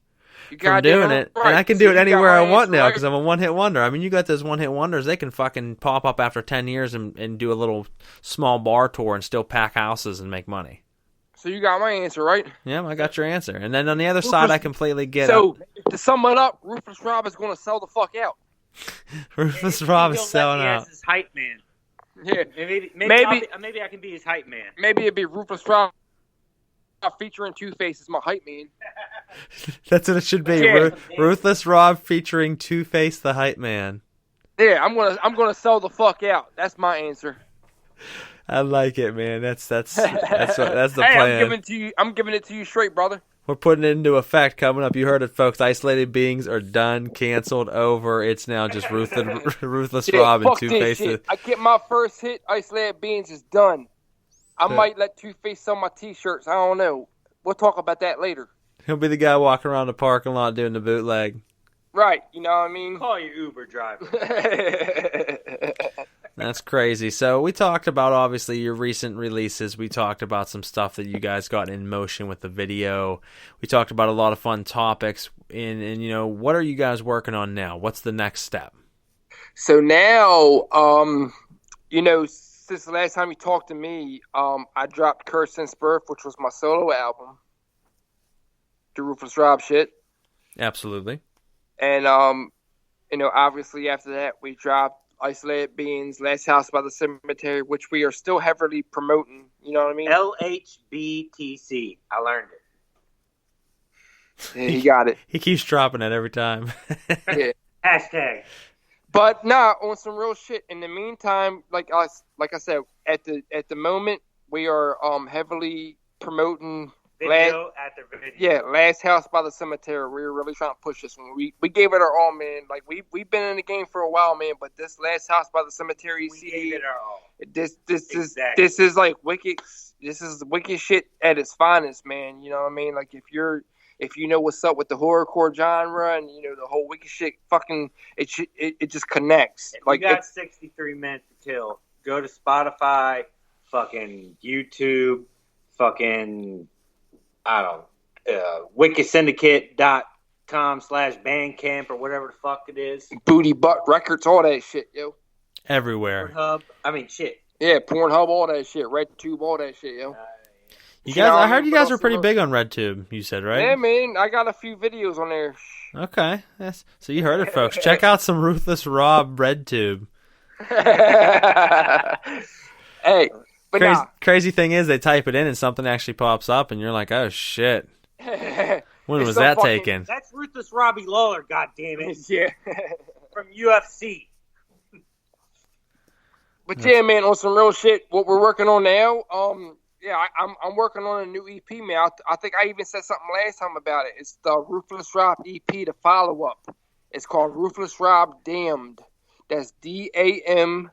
from doing it. Right. And I can do it anywhere I want now because I'm a one-hit wonder. I mean, you got those one-hit wonders. They can fucking pop up after 10 years and do a little small bar tour and still pack houses and make money. So you got my answer, right? Yeah, I got your answer. And then on the other side, I completely get So, to sum it up, Ruthless Rob is going to sell the fuck out. Ruthless Rob is selling out. His hype man. Yeah, maybe I can be his hype man. Maybe it'd be Ruthless Rob featuring Two-Face as my hype man. That's what it should be. Yeah. Ruthless Rob featuring Two-Face, the hype man. Yeah, I'm gonna sell the fuck out. That's my answer. I like it, man. That's the Hey, plan. I'm giving it to you straight, brother. We're putting it into effect coming up. You heard it, folks. Isolated Beingz are done, canceled, over. It's now just Ruthless Rob and Fuck this Two-Face. shit. I get my first hit. Isolated Beingz is done. I might let Two-Face sell my T-shirts. I don't know. We'll talk about that later. He'll be the guy walking around the parking lot doing the bootleg. Right. You know what I mean? Call your Uber driver. That's crazy. So we talked about, obviously, your recent releases. We talked about some stuff that you guys got in motion with the video. We talked about a lot of fun topics. And you know, what are you guys working on now? What's the next step? So now, you know, since the last time you talked to me, I dropped Curse Since Birth, which was my solo album. The Ruthless Rob shit. Absolutely. And, you know, obviously after that, we dropped Isolated Beingz, Last House by the Cemetery, which we are still heavily promoting. You know what I mean? LHBTC. I learned it. Yeah, he got it. He keeps dropping it every time. Yeah. Hashtag. But nah, on some real shit. In the meantime, like I said, at the moment, we are heavily promoting Video after video. Yeah, Last House by the Cemetery. We were really trying to push this one. We gave it our all, man. Like we've been in the game for a while, man. But this Last House by the Cemetery We gave it our all. This is like wicked. This is wicked shit at its finest, man. You know what I mean? Like if you know what's up with the horrorcore genre and you know the whole wicked shit, fucking it just connects. If like you got 63 minutes to kill, go to Spotify, fucking YouTube, fucking wickedsyndicate.com/bandcamp or whatever the fuck it is. Booty Butt Records, all that shit, yo. Everywhere. Pornhub. I mean, shit. Yeah, Pornhub, all that shit. RedTube, all that shit, yo. You guys, I heard you guys were pretty big on RedTube. You said, right? Yeah, man. I got a few videos on there. Okay, so you heard it, folks. Check out some Ruthless Rob RedTube. Hey. But crazy thing is, they type it in and something actually pops up, and you're like, "Oh shit! When was that taken?" That's Ruthless Robbie Lawler, goddammit. Yeah, from UFC. But yeah, man, on some real shit, what we're working on now, yeah, I'm working on a new EP, man. I think I even said something last time about it. It's the Ruthless Rob EP, the follow up. It's called Ruthless Rob Damned. That's DAMNED.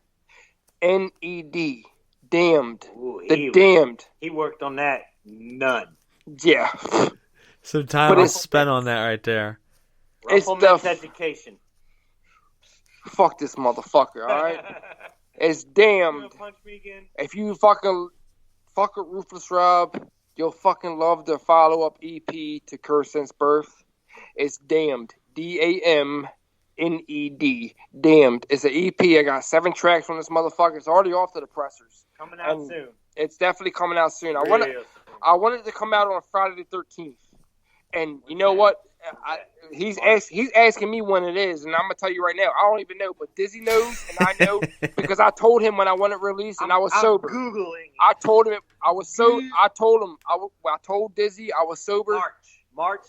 Damned. Ooh, Damned. He worked on that. None. Yeah. Some time was spent on that right there. It's the education. Fuck this motherfucker, alright? It's damned. You gonna punch me again? If you fucking fuck with Ruthless Rob, you'll fucking love the follow-up EP to Curse Since Birth. It's Damned. DAMNED. Damned. It's an EP. I got 7 tracks on this motherfucker. It's already off to the pressers. Coming out soon. It's definitely coming out soon. I wanted to come out on Friday the 13th. And you know what? He's asking me when it is, and I'm gonna tell you right now, I don't even know, but Dizzy knows, and I know because I told him when I want it released, and I was sober. Googling. I told him I was so. I told him I told Dizzy I was sober. March.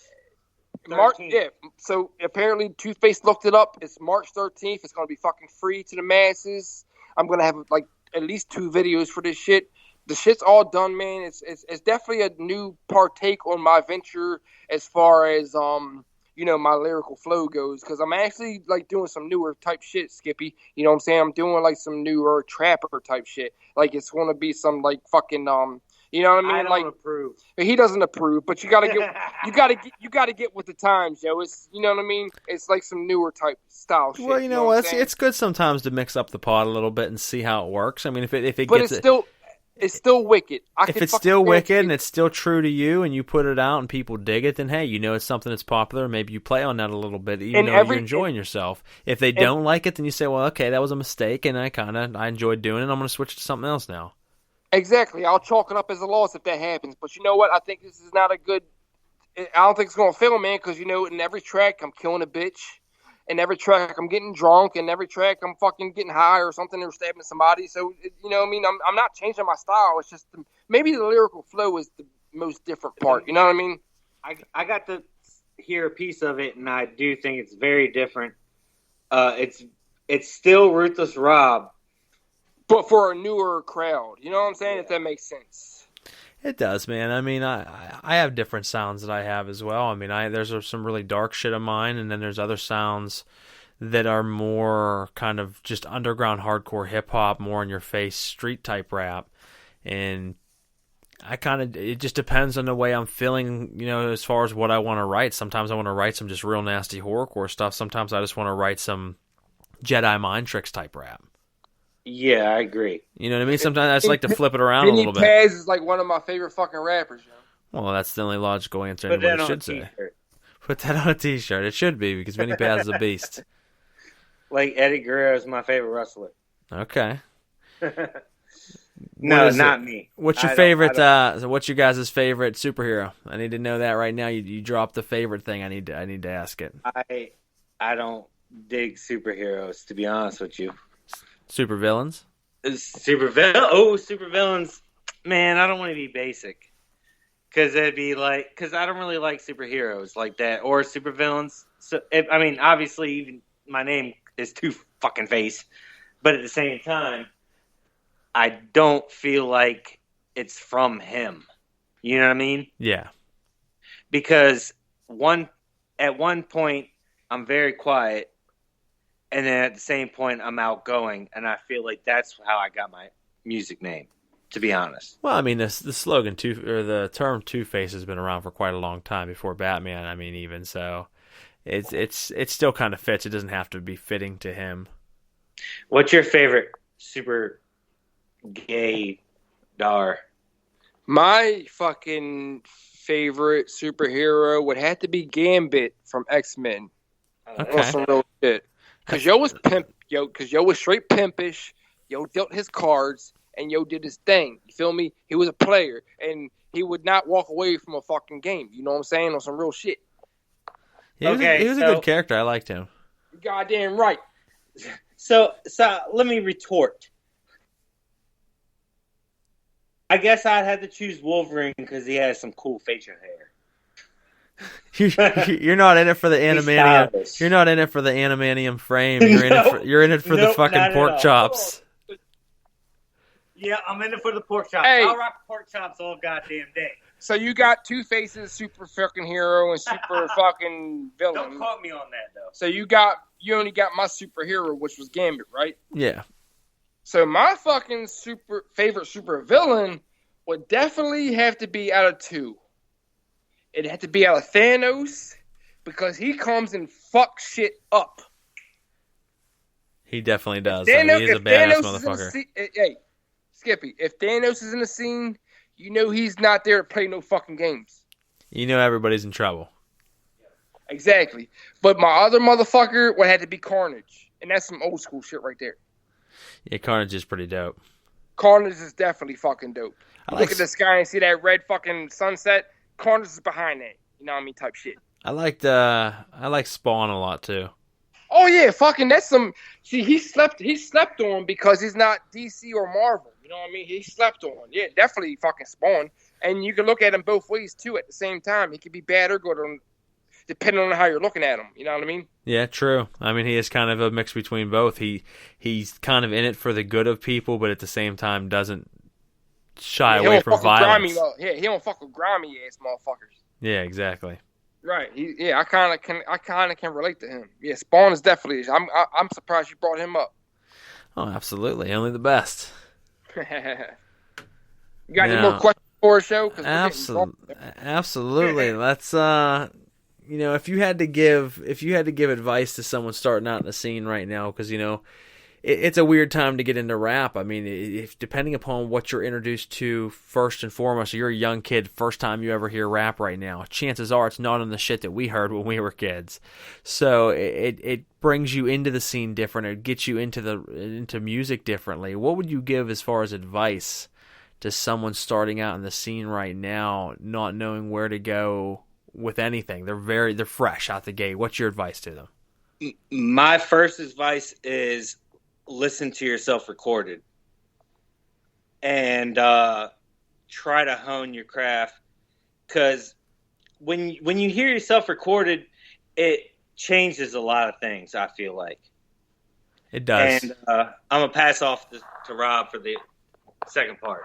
Yeah. So apparently, Toothpaste looked it up. It's March 13th. It's gonna be fucking free to the masses. I'm gonna have like at least 2 videos for this shit. The shit's all done, man. It's definitely a new partake on my venture as far as you know, my lyrical flow goes, because I'm actually like doing some newer type shit, Skippy. You know what I'm saying? I'm doing like some newer trapper type shit. Like it's gonna be some like fucking you know what I mean? I don't approve. He doesn't approve, but you gotta get with the times, yo. It's, you know what I mean? It's like some newer type style shit. Well, you know what? It's good sometimes to mix up the pot a little bit and see how it works. I mean, if it but gets it's still wicked. If it's still wicked and it's still true to you and you put it out and people dig it, then hey, you know it's something that's popular. Maybe you play on that a little bit, even though you're enjoying yourself. If they don't like it, then you say, well, okay, that was a mistake and I enjoyed doing it. I'm going to switch to something else now. Exactly. I'll chalk it up as a loss if that happens. But you know what? I think this is not a good... I don't think it's going to fail, man, because, you know, in every track, I'm killing a bitch. In every track, I'm getting drunk. In every track, I'm fucking getting high or something or stabbing somebody. So, you know what I mean? I'm not changing my style. It's just maybe the lyrical flow is the most different part. You know what I mean? I got to hear a piece of it, and I do think it's very different. It's still Ruthless Rob, but for a newer crowd. You know what I'm saying? If that makes sense. It does, man. I mean, I have different sounds that I have as well. I mean, there's some really dark shit of mine, and then there's other sounds that are more kind of just underground hardcore hip hop, more in your face street type rap. And it just depends on the way I'm feeling, you know, as far as what I want to write. Sometimes I want to write some just real nasty horrorcore stuff. Sometimes I just want to write some Jedi mind tricks type rap. Yeah, I agree. You know what I mean? Sometimes I just like to flip it around a little bit. Benny Paz is like one of my favorite fucking rappers, yo. Well, that's the only logical answer anybody should say. Put that on a t-shirt. It should be, because Benny Paz is a beast. Like Eddie Guerrero is my favorite wrestler. Okay. No, not me. What's your favorite? What's your guys' favorite superhero? I need to know that right now. You dropped the favorite thing. I need to ask it. I don't dig superheroes, to be honest with you. Super villains. Super villains. Man, I don't want to be basic, because it'd be like, because I don't really like superheroes like that or super villains. So I mean, obviously, even my name is Two Fucking Face, but at the same time, I don't feel like it's from him. You know what I mean? Yeah. Because at one point, I'm very quiet, and then at the same point, I'm outgoing, and I feel like that's how I got my music name, to be honest. Well, I mean, the slogan the term Two-Face has been around for quite a long time before Batman. I mean, even so, it still kind of fits. It doesn't have to be fitting to him. What's your favorite super gay dar? My fucking favorite superhero would have to be Gambit from X-Men. Okay. Some real shit. Cause yo was straight pimpish. Yo dealt his cards and yo did his thing. You feel me? He was a player and he would not walk away from a fucking game. You know what I'm saying? On some real shit. He was a good character. I liked him. You goddamn right. So let me retort. I guess I'd have to choose Wolverine because he has some cool facial hair. You're not in it for the animanium. You're not in it for the animanium frame. You're in it for the fucking pork chops. Yeah, I'm in it for the pork chops. Hey. I'll rock pork chops all goddamn day. So you got Two-Face's super fucking hero and super fucking villain. Don't quote me on that though. So you only got my superhero, which was Gambit, right? Yeah. So my fucking favorite super villain would definitely have to be out of two. It'd have to be out of Thanos, because he comes and fucks shit up. He definitely does. He's a badass motherfucker. Hey, Skippy, if Thanos is in the scene, you know he's not there to play no fucking games. You know everybody's in trouble. Exactly. But my other motherfucker would have to be Carnage. And that's some old school shit right there. Yeah, Carnage is pretty dope. Carnage is definitely fucking dope. Look at the sky and see that red fucking sunset. Carnage is behind that. You know what I mean? Type shit. I like Spawn a lot too. Oh yeah, fucking that's some. See, he slept on because he's not DC or Marvel. You know what I mean? He slept on. Yeah, definitely fucking Spawn. And you can look at him both ways too at the same time. He could be bad or good, depending on how you're looking at him. You know what I mean? Yeah, true. I mean, he is kind of a mix between both. He's kind of in it for the good of people, but at the same time doesn't shy away from violence. He don't fuck with grimy ass motherfuckers. Yeah, exactly. Right. I kind of can relate to him. Yeah, Spawn is definitely. I'm surprised you brought him up. Oh, absolutely. Only the best. You got any more questions for a show? Absolutely. Let's if you had to give advice to someone starting out in the scene right now, because it's a weird time to get into rap. I mean, if depending upon what you're introduced to first and foremost, you're a young kid, first time you ever hear rap right now, chances are it's not on the shit that we heard when we were kids. So it brings you into the scene different. It gets you into music differently. What would you give as far as advice to someone starting out in the scene right now, not knowing where to go with anything? They're fresh out the gate. What's your advice to them? My first advice is listen to yourself recorded and try to hone your craft, because when you hear yourself recorded, it changes a lot of things. I feel like It does. And I'm going to pass off to Rob for the second part.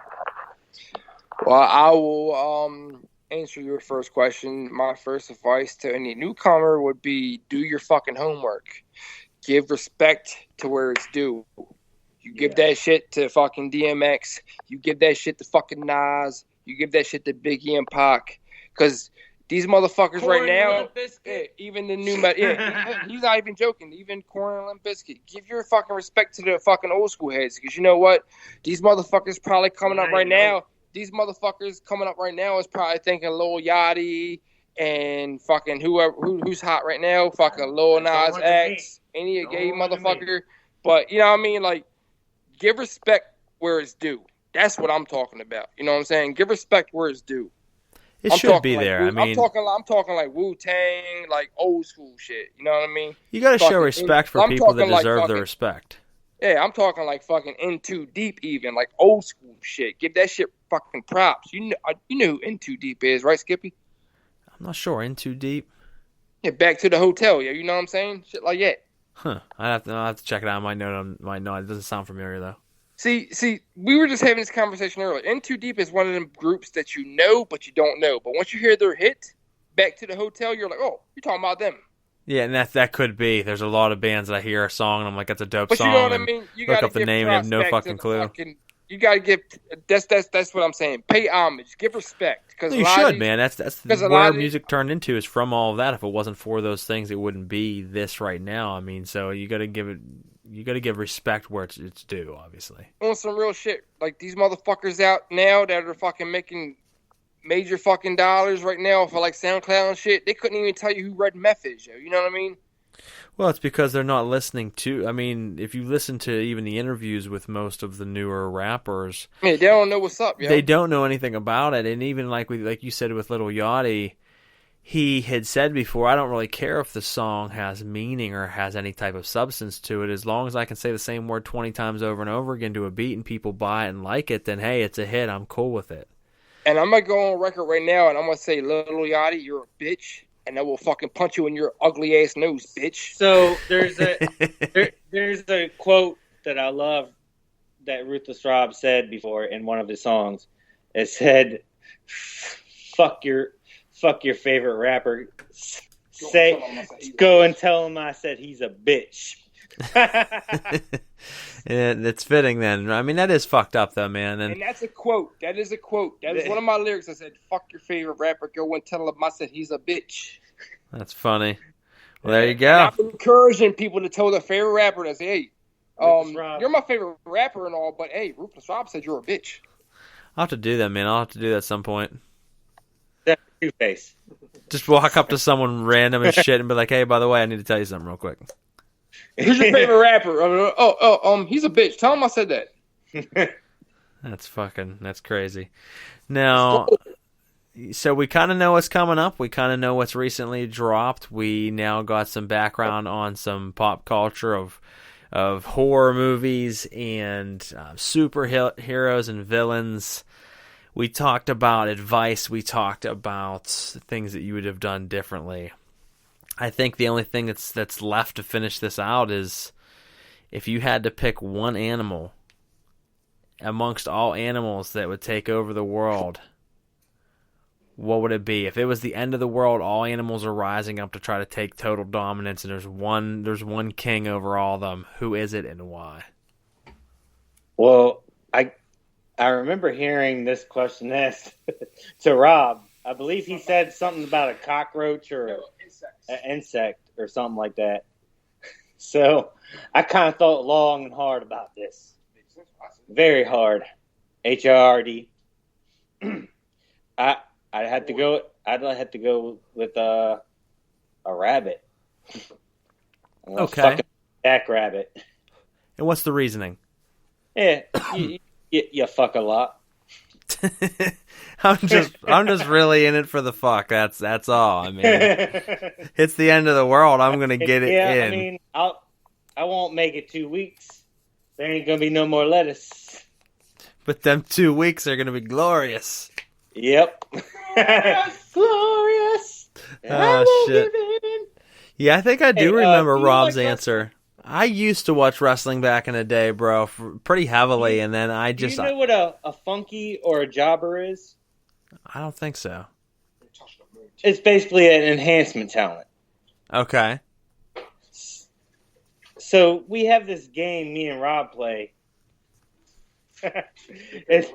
Well, I will answer your first question. My first advice to any newcomer would be do your fucking homework. Give respect to where it's due. You give that shit to fucking DMX. You give that shit to fucking Nas. You give that shit to Biggie and Pac. Because these motherfuckers right now, even the new he's not even joking. Even Corn and Limp Bizkit. Give your fucking respect to the fucking old school heads. Because you know what? These motherfuckers probably coming up right now. These motherfuckers coming up right now is probably thinking Lil Yachty and fucking who's hot right now. Fucking Lil Nas X. Any gay motherfucker. But, you know what I mean? Like, give respect where it's due. That's what I'm talking about. You know what I'm saying? Give respect where it's due. It should be there. I'm talking like Wu-Tang, like old school shit. You know what I mean? You got to show respect for people that deserve the respect. Yeah, I'm talking like fucking In Too Deep, even like old school shit. Give that shit fucking props. You know who In Too Deep is, right, Skippy? I'm not sure. In Too Deep. Yeah, Back to the Hotel. Yeah, you know what I'm saying? Shit like that. Huh. I'll have to check it out. I might know. It doesn't sound familiar though. See, we were just having this conversation earlier. In Too Deep is one of them groups that you know, but you don't know. But once you hear their hit, Back to the Hotel, you're like, oh, you're talking about them. Yeah, and that could be. There's a lot of bands that I hear a song and I'm like, that's a dope song. But you know what I mean? You look up the name and have no fucking clue. You gotta give. That's what I'm saying. Pay homage. Give respect. Cause you should, man. That's where music turned into, is from all of that. If it wasn't for those things, it wouldn't be this right now. I mean, so you got to give respect where it's due, obviously. On some real shit, like these motherfuckers out now that are fucking making major fucking dollars right now for like SoundCloud and shit, they couldn't even tell you who Red Meth is, yo. You know what I mean? Well, it's because they're not listening to. I mean, if you listen to even the interviews with most of the newer rappers, yeah, they don't know what's up. Yo. They don't know anything about it, and even like you said with Lil Yachty, he had said before, I don't really care if the song has meaning or has any type of substance to it. As long as I can say the same word 20 times over and over again to a beat and people buy it and like it, then hey, it's a hit. I'm cool with it. And I'm gonna go on record right now, and I'm gonna say, Lil Yachty, you're a bitch. And I will fucking punch you in your ugly ass nose, bitch. So there's a quote that I love that Ruthless Rob said before in one of his songs. It said, "Fuck your favorite rapper. Go and tell him I said he's a bitch." Yeah, it's fitting then. I mean, that is fucked up though, man. And that's a quote. That is a quote. That is one of my lyrics. I said, "Fuck your favorite rapper. Go and tell him I said he's a bitch." That's funny. Well, there you go. And I'm encouraging people to tell their favorite rapper to say, "Hey, you're my favorite rapper and all, but hey, Ruthless Rob said you're a bitch." I'll have to do that, man. I'll have to do that at some point. That's Two-Face. Just walk up to someone random and shit and be like, "Hey, by the way, I need to tell you something real quick." Who's your favorite rapper? He's a bitch. Tell him I said that. That's crazy. Now, so we kind of know what's coming up. We kind of know what's recently dropped. We now got some background on some pop culture of horror movies and superheroes and villains. We talked about advice. We talked about things that you would have done differently. I think the only thing that's left to finish this out is if you had to pick one animal amongst all animals that would take over the world, what would it be? If it was the end of the world, all animals are rising up to try to take total dominance, and there's one king over all of them. Who is it and why? Well, I remember hearing this question asked to Rob. I believe he said something about a cockroach or an insect or something like that. So I kind of thought long and hard about this. Very hard. HRD. I'd have to go with a rabbit. Okay. Fucking jackrabbit. And what's the reasoning? Yeah, you fuck a lot. I'm just really in it for the fuck. That's all. I mean, it's the end of the world. I'm gonna get it in. I mean, I won't make it 2 weeks. There ain't gonna be no more lettuce. But them 2 weeks are gonna be glorious. Yep. Glorious. Oh shit. Yeah, I think I do remember Rob's answer. I used to watch wrestling back in the day, bro, pretty heavily, and then I Do just... you know what a funky or a jobber is? I don't think so. It's basically an enhancement talent. Okay. So we have this game me and Rob play. It's,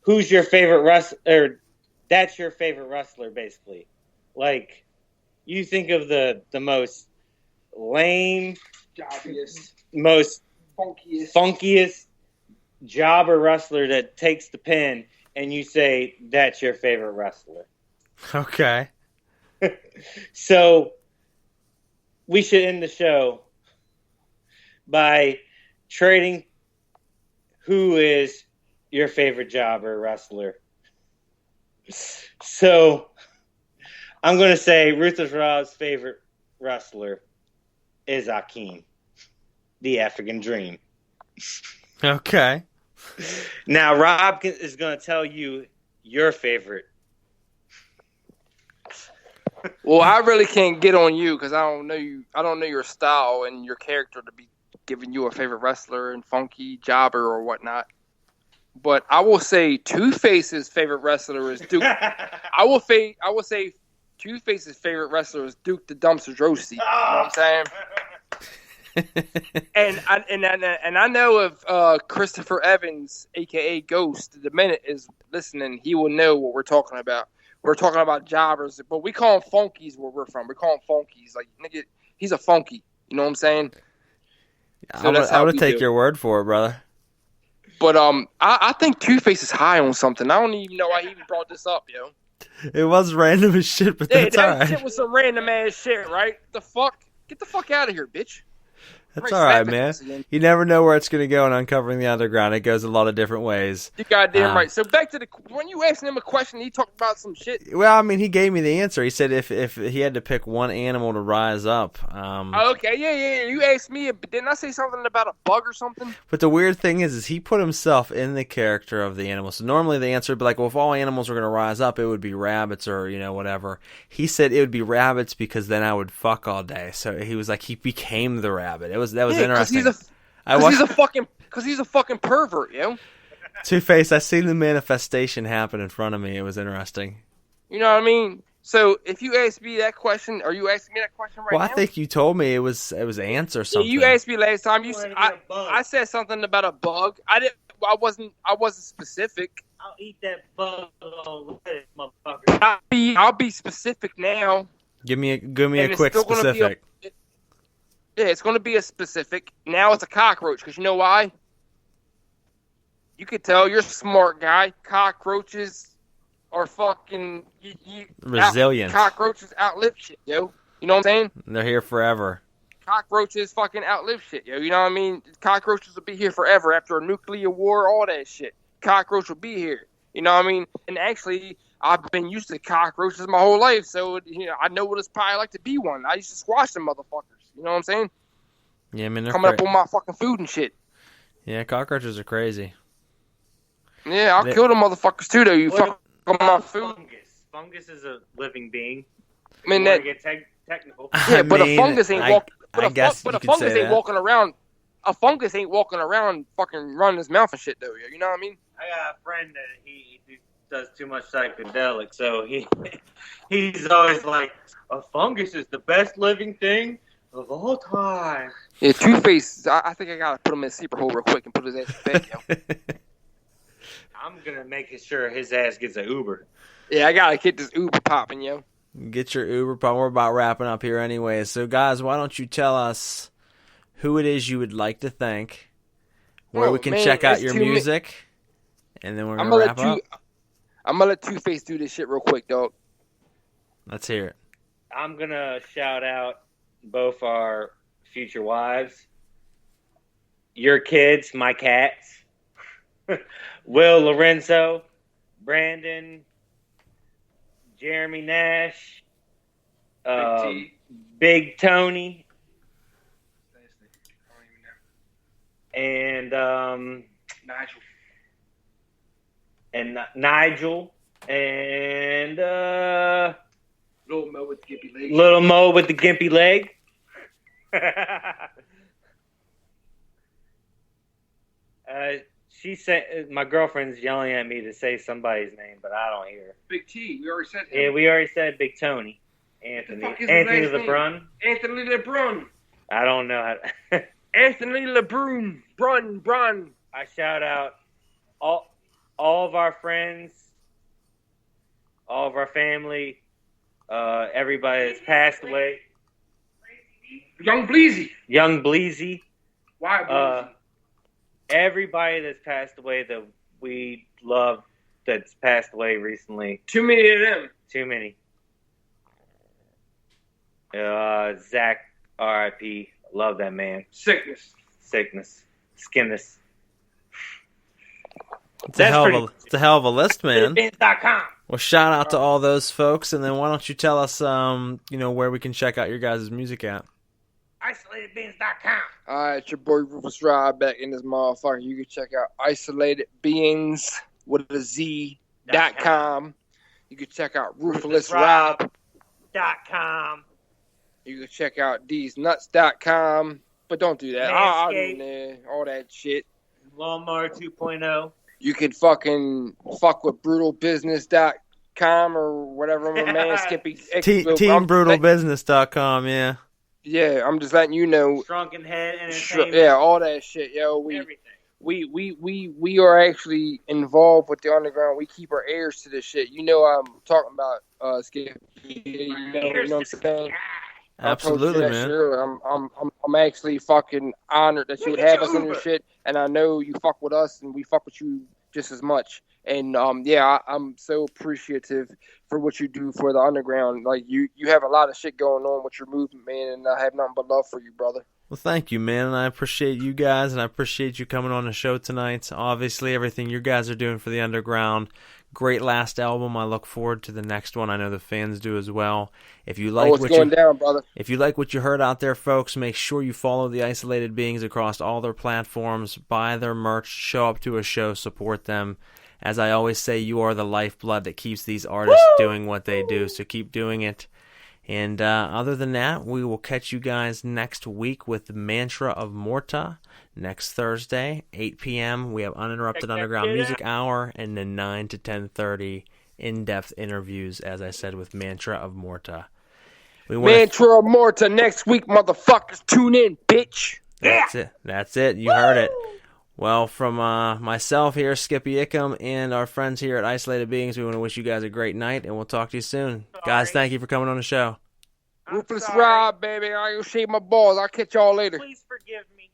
who's your favorite wrestler? Or that's your favorite wrestler, basically. Like, you think of the most lame, Jobbiest, most funkiest jobber wrestler that takes the pin, and you say that's your favorite wrestler. Okay. So we should end the show by trading who is your favorite jobber wrestler. So I'm going to say Ruthless Rob's favorite wrestler is Akeem, the African Dream. Okay. Now Rob is going to tell you your favorite. Well, I really can't get on you because I don't know you. I don't know your style and your character to be giving you a favorite wrestler and funky jobber or whatnot. But I will say Two-Face's favorite wrestler is Duke. I will say Two-Face's favorite wrestler is Duke the Dumpster Drosy. You know what I'm saying? and I know if Christopher Evans, aka Ghost, the minute is listening, he will know what we're talking about. We're talking about jobbers, but we call them funkies where we're from. We call them funkies. Like, nigga, he's a funky. You know what I'm saying? So I would take your word for it, brother. But I think Two-Face is high on something. I don't even know why he even brought this up, yo. It was random as shit, but that's that alright. shit was some random ass shit, right? The fuck? Get the fuck out of here, bitch. That's alright, man. You never know where it's going to go in Uncovering the Underground. It goes a lot of different ways. You goddamn right. So back to when you asked him a question, he talked about some shit. Well, I mean, he gave me the answer. He said if he had to pick one animal to rise up. Okay, yeah. You asked me, but didn't I say something about a bug or something? But the weird thing is he put himself in the character of the animal. So normally the answer would be like, well, if all animals were going to rise up, it would be rabbits or, whatever. He said it would be rabbits because then I would fuck all day. So he was like, he became the rabbit. That was interesting. Because he's a fucking pervert, yo. Two-Face, I seen the manifestation happen in front of me. It was interesting. You know what I mean? So if you ask me that question, are you asking me that question right now? Well, I think you told me it was ants or something. Yeah, you asked me last time. I said something about a bug. I wasn't specific. I'll eat that bug on lettuce, motherfucker. I'll be specific now. Give me a quick specific. Yeah, it's going to be a specific. Now it's a cockroach, because you know why? You could tell you're a smart guy. Cockroaches are fucking... resilient. Cockroaches outlive shit, yo. You know what I'm saying? They're here forever. Cockroaches fucking outlive shit, yo. You know what I mean? Cockroaches will be here forever after a nuclear war, all that shit. Cockroach will be here. You know what I mean? And actually, I've been used to cockroaches my whole life, so I know what it's probably like to be one. I used to squash them motherfuckers. You know what I'm saying? Yeah, I mean, they're coming up on my fucking food and shit. Yeah, cockroaches are crazy. Yeah, I'll kill them motherfuckers too, though. You fuck on my food. Fungus is a living being. I mean, that get technical. Yeah, but a fungus ain't walking. But a fungus ain't walking around. A fungus ain't walking around fucking running his mouth and shit, though. You know what I mean? I got a friend that he does too much psychedelic, so he's always like, a fungus is the best living thing of all time. Yeah, Two-Face, I think I gotta put him in a sleeper hole real quick and put his ass in bed, yo. I'm gonna make sure his ass gets an Uber. Yeah, I gotta get this Uber popping, yo. Get your Uber popping. We're about wrapping up here anyway. So, guys, why don't you tell us who it is you would like to thank, where we can check out your music, and then we're gonna wrap up. I'm gonna let Two-Face do this shit real quick, dog. Let's hear it. I'm gonna shout out both our future wives, your kids, my cats, Will Lorenzo, Brandon, Jeremy Nash, Big Tony, and Nigel, and Little Mo with the gimpy leg. Little Mo with the gimpy leg. She said my girlfriend's yelling at me to say somebody's name, but I don't hear. Big T. We already said him. Yeah, we already said Big Tony. Anthony. What the fuck is Anthony his last LeBrun. name? Anthony LeBrun. I don't know how to... Anthony LeBrun. Brun. I shout out all of our friends, all of our family, everybody that's passed away. Young Bleezy. Why Bleezy? Everybody that's passed away that we love that's passed away recently. Too many of them. Too many. Zach, R.I.P. Love that man. Sickness. Skinness. It's a hell of a list, man. Business.com. Well, shout out to all those folks, and then why don't you tell us, where we can check out your guys' music at? IsolatedBeingz.com. Alright, it's your boy Rufus Rod back in this motherfucker. You can check out Isolated Beingz with a Z.com. You can check out RuthlessRob.com. You can check out TheseNuts.com. But don't do that. I'll do there. All that shit. Lawnmower 2.0. You can fucking fuck with BrutalBusiness.com or whatever my man Skippy. TeamBrutalBusiness.com, yeah. Yeah, I'm just letting you know. Shrunken Head Entertainment. Yeah, all that shit, yo. Everything. We are actually involved with the underground. We keep our ears to this shit. You know I'm talking about Skippy. You know what I'm saying? Absolutely, man. I'm actually fucking honored that you would have us in your shit, and I know you fuck with us, and we fuck with you just as much. And I'm so appreciative for what you do for the underground. Like you have a lot of shit going on with your movement, man, and I have nothing but love for you, brother. Well, thank you, man, and I appreciate you guys, and I appreciate you coming on the show tonight. Obviously, everything you guys are doing for the underground. Great last album. I look forward to the next one. I know the fans do as well. If you like if you like what you heard out there, folks, make sure you follow the Isolated Beingz across all their platforms. Buy their merch. Show up to a show. Support them. As I always say, you are the lifeblood that keeps these artists doing what they do. So keep doing it. And other than that, we will catch you guys next week with the Mantra of Morta. Next Thursday, 8 p.m., we have Uninterrupted Underground Music Hour, and then 9 to 10:30 in-depth interviews, as I said, with Mantra of Morta. Mantra of Morta next week, motherfuckers. Tune in, bitch. That's it. You heard it. Well, from myself here, Skippy Ickham, and our friends here at Isolated Beingz, we want to wish you guys a great night, and we'll talk to you soon. Guys, thank you for coming on the show. Ruthless Rob, baby. I go shave my balls. I'll catch y'all later. Please forgive me.